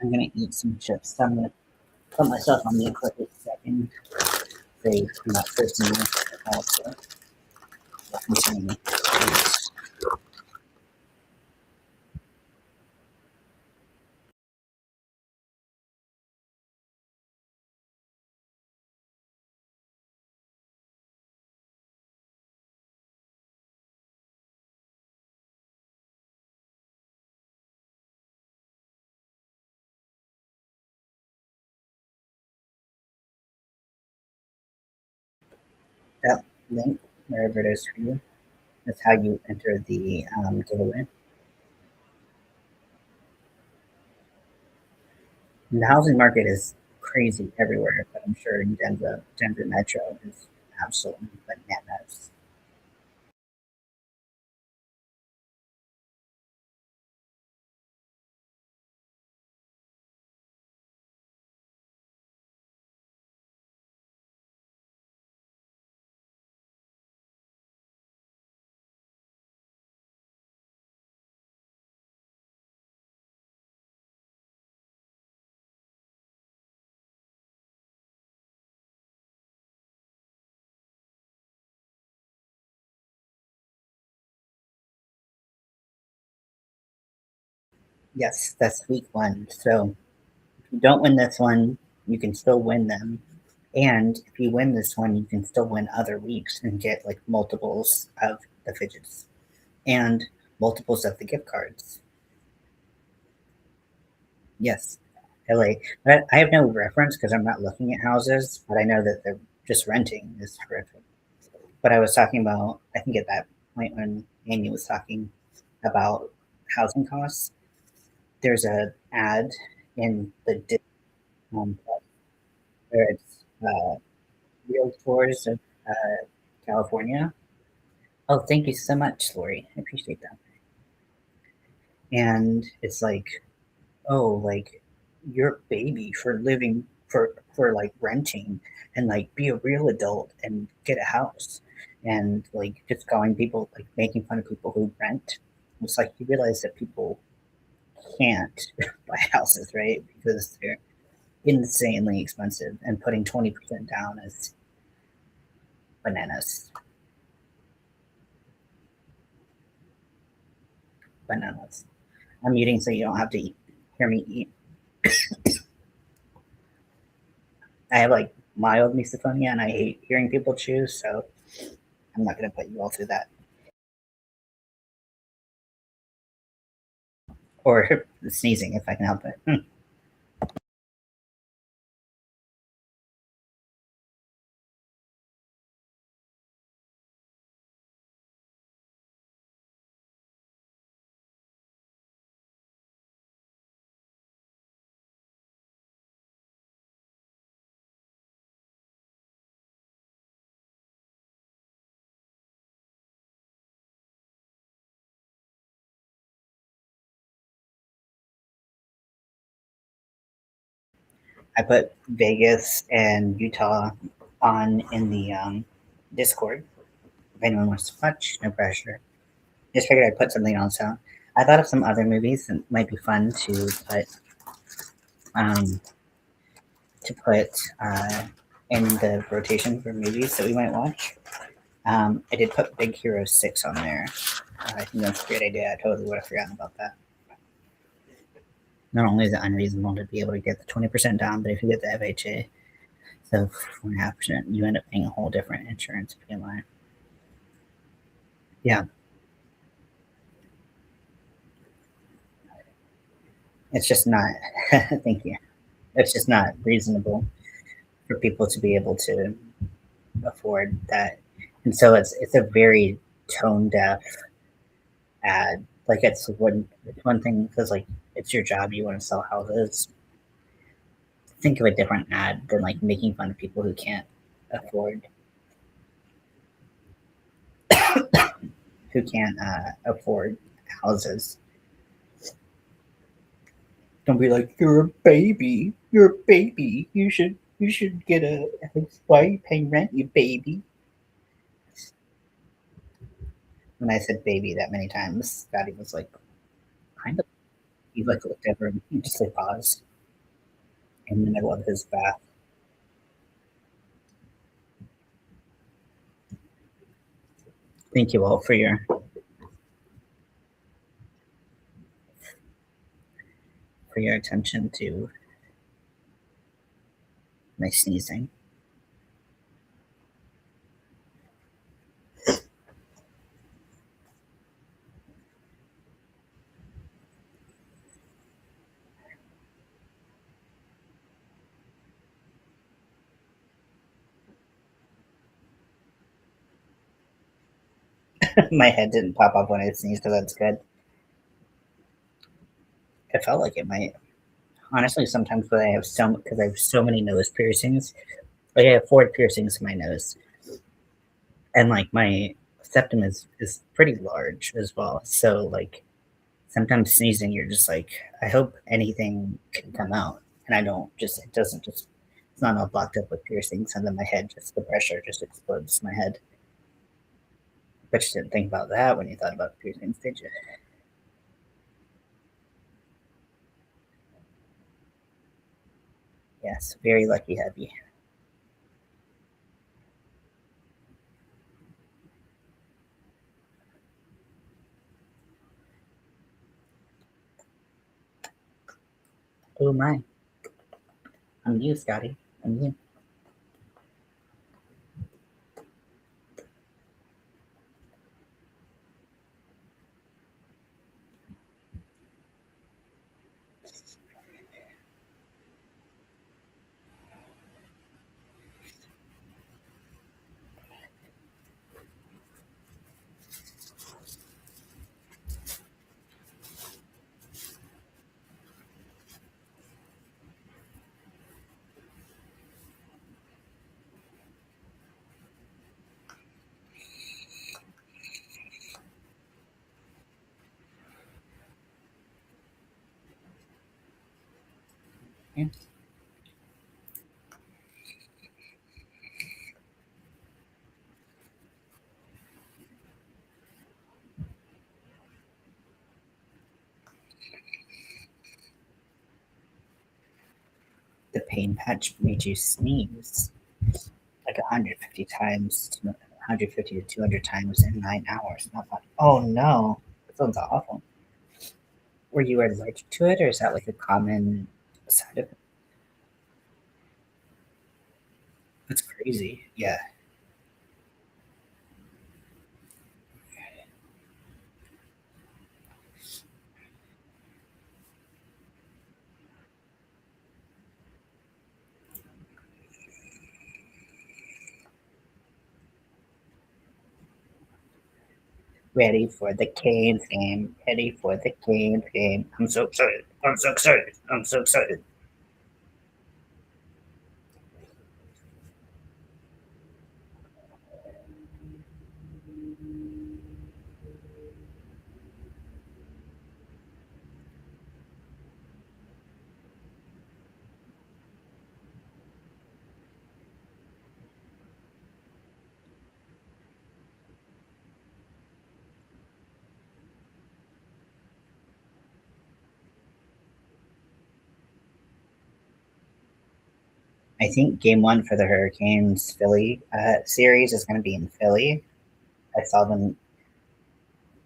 I'm gonna eat some chips. So I'm gonna put myself on mute for a second. Say about 15 minutes. Also, continue. That link, wherever it is for you, that's how you enter the giveaway. And the housing market is crazy everywhere, but I'm sure in Denver Metro is absolutely bananas. Yes, that's week one. So if you don't win this one, you can still win them. And if you win this one, you can still win other weeks and get like multiples of the fidgets and multiples of the gift cards. Yes, LA. But I have no reference because I'm not looking at houses, but I know that they're just renting is horrific. But I was talking about, I think at that point when Amy was talking about housing costs, there's a ad in the where it's Real Tours of California. Oh, thank you so much, Lori. I appreciate that. And it's like, oh, like you're a baby for living for like renting and like be a real adult and get a house and like just calling people like making fun of people who rent. It's like you realize that people can't buy houses, right? Because they're insanely expensive and putting 20% down is bananas. Bananas. I'm muting so you don't have to hear me eat. I have like mild misophonia and I hate hearing people chew, so I'm not going to put you all through that. Or sneezing if I can help it. I put Vegas and Utah on in the Discord. If anyone wants to watch, no pressure. Just figured I'd put something else out. I thought of some other movies that might be fun um, to put in the rotation for movies that we might watch. I did put Big Hero 6 on there. I think that's a great idea. I totally would have forgotten about that. Not only is it unreasonable to be able to get the 20% down, but if you get the FHA, so 4.5%, you end up paying a whole different insurance line. Yeah, it's just not. Thank you. It's just not reasonable for people to be able to afford that, and so it's a very tone deaf ad. Like it's one thing because like it's your job, you want to sell houses. Think of a different ad than like making fun of people who can't afford afford houses. Don't be like you're a baby. You're a baby. You should get a house. Why are you paying rent, you baby? When I said baby that many times, Scotty was like kind of. He like looked over and he just like paused in the middle of his bath. Thank you all for your attention to my sneezing. My head didn't pop up when I sneezed, so that's good. It felt like it might. Honestly, sometimes when I have because I have so many nose piercings, like I have 4 piercings in my nose, and like my septum is pretty large as well. So like sometimes sneezing, you're just like, I hope anything can come out, and I don't just it doesn't just it's not all blocked up with piercings, and then my head just the pressure just explodes my head. But you didn't think about that when you thought about piercings, did you? Yes, very lucky heavy. Oh my, I'm you, Scotty. I'm you. Yeah. The pain patch made you sneeze like 150 times, 150 to 200 times in 9 hours. Not fun. Oh no, that sounds awful. Were you allergic to it, or is that like a common side effect? That's crazy. Yeah. Ready for the Canes game. Ready for the Canes game. I'm so excited. I'm so excited. I'm so excited. I think game one for the Hurricanes Philly series is going to be in Philly. I saw them.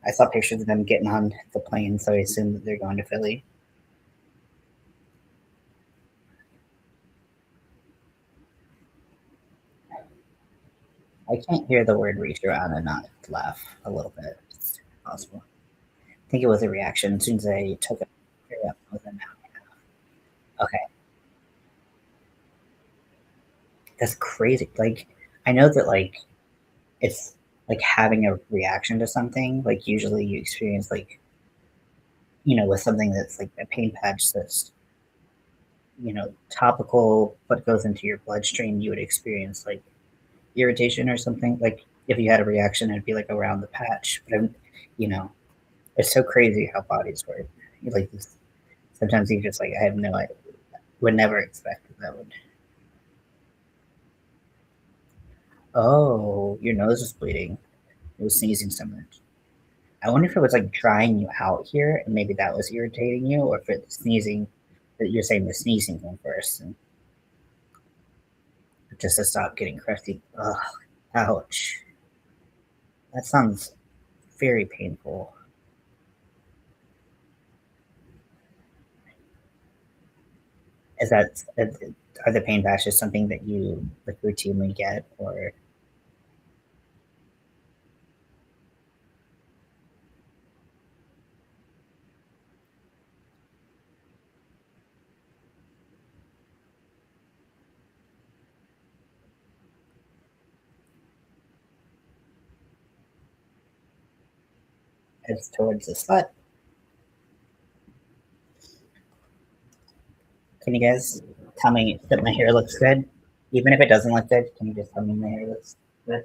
I saw pictures of them getting on the plane, so I assume that they're going to Philly. I can't hear the word reach around and not laugh a little bit. It's possible. I think it was a reaction as soon as I took it. Yeah, it was an okay, that's crazy. Like I know that it's like having a reaction to something. Like usually you experience like with something that's like a pain patch that's topical but goes into your bloodstream, you would experience like irritation or something. Like if you had a reaction, it'd be like around the patch. But you know, it's so crazy how bodies work. Like this, sometimes you just like I have no idea. Would never expect that would. Oh, your nose is bleeding. It was sneezing so much. I wonder if it was like drying you out here, and maybe that was irritating you, or if it's sneezing. That you're saying the sneezing came first, and just to stop getting crusty. Ugh, ouch. That sounds very painful. Is that are the pain patches something that you like routinely get, or it's towards the slut? Can you guys tell me that my hair looks good? Even if it doesn't look good, can you just tell me my hair looks good?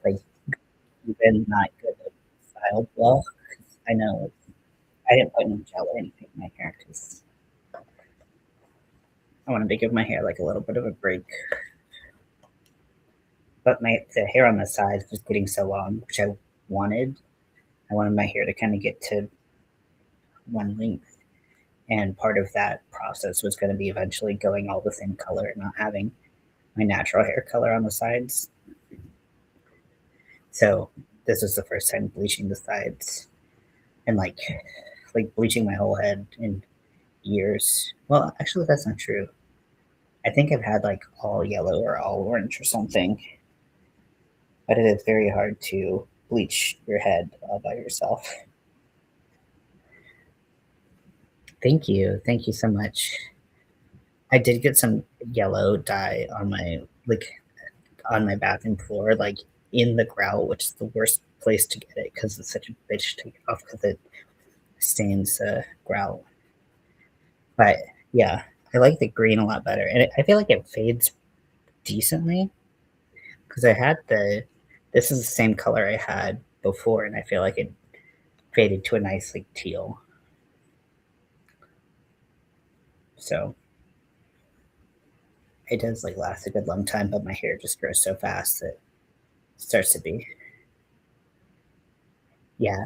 Like even not good at styled well. I know I didn't put any gel or anything in my hair because I wanted to give my hair like a little bit of a break. But the hair on the sides was getting so long, which I wanted. I wanted my hair to kind of get to one length, and part of that process was going to be eventually going all the same color and not having my natural hair color on the sides. So this was the first time bleaching the sides and like bleaching my whole head in years. Well, actually, that's not true. I think I've had like all yellow or all orange or something, but it is very hard to bleach your head all by yourself. Thank you so much. I did get some yellow dye on my bathroom floor, like in the grout, which is the worst place to get it because it's such a bitch to get off because it stains the grout. But yeah, I like the green a lot better, and I feel like it fades decently because I had the. This is the same color I had before, and I feel like it faded to a nice like teal. So it does like last a good long time, but my hair just grows so fast that it starts to be. Yeah,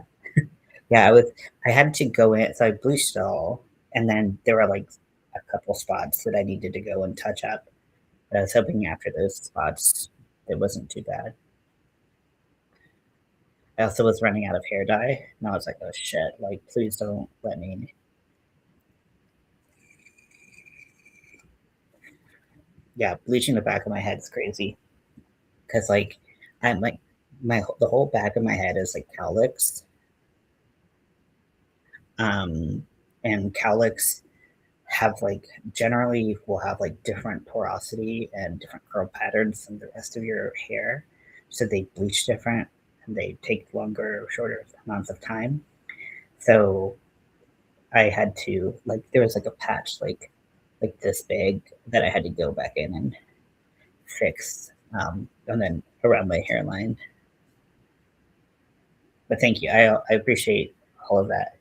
yeah. I had to go in, so I bleached it all, and then there were like a couple spots that I needed to go and touch up. But I was hoping after those spots, it wasn't too bad. I also was running out of hair dye, and I was like, "Oh shit! Like, please don't let me." Yeah, bleaching the back of my head is crazy because I'm like my the whole back of my head is like cowlicks, um, and cowlicks have like generally will have like different porosity and different curl patterns than the rest of your hair, so they bleach different and they take longer or shorter amounts of time. So I had to like there was like a patch like this big that I had to go back in and fix, and then around my hairline. But thank you, I appreciate all of that.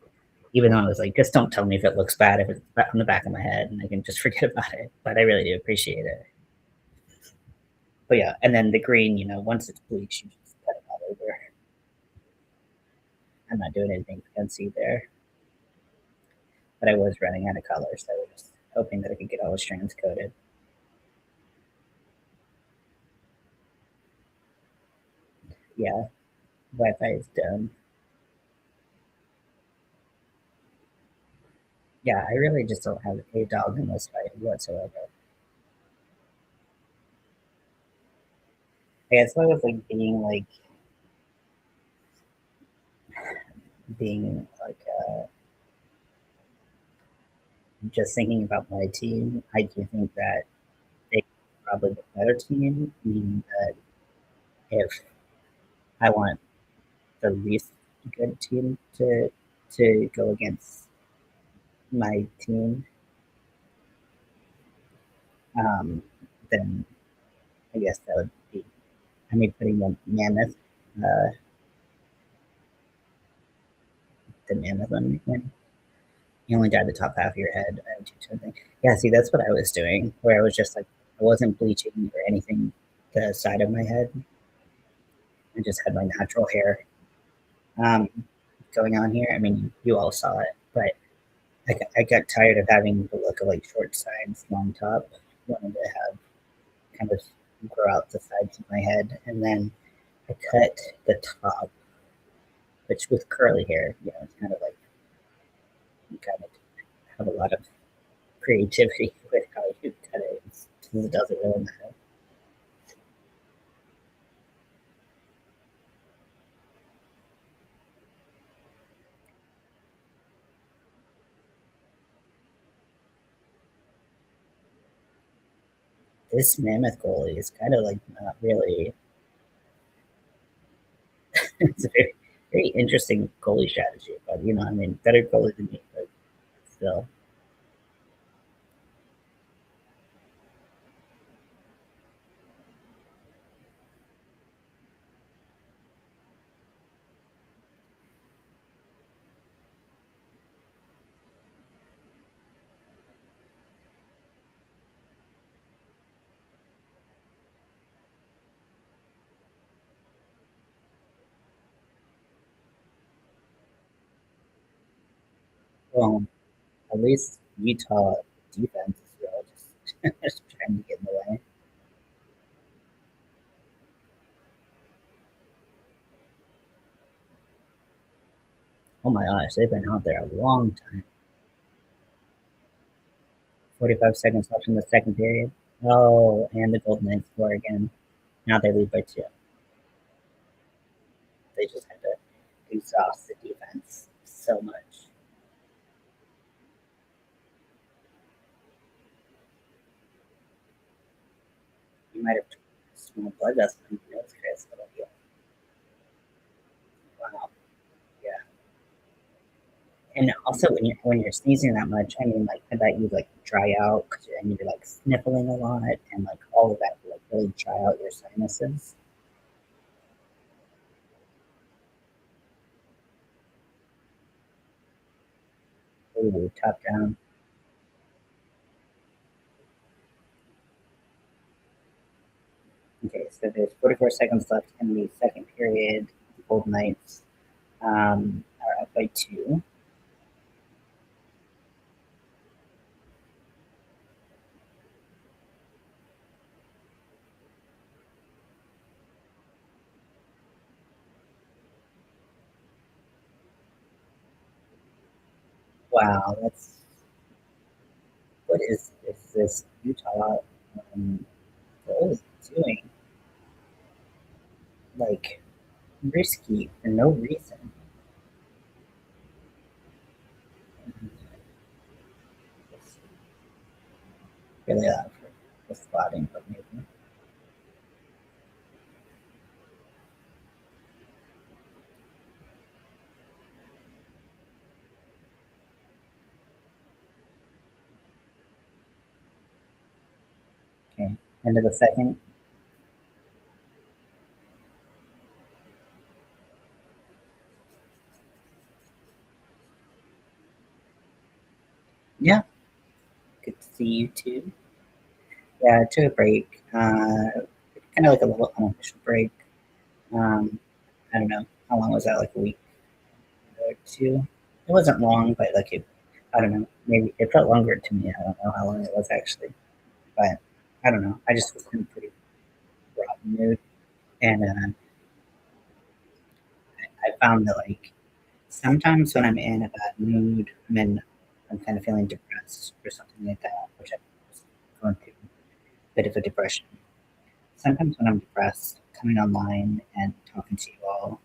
Even though I was like, just don't tell me if it looks bad if it's on the back of my head, and I can just forget about it. But I really do appreciate it. But yeah, and then the green, once it's bleached, you just cut it all over. I'm not doing anything fancy there. but I was running out of color, so I was just hoping that I could get all the strands coated. Yeah, Wi-Fi is dumb. Yeah, I really just don't have a dog in this fight whatsoever. I guess I was like being like just thinking about my team. I do think that they probably the better team, meaning that if I want the least good team to go against my team, um, then I guess that would be I mean putting uh, the mammoth on when you only dye the top half of your head and do something. Yeah, see that's what I was doing, where I was just like I wasn't bleaching or anything the side of my head. I just had my natural hair um, going on here. I mean, you all saw it, but I got tired of having the look of like short sides, long top. Wanted to have kind of grow out the sides of my head, and then I cut the top, which with curly hair, you know, it's kind of like you kind of have a lot of creativity with how you cut it. It doesn't really matter. This mammoth goalie is kind of like not really. It's a very interesting goalie strategy, but you know, I mean, better goalie than me, but still. Well, at least Utah defense is real, just trying to get in the way. Oh my gosh, they've been out there a long time. 45 seconds left in the second period. Oh, and the Golden Knights score again. Now they lead by two. They just had to exhaust the defense so much. You might have small blood vessel in your nose, Chris. Wow. Yeah. And also, when you're sneezing that much, I mean, like, I bet you like dry out because you're like sniffling a lot, and like all of that will, like really dry out your sinuses. Ooh, top down. Okay, so there's 44 seconds left in the second period. The Golden Knights are up by two. Wow, that's what is this Utah um, goalie doing? Like risky for no reason. It's really loud for the spotting, but maybe. Okay, end of the second. Yeah, good to see you too. Yeah, I took a break. Kind of like a little unofficial break. Um, I don't know how long was that? Like a week or two. It wasn't long, but like I don't know. Maybe it felt longer to me. I don't know how long it was actually, but I don't know. I just was in a pretty rotten mood, and I found that like sometimes when I'm in a bad mood, I'm kind of feeling depressed or something like that, which I was going through a bit of a depression. Sometimes when I'm depressed, coming online and talking to you all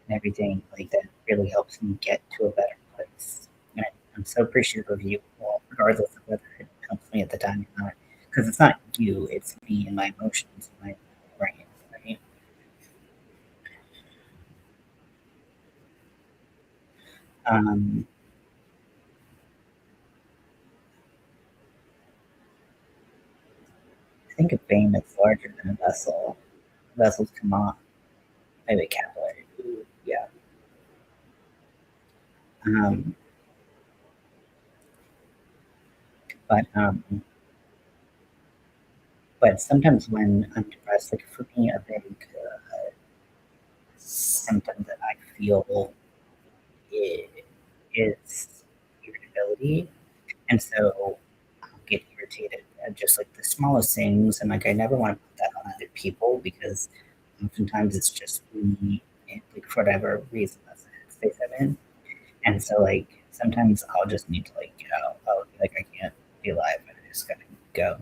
and everything like that really helps me get to a better place. And I'm so appreciative of you all, regardless of whether it helps me at the time or not. Because it's not you, it's me and my emotions and my brain. Right? Um, I think a vein is larger than a vessel. Vessels come off, maybe capillary. Ooh, yeah. Um, but but sometimes when I'm depressed, like for me, a big symptom that I feel is irritability, and so I'll get irritated at just like the smallest things, and like I never want to put that on other people because oftentimes it's just me, and, like for whatever reason that's the headspace I'm in, and so like sometimes I'll just need to like get out. I'll be like I can't be alive, and I just gotta go.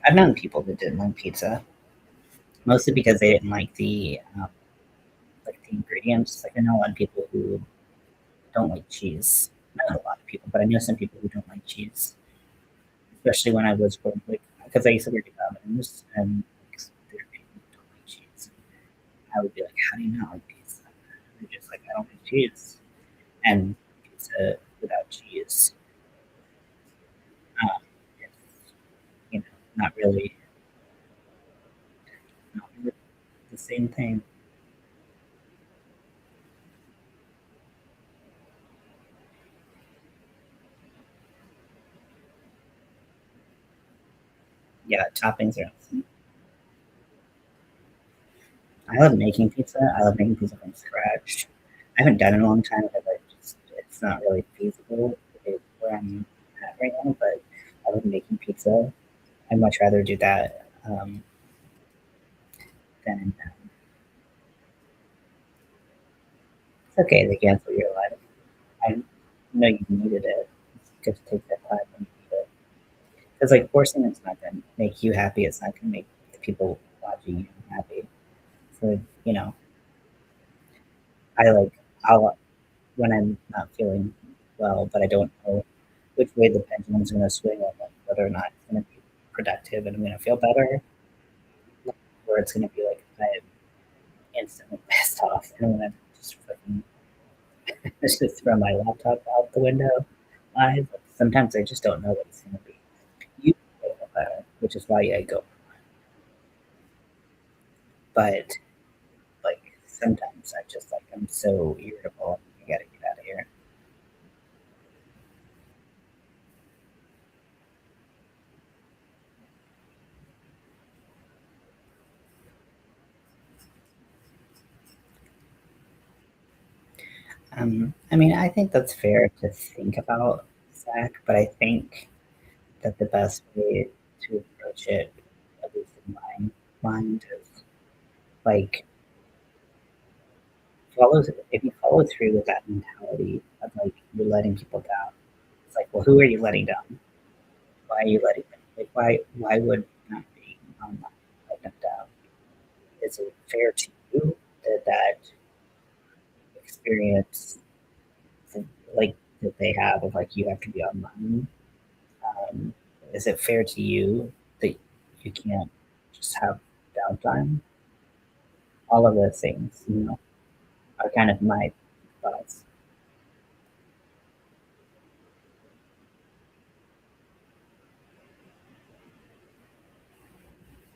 I've known people that didn't like pizza, mostly because they didn't like the ingredients. Like I know a lot of people who don't like cheese. Not a lot of people, but I know some people who don't like cheese, especially when I was going like because I used to work at Domino's and like, there are people who don't like cheese. I would be like, "How do you not like pizza?" They're just like, "I don't like cheese," and pizza without cheese, it's you know not really not really the same thing. Yeah, toppings are awesome. I love making pizza. I love making pizza from scratch. I haven't done it in a long time because it's not really feasible where I'm at right now. But I love making pizza. I'd much rather do that than it's okay to cancel your life. I know you needed it. Just take that time when you need it. Because like forcing it's not going to make you happy. It's not going to make the people watching you happy. So I like I'll when I'm not feeling well, but I don't know which way the pendulum's going to swing on like, whether or not it's going to be productive and I'm going to feel better, or it's going to be like I'm instantly pissed off and I'm going to just fucking just throw my laptop out the window. Sometimes I just don't know what it's going to be. You feel better, which is why I go. But like sometimes I just like I'm so irritable. I got to get out of here. I mean, I think that's fair to think about, Zach, but I think that the best way to approach it, at least in my mind, is like follow if you follow through with that mentality of like you're letting people down. It's like, well, who are you letting down? Why are you letting them? Like, why would not being online let them down? Is it fair to you that that experience, like that they have of like you have to be online? Um, is it fair to you that you can't just have downtime? All of those things, are kind of my thoughts.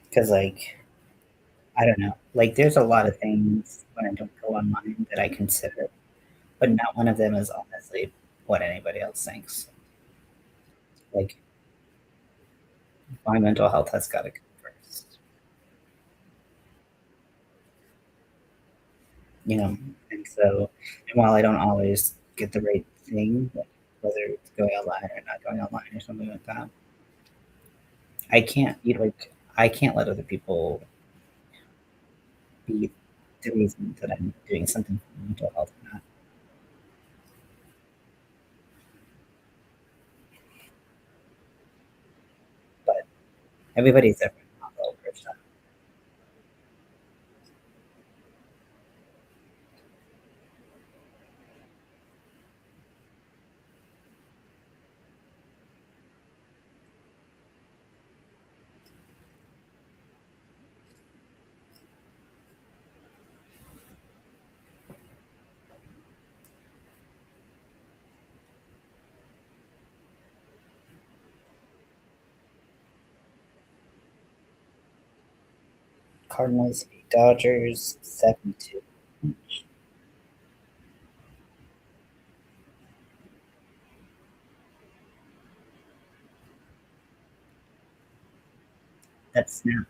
Because, like, I don't know. Like, there's a lot of things when I don't go online that I consider, but not one of them is honestly what anybody else thinks. Like, my mental health has got to come first. you know. And so, and while I don't always get the right thing, like whether it's going online or not going online or something like that, I can't you know, like I can't let other people be the reason that I'm doing something for mental health or not. But everybody's different. Not the whole person. Cardinals beat Dodgers 7-2. That's now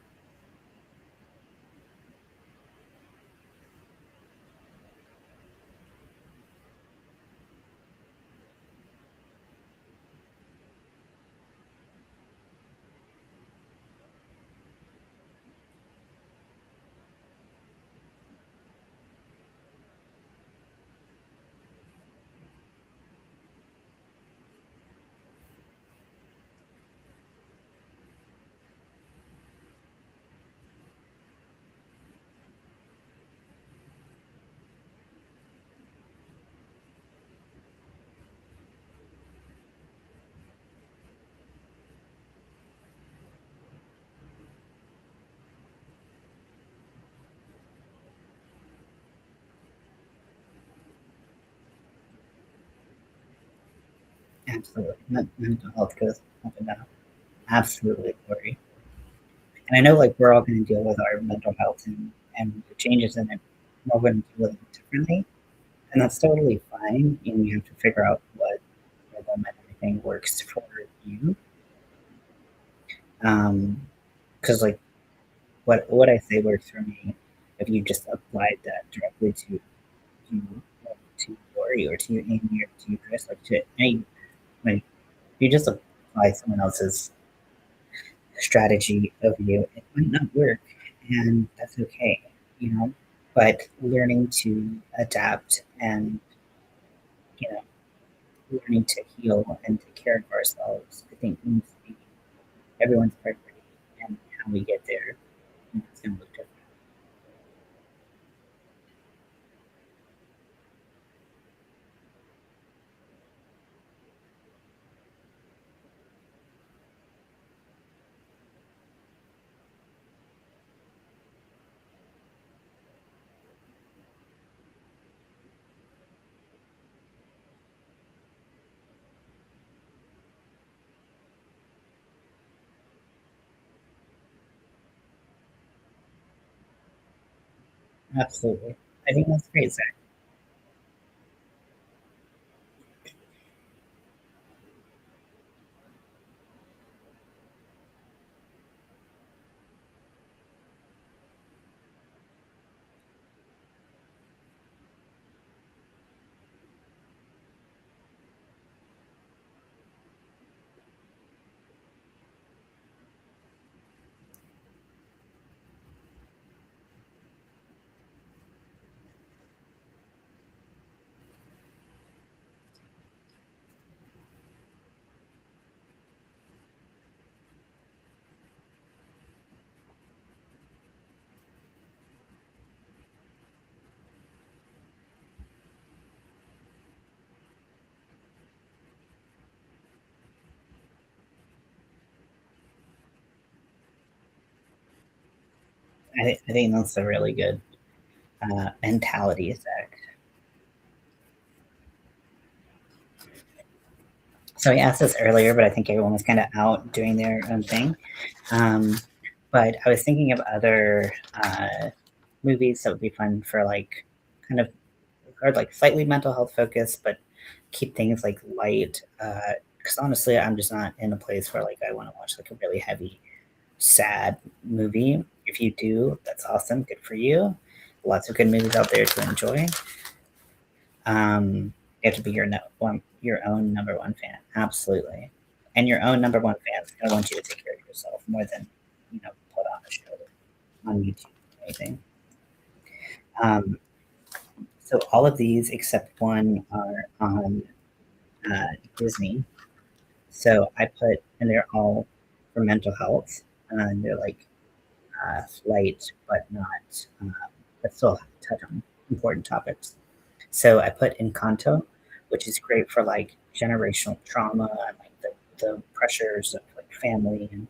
absolutely mental health goes up and down. Absolutely, Corey. And I know like we're all going to deal with our mental health and the changes in it. We're going to deal with it differently, and that's totally fine. And you have to figure out what rhythm and everything works for you. Because like what I say works for me, if you just applied that directly to to Lori or to Amy or to Chris, like to any like you just apply someone else's strategy of you, it might not work, and that's okay, you know. But learning to adapt and you know learning to heal and take care of ourselves, I think needs to be everyone's priority, and how we get there, it's going to look different. Absolutely, I think that's great, Zach. I think that's a really good mentality, Zach. So I asked this earlier, but I think everyone was kind of out doing their own thing. Um, but I was thinking of other movies that would be fun for like kind of or like slightly mental health focused, but keep things like light. Because honestly, I'm just not in a place where like I want to watch like a really heavy, sad movie. If you do, that's awesome, good for you. lots of good movies out there to enjoy. You have to be your own number one fan, absolutely. And your own number one fan is gonna want you to take care of yourself more than put on a show on YouTube or anything. Um, so all of these except one are on Disney. So I put, and they're all for mental health, and they're like light, but still touch on important topics. So I put Encanto, which is great for like generational trauma and like the pressures of like family and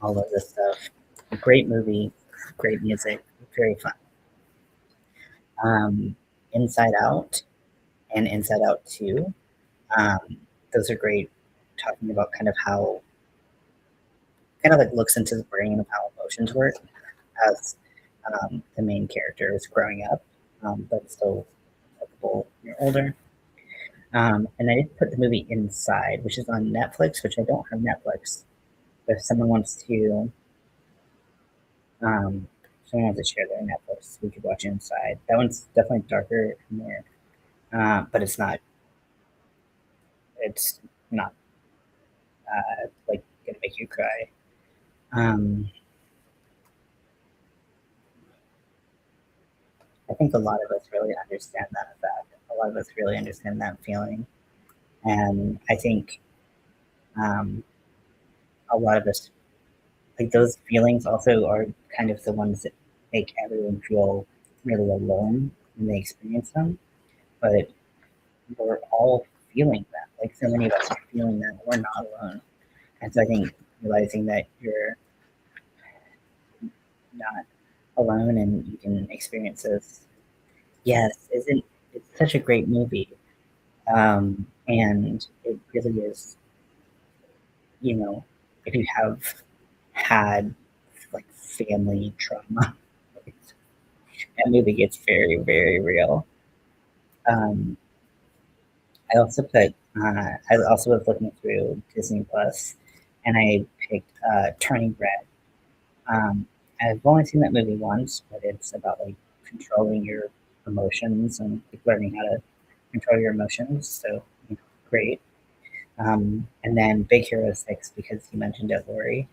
all of this stuff. A great movie, great music, very fun. Inside Out and Inside Out 2. Um, those are great, talking about kind of how, kind of like looks into the brain of how emotions work as the main character is growing up, but still likable when you're older. And I did put the movie Inside, which is on Netflix, which I don't have Netflix. But if um, someone wants to share their Netflix, we could watch Inside. That one's definitely darker and more, but it's not like gonna make you cry. Um, I think a lot of us really understand that effect. A lot of us really understand that feeling, and I think um, a lot of us, like, those feelings also are kind of the ones that make everyone feel really alone when they experience them. But we're all feeling that. Like, so many of us are feeling that we're not alone. And so I think realizing that you're not alone and you can experience this. Yes, isn't it's such a great movie. And it really is, you know, if you have had like family trauma, that movie gets very, very real. Um, I also was looking through Disney Plus, and I picked Turning Red. I've only seen that movie once, but it's about like controlling your emotions and like learning how to control your emotions. So great. And then Big Hero 6, because you mentioned it, Lori.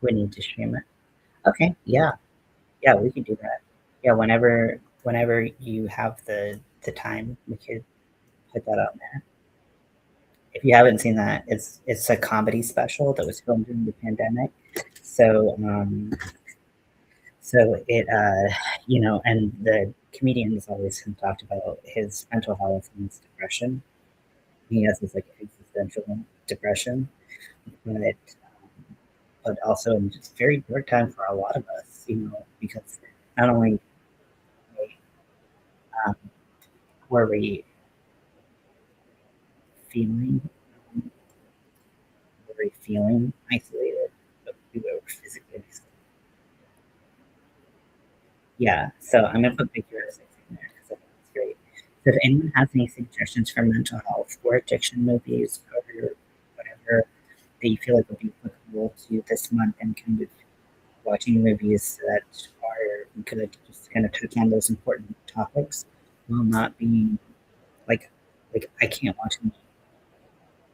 We need to stream it. Okay, yeah, yeah, we can do that. Yeah, whenever you have the time, we could put that out there. If you haven't seen that, it's a comedy special that was filmed during the pandemic. So and the comedian has always talked about his mental health and his depression. He has this like existential depression, but but also just very dark time for a lot of us, because not only um, were we feeling um, were we feeling isolated, but we were physically isolated. Yeah, so I'm gonna put Big Hero 6 in there because I think it's great. So if anyone has any suggestions for mental health or addiction movies or whatever that you feel like would be applicable to this month, and kind of watching movies that are gonna just kind of touch on those important topics while not being like I can't watch any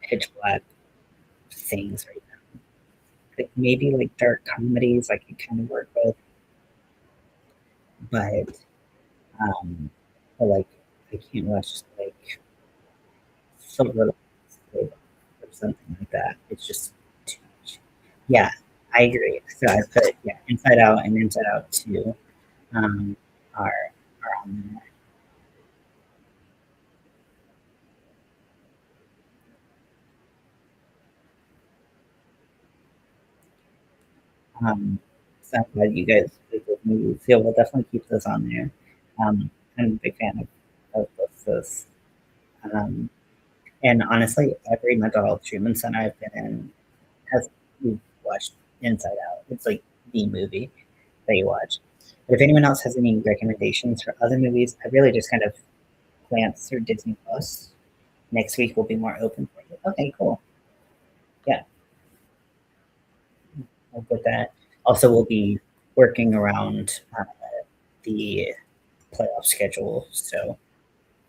pitch black things right now. Like maybe like dark comedies I can kind of work with, but um, like I can't watch like Silver or something like that. It's just too much. Yeah, I agree. So I put Inside Out and Inside Out 2 um, are on there. So I'm glad you guys like those movies. Yeah, we'll definitely keep those on there. I'm a big fan of both those. Um, and honestly, every mental health treatment center I've been in has we've watched Inside Out. It's like the movie that you watch. But if anyone else has any recommendations for other movies, I really just kind of glance through Disney Plus. Next week will be more open for you. Okay, cool. Yeah, I'll put that. Also, working around the playoff schedule. So,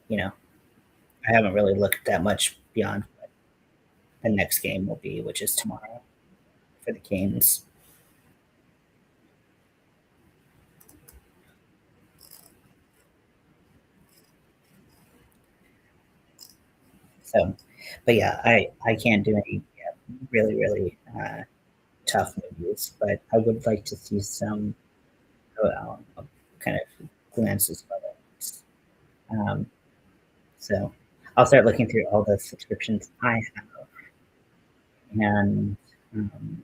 you know, I haven't really looked that much beyond what the next game will be, which is tomorrow for the Canes. So, but yeah, I can't do any really tough movies, but I would like to see some kind of glances of other ones. Um, so I'll start looking through all the subscriptions I have, and um,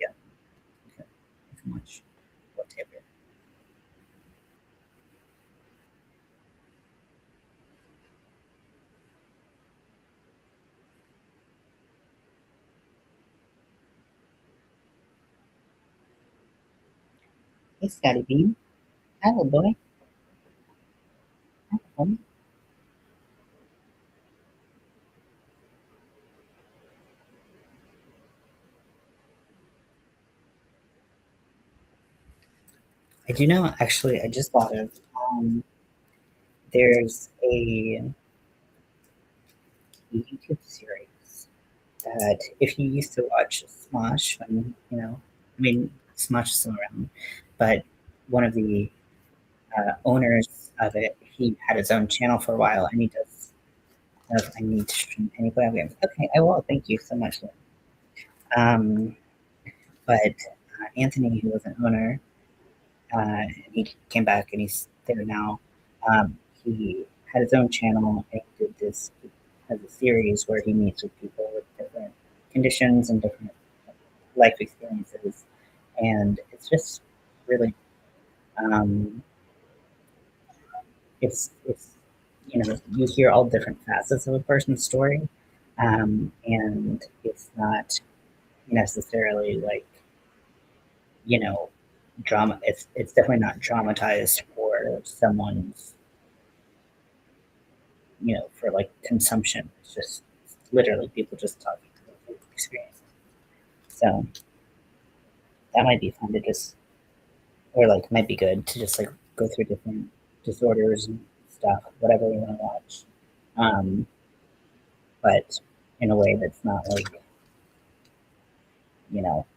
yeah, okay, how much, whatever. Hey, Scotty Bean, hello boy, hello. I do know. Actually, I just thought of. There's a YouTube series that if you used to watch Smosh, when I mean, Smosh is still around, but one of the owners of it, he had his own channel for a while, and he does. I don't know if I need to stream any playoff games. Okay, I will. Thank you so much. Um, but Anthony, who was an owner, he came back and he's there now. He had his own channel and he did this. He has a series where he meets with people with different conditions and different life experiences, and it's just really um, it's you hear all different facets of a person's story, and it's not necessarily like you know drama. It's definitely not dramatized for someone's for like consumption. It's just literally people just talking to their experience. So that might be fun to just or like might be good to just like go through different disorders and stuff, whatever we want to watch. Um, but in a way that's not like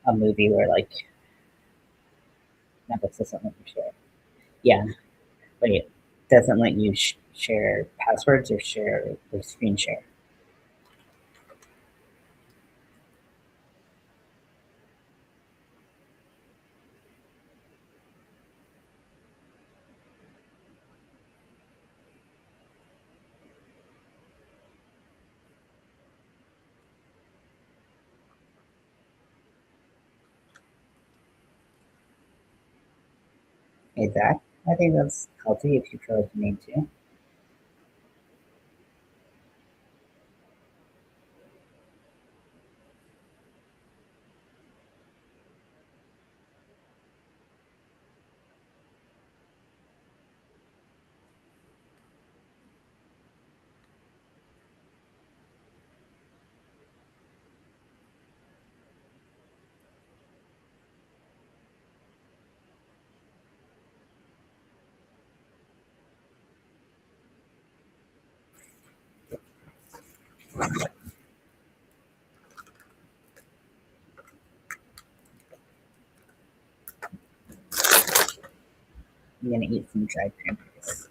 a movie where like Netflix doesn't let you share. Yeah, but it doesn't let you share passwords or share or screen share. Hey Zach, I think that's healthy if you feel like you need to. I'm gonna eat some dried cranberries.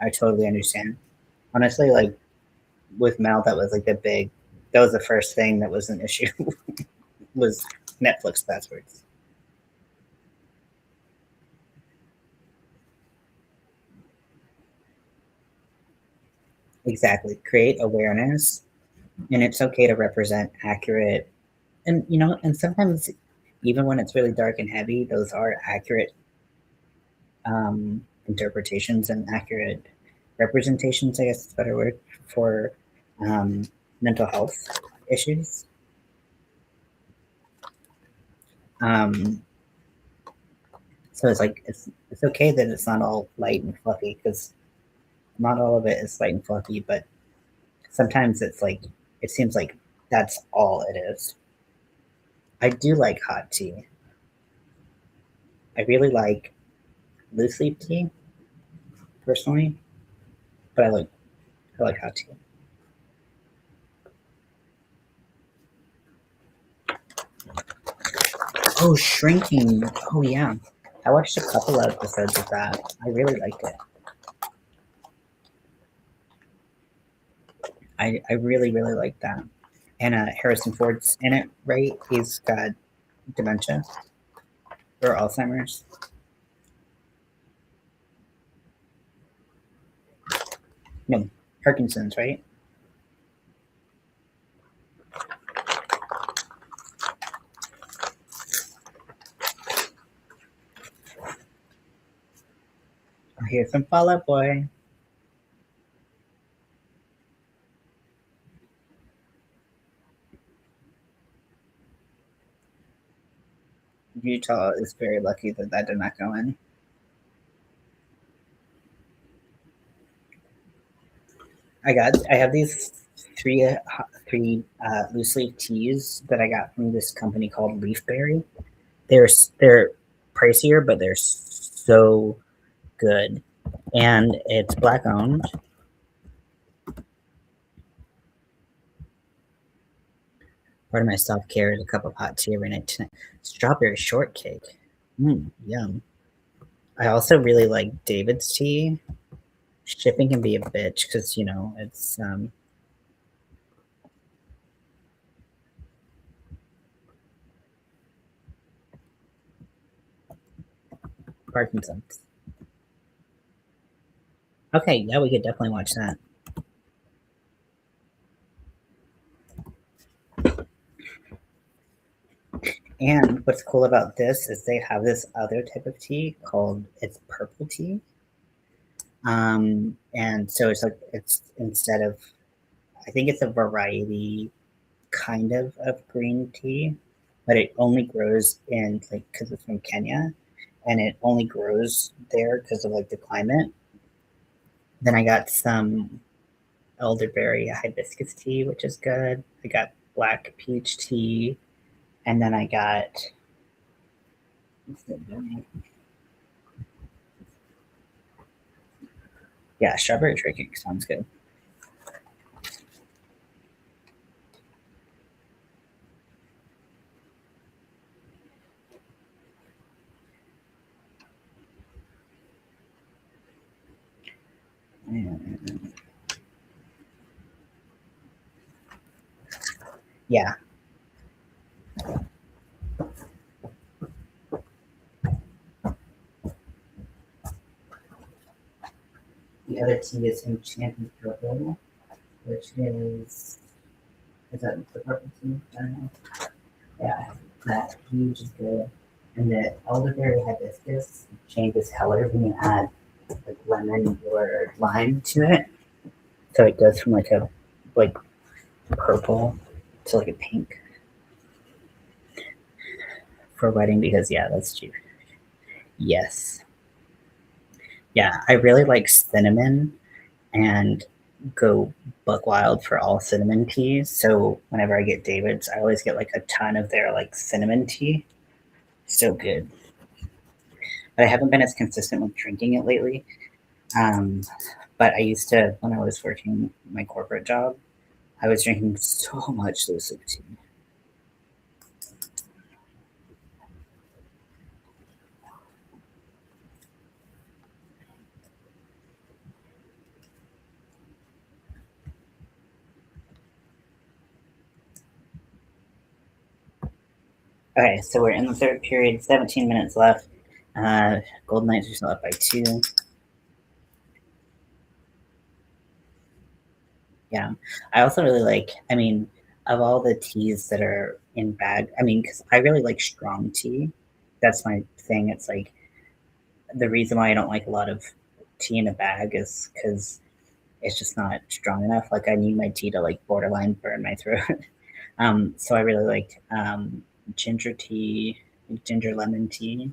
I totally understand. Honestly, like with Mel, that was like the big. That was the first thing that was an issue was Netflix passwords. Exactly. Create awareness, and it's okay to represent accurate. And and sometimes even when it's really dark and heavy, those are accurate interpretations and accurate representations. I guess is a better word for um, mental health issues. Um, so it's like it's okay that it's not all light and fluffy because not all of it is light and fluffy, but sometimes it's like it seems like that's all it is. I do like hot tea. I really like loose leaf tea personally, but I like hot tea. Oh, shrinking. Oh yeah, I watched a couple of episodes of that. I really liked it. I really like that. And Harrison Ford's in it, right? He's got dementia or Alzheimer's. No, Parkinson's, right? Oh, here's some Fall Out Boy. Utah is very lucky that that did not go in. I have these three loose leaf teas that I got from this company called Leafberry. They're pricier, but they're so good, and it's black owned. Part of my self care is a cup of hot tea every night tonight. Strawberry shortcake. Yum. I also really like David's tea. Shipping can be a bitch because it's Parkinson's. Okay, yeah, we could definitely watch that. And what's cool about this is they have this other type of tea called it's purple tea. And so it's like it's instead of I think it's a variety kind of green tea, but it only grows in like because it's from Kenya, and it only grows there because of like the climate. Then I got some elderberry hibiscus tea, which is good. I got black peach tea, and then I got yeah, strawberry shortcake sounds good. Yeah, the other tea is enchanted purple, which is that the purple tea? I don't know. Yeah, that huge is good. And the elderberry hibiscus changes color when you add like lemon or lime to it. So it goes from like a like purple to like a pink for wedding because yeah, that's cheap. Yes. Yeah, I really like cinnamon and go buck wild for all cinnamon teas. So whenever I get David's, I always get like a ton of their like cinnamon tea. So good. But I haven't been as consistent with drinking it lately. Um, but I used to when I was working my corporate job. I was drinking so much lucid tea. Okay, so we're in the third period, 17 minutes left. Golden Knights are still up by two. Yeah. I also really like, I mean, of all the teas that are in bag, I mean, because I really like strong tea. That's my thing. It's like the reason why I don't like a lot of tea in a bag is because it's just not strong enough. Like I need my tea to like borderline burn my throat. So I really like ginger tea, like ginger lemon tea.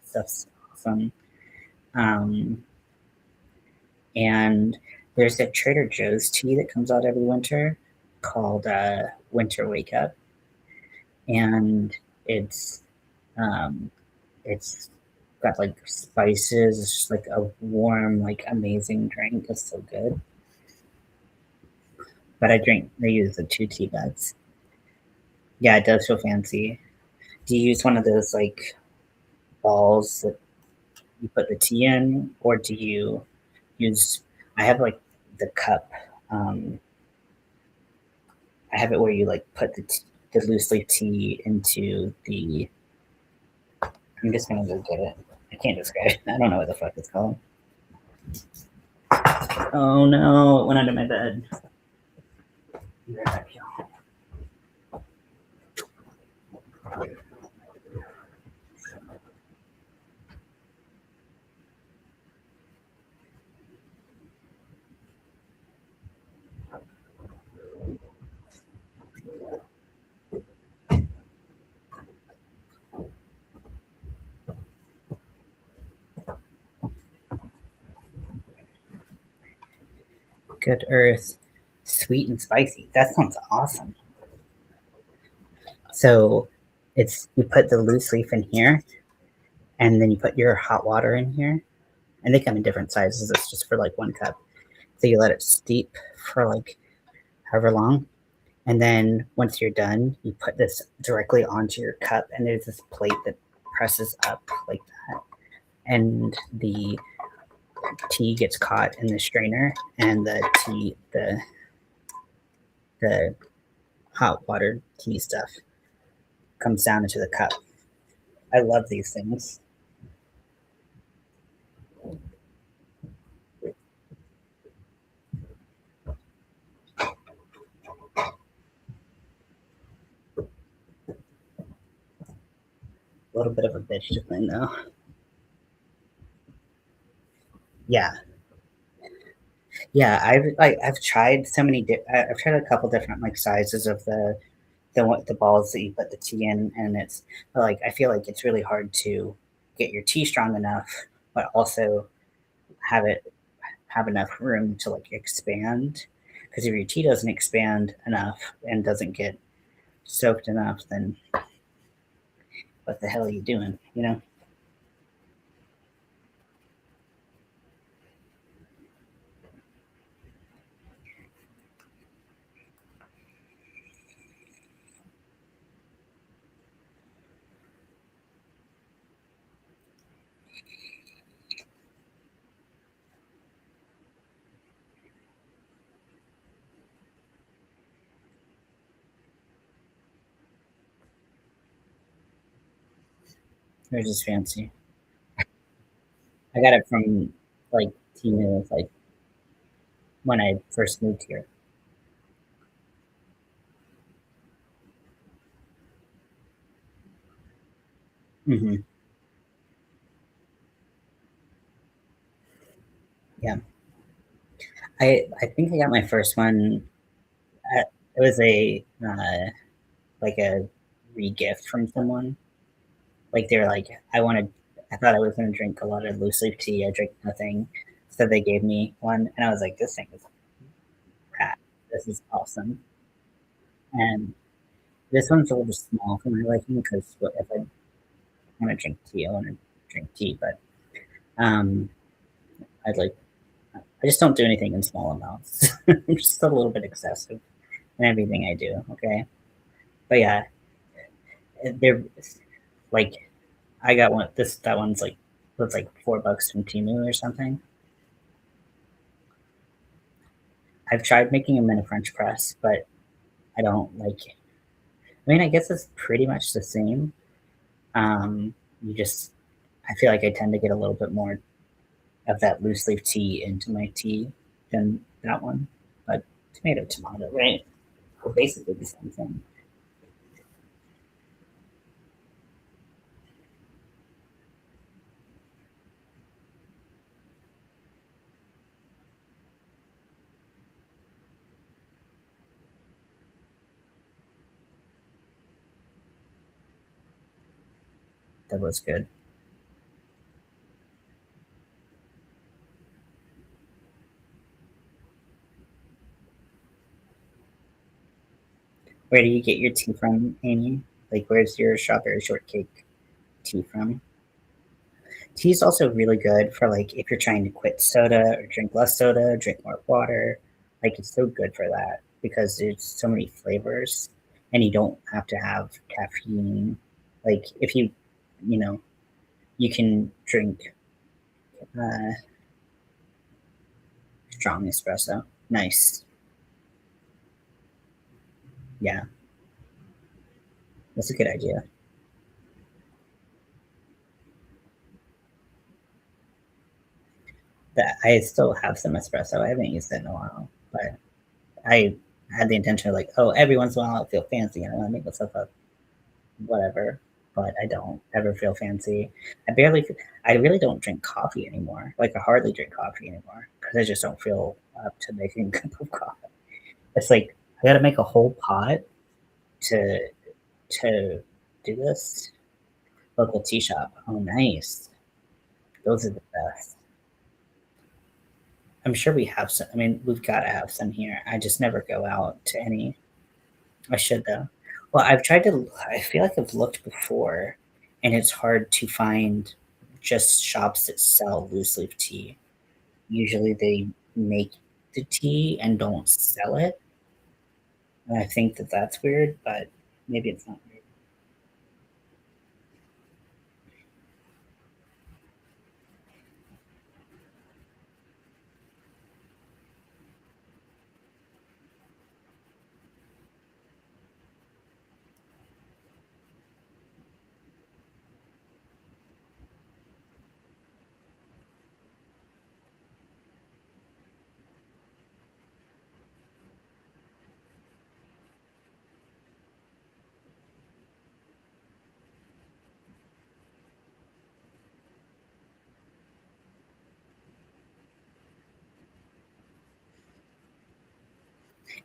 Stuff's awesome. Um, and there's a Trader Joe's tea that comes out every winter called Winter Wake Up, and it's um, it's got like spices. It's just like a warm, like amazing drink. It's so good. But I drink. They use the two tea bags. Yeah, it does feel fancy. Do you use one of those like balls that you put the tea in, or do you use? I have like the cup. Um, I have it where you like put the loose leaf tea into the. I'm just gonna go get it. I can't describe it. I don't know what the fuck it's called. Oh no! It went under my bed. Be right back, y'all. Good Earth, sweet and spicy. That sounds awesome. So, it's you put the loose leaf in here, and then you put your hot water in here, and they come in different sizes. It's just for like 1 cup. So you let it steep for like however long, and then once you're done, you put this directly onto your cup, and there's this plate that presses up like that, and the tea gets caught in the strainer, and the hot water tea stuff comes down into the cup. I love these things. A little bit of a bitch to clean though. Yeah, yeah. I've tried so many. I've tried a couple different like sizes of the balls that you put the tea in, and it's like I feel like it's really hard to get your tea strong enough, but also have it have enough room to like expand. Because if your tea doesn't expand enough and doesn't get soaked enough, then what the hell are you doing? You know, they're just fancy. I got it from like Temu, like when I first moved here. Hmm. Yeah, I think I got my first one. It was a like a re-gift from someone. Like they were like, I wanted. I thought I was gonna drink a lot of loose leaf tea. I drink nothing, so they gave me one, and I was like, this thing is rad. This is awesome. And this one's a little small for my liking because if I want to drink tea, I want to drink tea. But um, I'd like. I just don't do anything in small amounts. I'm just a little bit excessive in everything I do. Okay, but yeah, they're like I got one. That one's like was like $4 from Timu or something. I've tried making them in a French press, but I don't like. I mean, I guess it's pretty much the same. You just, I feel like I tend to get a little bit more of that loose leaf tea into my tea than that one. But tomato, tomato, right? We're basically the same thing. That was good. Where do you get your tea from, Amy? Like, where's your strawberry shortcake tea from? Tea is also really good for like if you're trying to quit soda or drink less soda, drink more water. Like it's so good for that because there's so many flavors and you don't have to have caffeine. Like if you, you know, you can drink uh, strong espresso. Nice. Yeah, that's a good idea. That I still have some espresso. I haven't used it in a while, but I had the intention of like, oh, every once in a while I'll feel fancy and I want to make myself a whatever, but I don't ever feel fancy. I barely, I really don't drink coffee anymore. Like I hardly drink coffee anymore because I just don't feel up to making a cup of coffee. It's like I got to make a whole pot to to do this. Local tea shop. Oh, nice. Those are the best. I'm sure we have some. I mean, we've got to have some here. I just never go out to any. I should though. Well, I've tried to. I feel like I've looked before, and it's hard to find just shops that sell loose leaf tea. Usually, they make the tea and don't sell it, and I think that that's weird. But maybe it's not weird.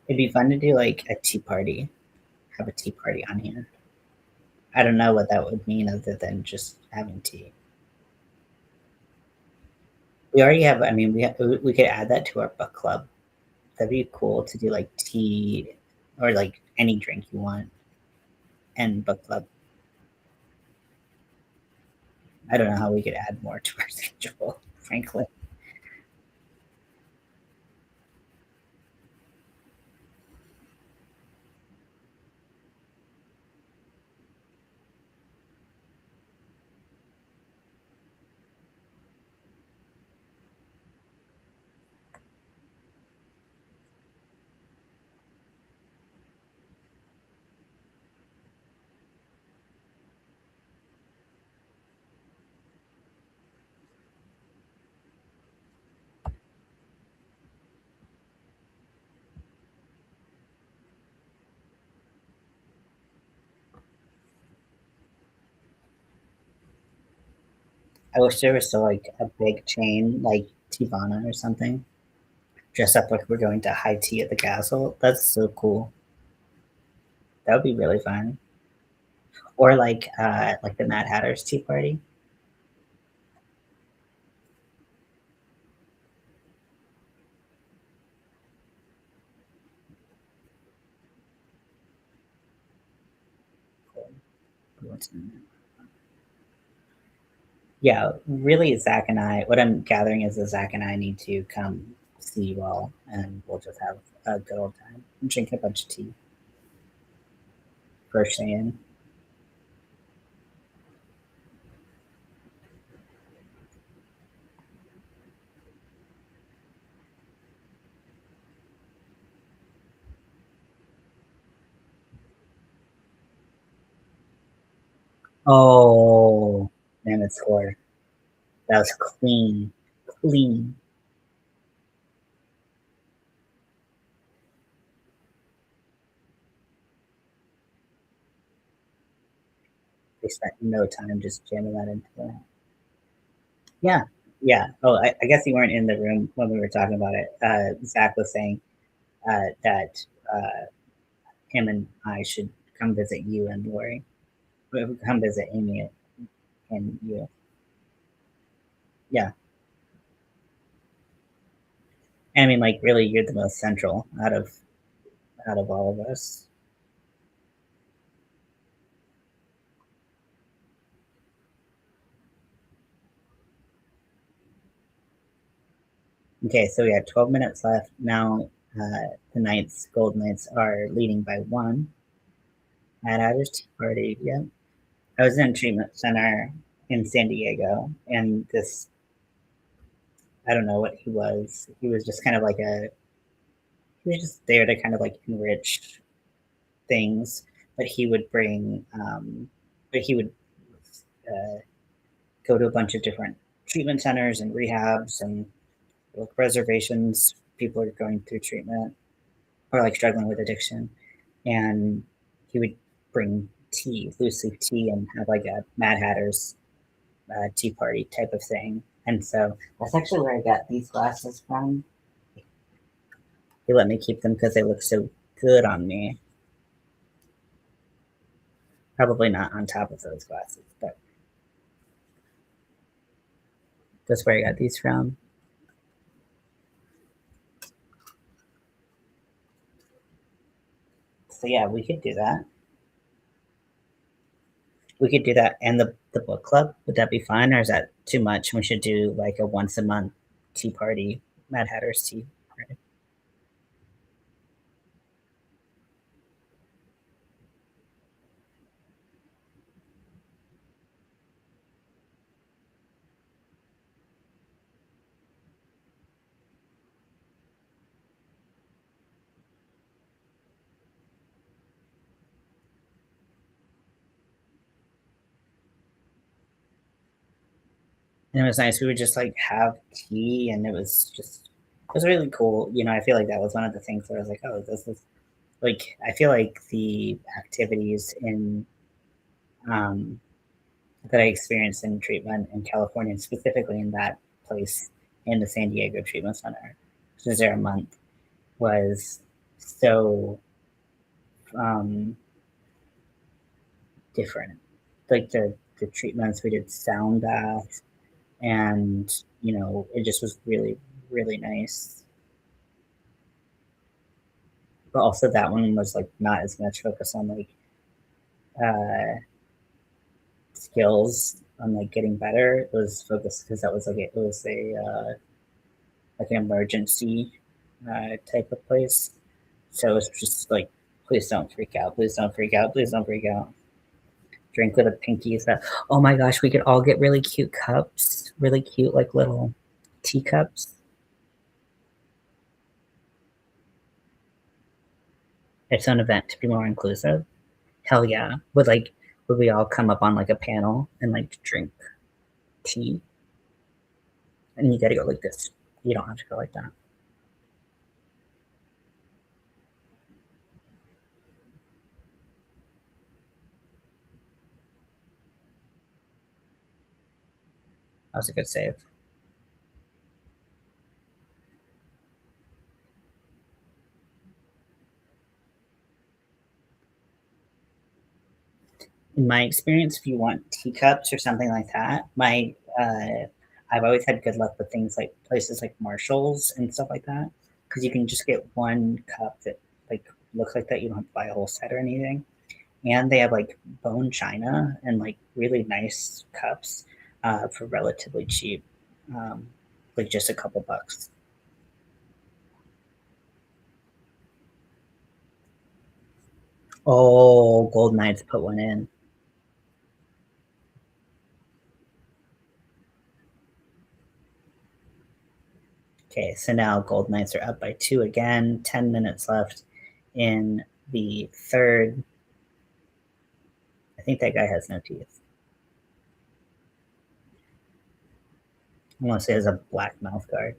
It'd be fun to do like a tea party. Have a tea party on here. I don't know what that would mean other than just having tea. We already have. I mean, we could add that to our book club. That'd be cool to do like tea or like any drink you want and book club. I don't know how we could add more to our schedule, frankly. I wish there was still like a big chain like Tivana or something. Dress up like we're going to high tea at the castle. That's so cool. That would be really fun. Or like the Mad Hatter's tea party. Yeah, really, Zach and I. What I'm gathering is that Zach and I need to come see you all, and we'll just have a good old time. I'm drinking a bunch of tea. First in. Oh, man, it's score. That was clean, clean. They spent no time just jamming that into that. Yeah, yeah. Oh, I guess you weren't in the room when we were talking about it. Zach was saying that him and I should come visit you and Lori. Come visit Amy. in you. Yeah. I mean, like, really, you're the most central out of all of us. Okay, so we have 12 minutes left. Now, the Knights, Gold Knights, are leading by one. Mad Hatter's Tea Party. Yeah. I was in a treatment center in San Diego, and this, I don't know what he was. He was just kind of like he was just there to kind of like enrich things, but he would but he would uh, go to a bunch of different treatment centers and rehabs and like reservations. People are going through treatment or like struggling with addiction, and he would bring tea, loose leaf tea, and have like a Mad Hatter's tea party type of thing. And so that's actually where I got these glasses from. He let me keep them because they look so good on me. Probably not on top of those glasses, but that's where I got these from. So yeah, we could do that. We could do that, and the book club. Would that be fine, or is that too much? We should do like a once a month tea party, Mad Hatter's tea party. And it was nice. We would just like have tea, and it was really cool. I feel like that was one of the things where I was like, oh, this is like I feel like the activities in um, that I experienced in treatment in California, and specifically in that place in the San Diego Treatment Center, which was there a month, was so um, different. Like the treatments, we did sound baths, and it just was really really nice. But also that one was like not as much focus on like uh, skills on like getting better. It was focused because that was it was a like an emergency type of place. So it's just like, please don't freak out, please don't freak out, please don't freak out. Drink with a pinky. So, oh my gosh, we could all get really cute cups, really cute like little teacups. It's an event to be more inclusive. Hell yeah. Would we all come up on like a panel and like drink tea? And you gotta go like this. You don't have to go like that. That was a good save. In my experience, if you want teacups or something like that, I've always had good luck with things like places like Marshalls and stuff like that, because you can just get one cup that like looks like that. You don't have to buy a whole set or anything, and they have like bone china and like really nice cups for relatively cheap, um, like just a couple bucks. Oh, Gold Knights put one in. Okay, so now Gold Knights are up by two again. 10 minutes left in the third. I think that guy has no teeth. Unless he has a black mouth guard.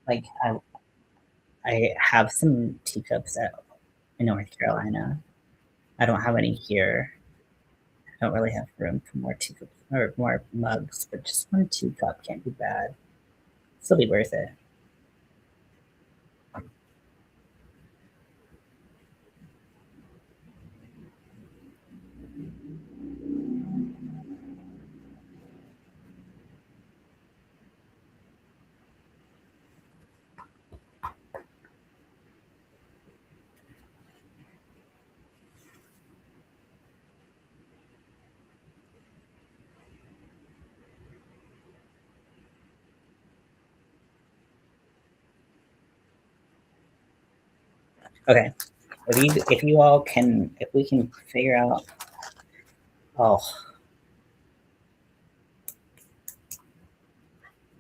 Like I have some teacups in North Carolina. I don't have any here. I don't really have room for more teacups or more mugs, but just one teacup can't be bad. Still be worth it. Okay, if you all can, if we can figure out, oh,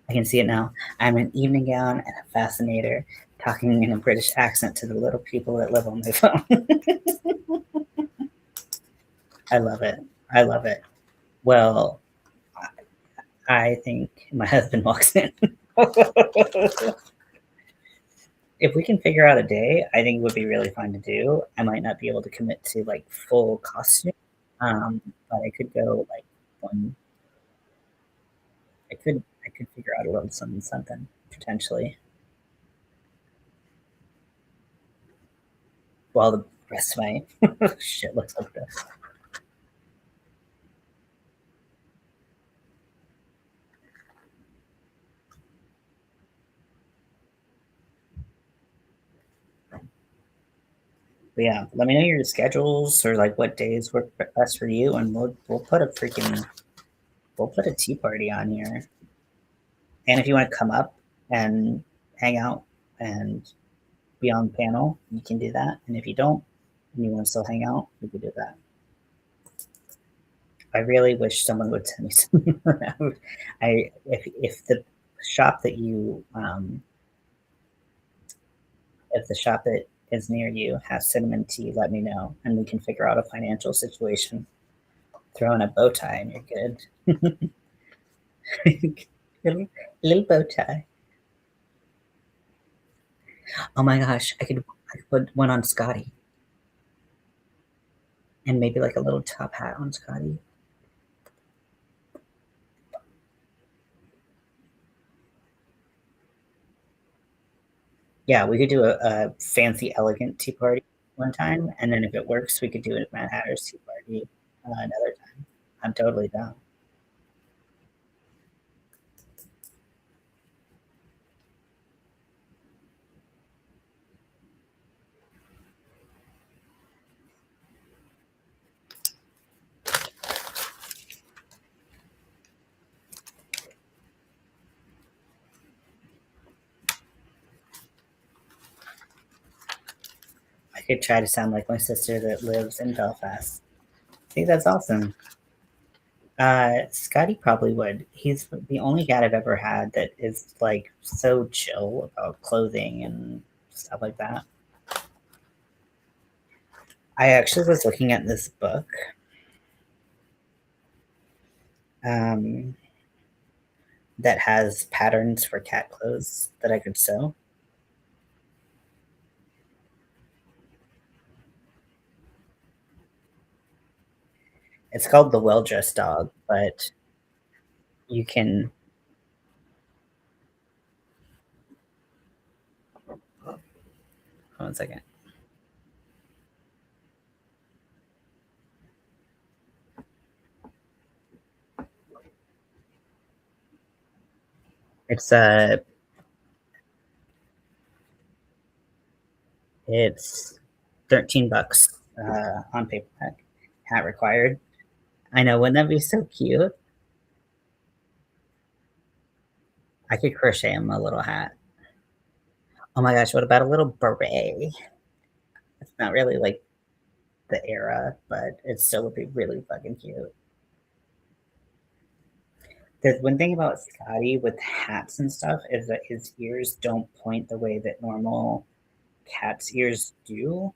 I can see it now. I'm in evening gown and a fascinator, talking in a British accent to the little people that live on my phone. I love it. I love it. Well, I think my husband walks in. If we can figure out a day, I think it would be really fun to do. I might not be able to commit to like full costume, um, but I could go like one. I could figure out a little something something potentially. While the rest of my shit looks like this. But yeah, let me know your schedules or like what days work best for you, and we'll put a freaking we'll put a tea party on here. And if you want to come up and hang out and be on the panel, you can do that. And if you don't, and you want to still hang out, we could do that. I really wish someone would send me some around. If the shop that you if the shop that is near you has cinnamon tea, let me know, and we can figure out a financial situation. Throw in a bow tie, and you're good. little, little bow tie. Oh my gosh, I could put one on Scotty, and maybe like a little top hat on Scotty. Yeah, we could do a fancy, elegant tea party one time, and then if it works, we could do it at Mad Hatter's tea party another time. I'm totally down. I could try to sound like my sister that lives in Belfast. See, that's awesome. Scotty probably would. He's the only cat I've ever had that is like so chill about clothing and stuff like that. I actually was looking at this book um, that has patterns for cat clothes that I could sew. It's called The Well Dressed Dog, but you can. 1 second. It's 13 bucks on paperback. Hat required. I know, wouldn't that be so cute? I could crochet him a little hat. Oh my gosh, what about a little beret? It's not really like the era, but it still would be really fucking cute. There's one thing about Scotty with hats and stuff is that his ears don't point the way that normal cats' ears do,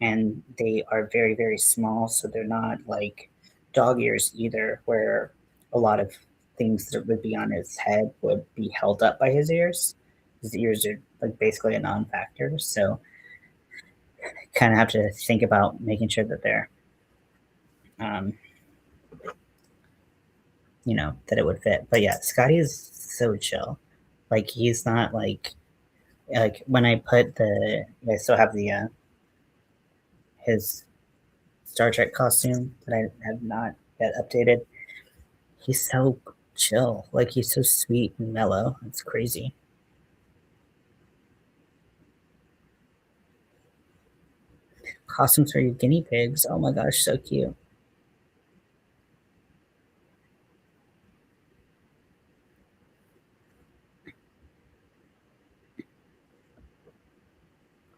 and they are very, very small, so they're not like dog ears either, where a lot of things that would be on his head would be held up by his ears. His ears are like basically a non-factor, so kind of have to think about making sure that they're um, that it would fit. But yeah, Scotty is so chill. Like he's not like when I put I still have the his Star Trek costume that I have not yet updated. He's so chill. Like he's so sweet and mellow. It's crazy. Costumes for your guinea pigs. Oh my gosh, so cute.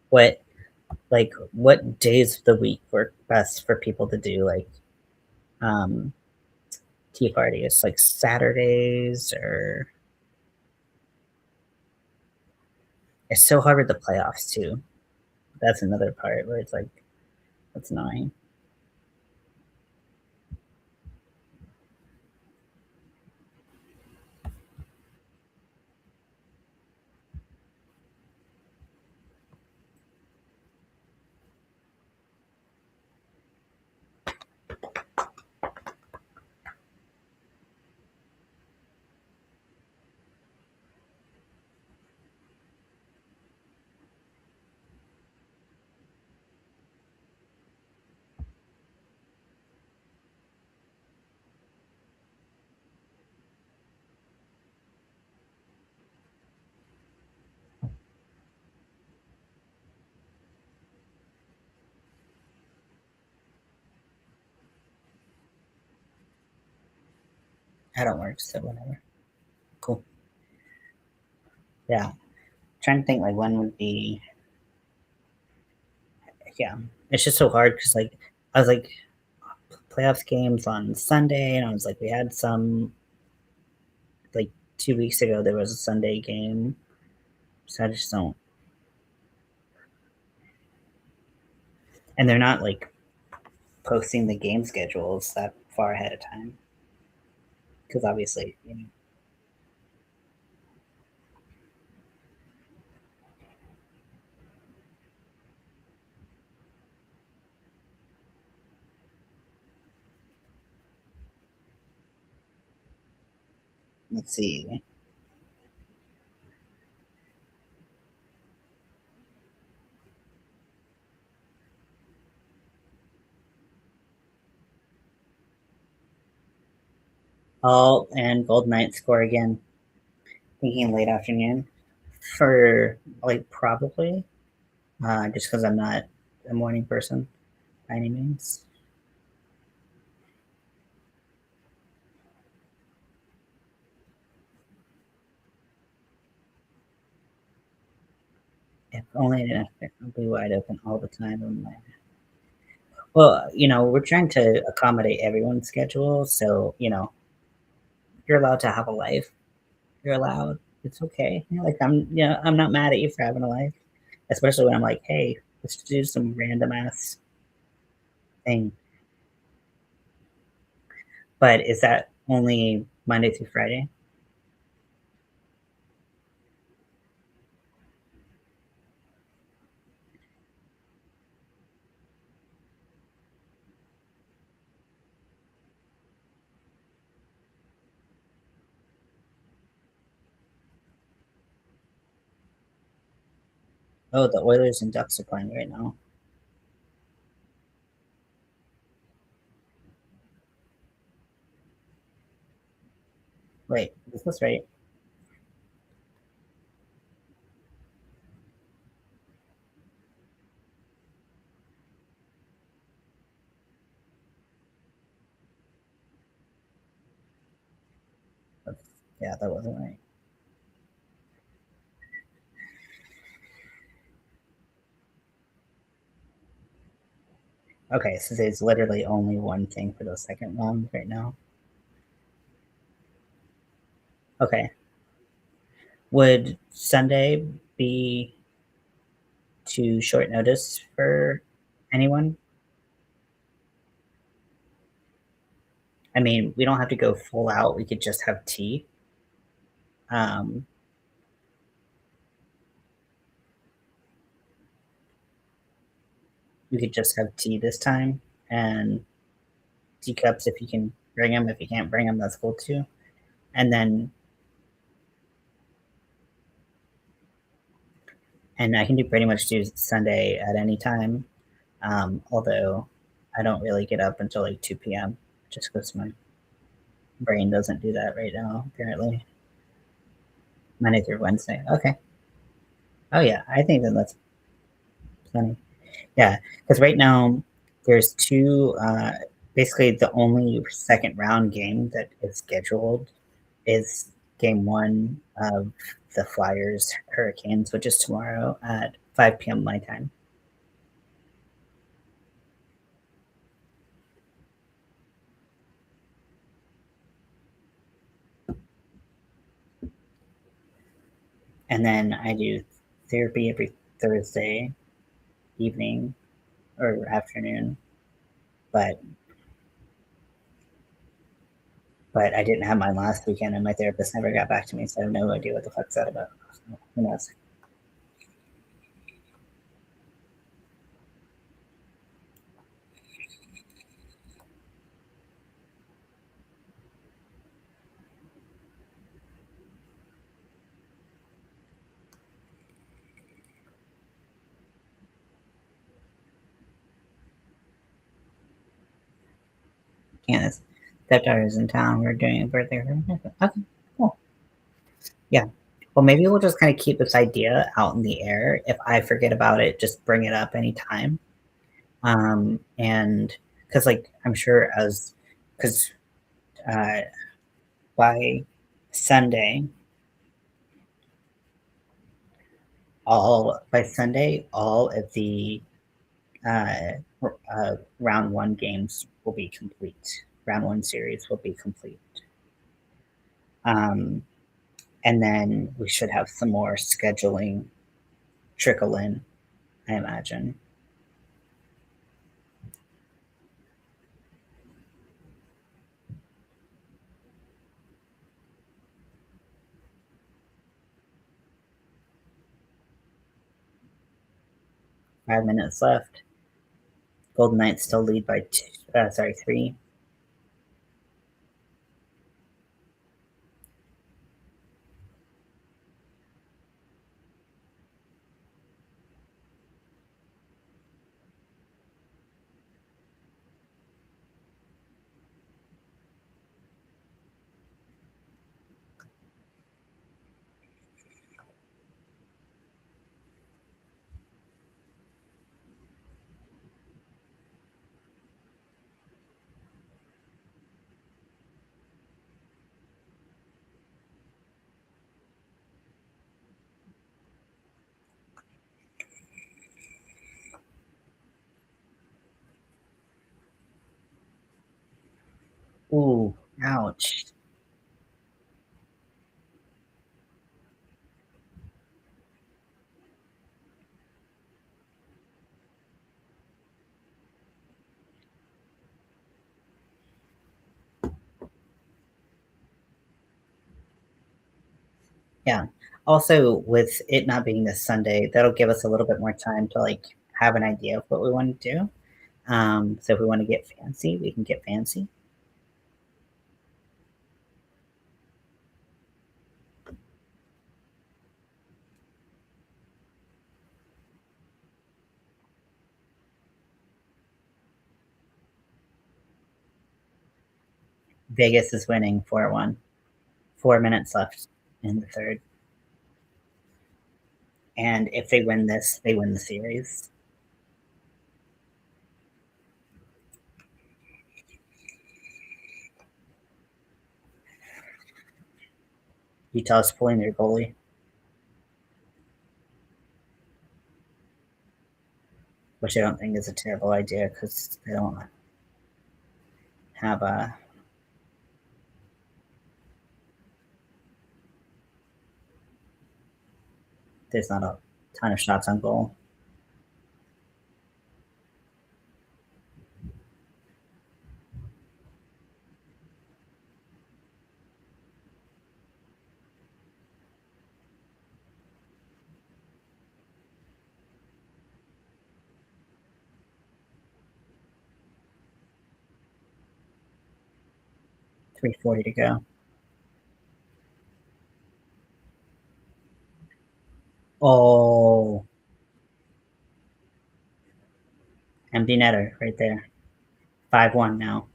What what days of the week work best for people to do um tea parties? Like Saturdays or it's so hard with the playoffs too. That's another part where it's like that's annoying. I don't work, so whatever. Cool. Yeah. Trying to think like when would be yeah. It's just so hard because like I was like playoffs games on Sunday and I was like we had some like 2 weeks ago there was a Sunday game. So I just don't and they're not like posting the game schedules that far ahead of time. Because obviously, let's see. Oh, and Gold Knight score again. Thinking late afternoon for like probably just because I'm not a morning person by any means. If only I didn't have to be wide open all the time. Well, we're trying to accommodate everyone's schedule, so you're allowed to have a life. You're allowed. It's okay. Like I'm not mad at you for having a life, especially when I'm like, hey, let's do some random ass thing. But is that only Monday through Friday? Oh, the Oilers and Ducks are playing right now. Wait, is this right? Yeah, that wasn't right. Okay, so there's literally only one thing for the second round right now. Okay. Would Sunday be too short notice for anyone? I mean, we don't have to go full out. We could just have tea. Um, we could just have tea this time and teacups if you can bring them. If you can't bring them, that's cool too. And then and I can do pretty much do Sunday at any time. Although I don't really get up until like 2 p.m. just because my brain doesn't do that right now. Apparently, Monday through Wednesday. Okay. Oh yeah, I think that that's plenty. Yeah, because right now there's two. Basically, the only second round game that is scheduled is game one of the Flyers Hurricanes, which is tomorrow at 5 p.m. my time. And then I do therapy every Thursday evening or afternoon, but I didn't have mine last weekend, and my therapist never got back to me, so I have no idea what the fuck's that about. So, who knows? Candace, stepdaughter's in town. We're doing a birthday for her. Okay, cool. Yeah. Well, maybe we'll just kind of keep this idea out in the air. If I forget about it, just bring it up anytime. And because, like, I'm sure because uh, by Sunday, all of the uh, round one games will be complete. Round one series will be complete. Um, and then we should have some more scheduling trickle in, I imagine. 5 minutes left. Golden Knights still lead by two, sorry, three. 'Ooh, ouch. Yeah. Also, with it not being this Sunday, that'll give us a little bit more time to like have an idea of what we want to do. So if we want to get fancy, we can get fancy. Vegas is winning 4-1. 4 minutes left in the third. And if they win this, they win the series. Utah's pulling their goalie, which I don't think is a terrible idea because they don't have a there's not a ton of shots on goal. 3:40 to go. Oh, Empty netter right there. 5-1 now.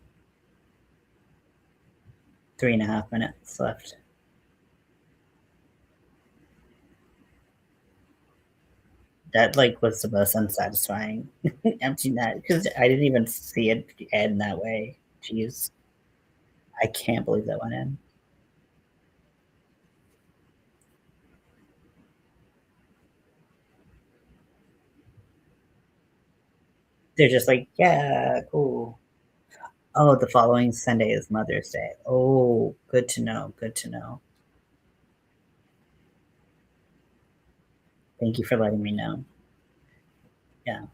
3.5 minutes left. That like was the most unsatisfying empty net because I didn't even see it end that way. Jeez, I can't believe that went in. They're just like, yeah, cool. Oh, the following Sunday is Mother's Day. Oh, good to know. Good to know. Thank you for letting me know. Yeah,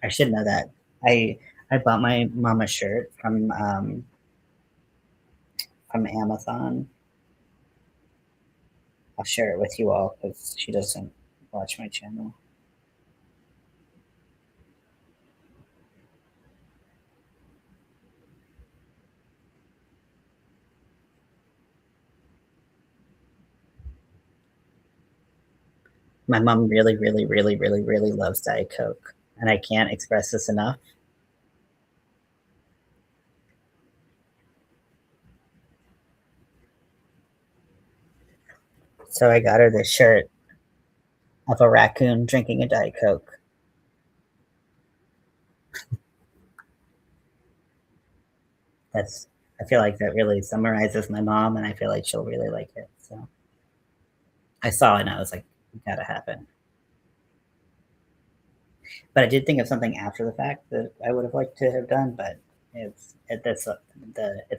I should know that. I I bought my mom a shirt from Amazon. I'll share it with you all because she doesn't watch my channel. My mom really, really, really, really, really loves Diet Coke, and I can't express this enough. So I got her this shirt of a raccoon drinking a Diet Coke. That's I feel like that really summarizes my mom, and I feel like she'll really like it. So I saw it and I was like, gotta happen. But I did think of something after the fact that I would have liked to have done, but it's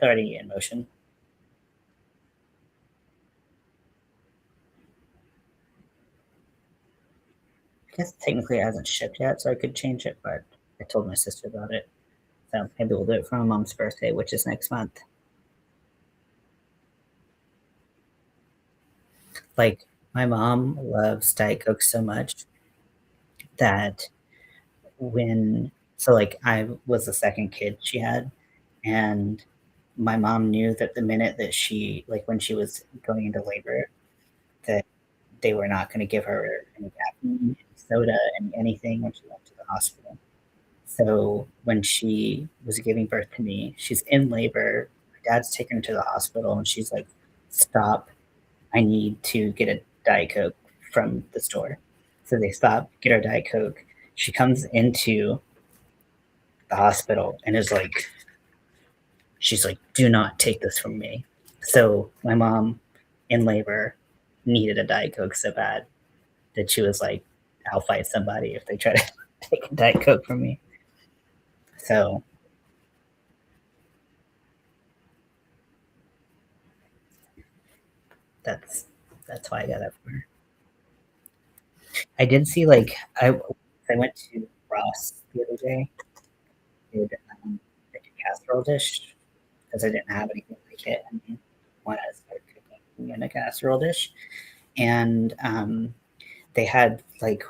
already in motion. I guess technically it hasn't shipped yet, so I could change it, but I told my sister about it. So maybe we'll do it for my mom's birthday, which is next month. Like my mom loves Diet Coke so much that like I was the second kid she had, and my mom knew that the minute that she like when she was going into labor that they were not going to give her any caffeine, any soda, anything when she went to the hospital. So when she was giving birth to me, she's in labor. My dad's taken her to the hospital, and she's like, "Stop! I need to get a Diet Coke from the store." So they stop, get her Diet Coke. She comes into the hospital and is like, she's like, "Do not take this from me." So my mom, in labor, needed a Diet Coke so bad that she was like, "I'll fight somebody if they try to take a Diet Coke from me." So that's that's why I got that for her. I did see I went to Ross the other day, did like a casserole dish because I didn't have anything like it, and wanted to start cooking in a casserole dish, and they had like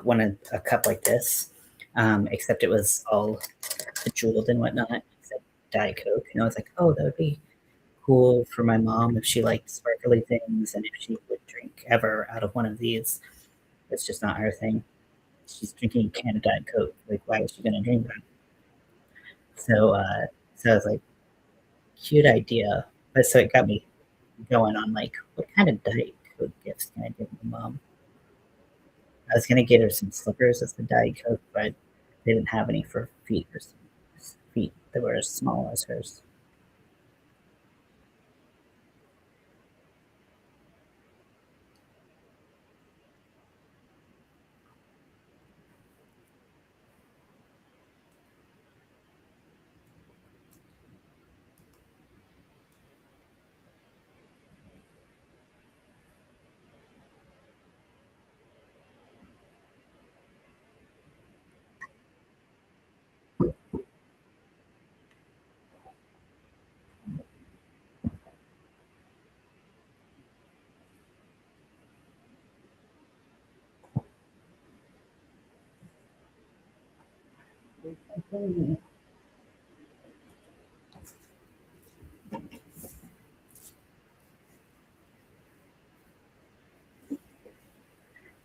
a cup like this, except it was all bejeweled and whatnot, except Diet Coke, and I was like, oh, that would be cool for my mom if she liked sparkly things and if she would drink ever out of one of these. It's just not her thing. She's drinking a can of Diet Coke. Like, why is she gonna drink that? So, so I was like, cute idea. But so it got me going on like, what kind of Diet Coke gifts can I give my mom? I was gonna get her some slippers as the Diet Coke, but they didn't have any for feet that were as small as hers.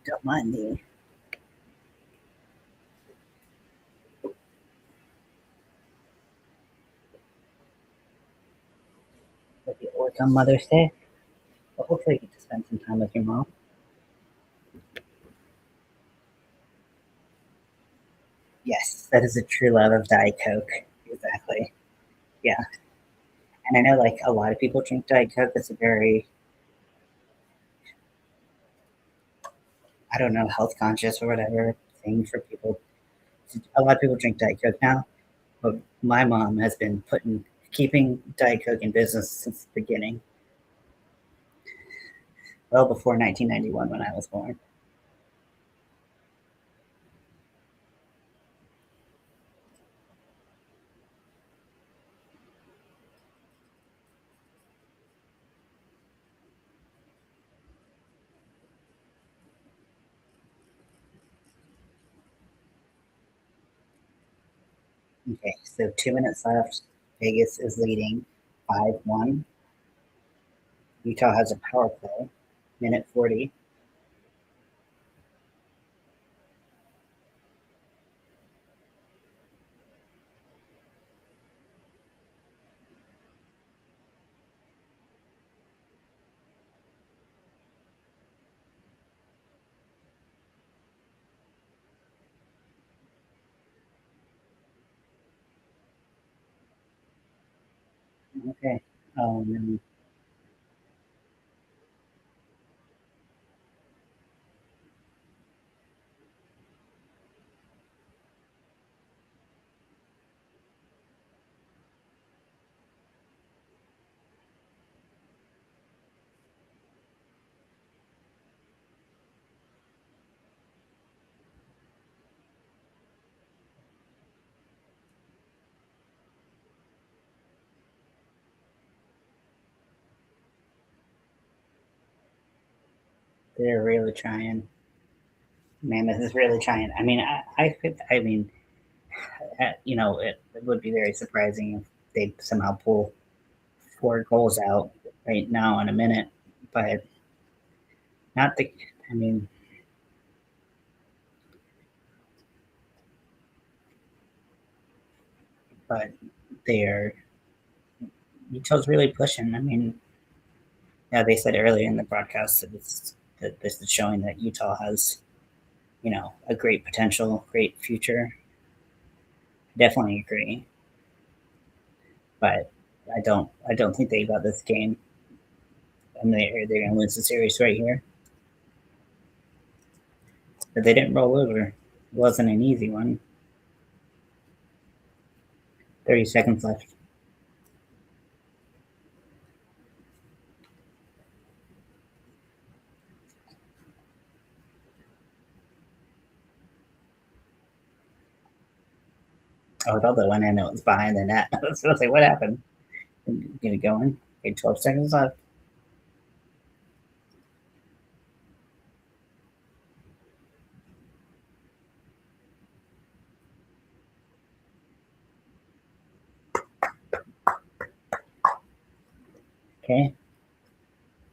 Don't mind me. If you work on Mother's Day, well, hopefully you get to spend some time with your mom. Yes, that is a true love of Diet Coke. Exactly. Yeah. And I know like a lot of people drink Diet Coke. It's a very, I don't know, health conscious or whatever thing for people. A lot of people drink Diet Coke now, but my mom has been keeping Diet Coke in business since the beginning, well before 1991 when I was born. Okay, so 2 minutes left. Vegas is leading 5-1. Utah has a power play. Minute 40. Okay. Um, they're really trying. Mammoth is really trying. I mean, I mean, it would be very surprising if they somehow pull 4 goals out right now in a minute, but not the. I mean, but they're Utah's really pushing. I mean, yeah, they said earlier in the broadcast that this is showing that Utah has a great potential, great future. Definitely agree, but I don't think they got this game, and they're going to lose the series right here. But they didn't roll over. It wasn't an easy one. 30 seconds left. Oh, the other one, and it was behind the net. I was like, what happened? Get it going. Okay, 12 seconds left. Okay,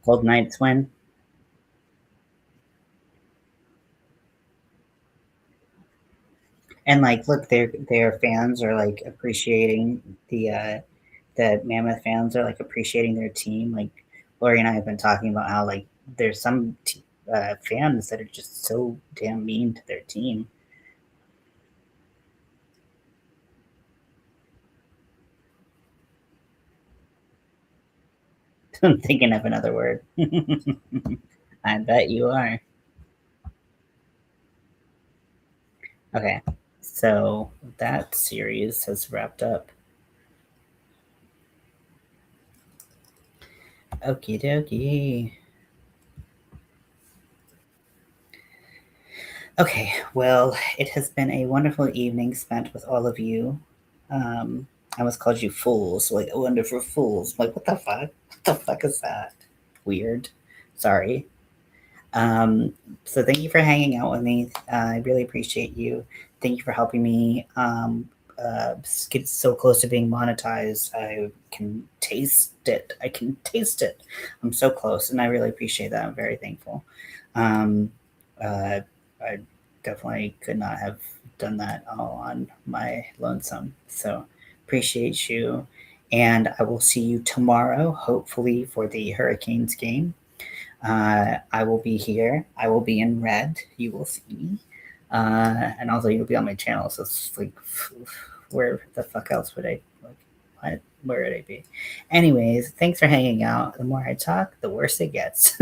Gold Knights win. And like, look, their fans are like appreciating the Mammoth fans are like appreciating their team. Like Lori and I have been talking about how like there's some fans that are just so damn mean to their team. I'm thinking of another word. I bet you are. Okay, so that series has wrapped up. Okie dokie. Okay, well, it has been a wonderful evening spent with all of you. I almost called you fools, like wonderful fools. Like, what the fuck? What the fuck is that? Weird. Sorry. Um, so thank you for hanging out with me. I really appreciate you. Thank you for helping me get so close to being monetized. I can taste it. I can taste it. I'm so close, and I really appreciate that. I'm very thankful. Um, Uh, I definitely could not have done that all on my lonesome. So appreciate you. And I will see you tomorrow, hopefully, for the Hurricanes game. I will be here. I will be in red. You will see me. And also, you'll be on my channel. So it's like, where the fuck else would I, like, what? Where would I be? Anyways, thanks for hanging out. The more I talk, the worse it gets.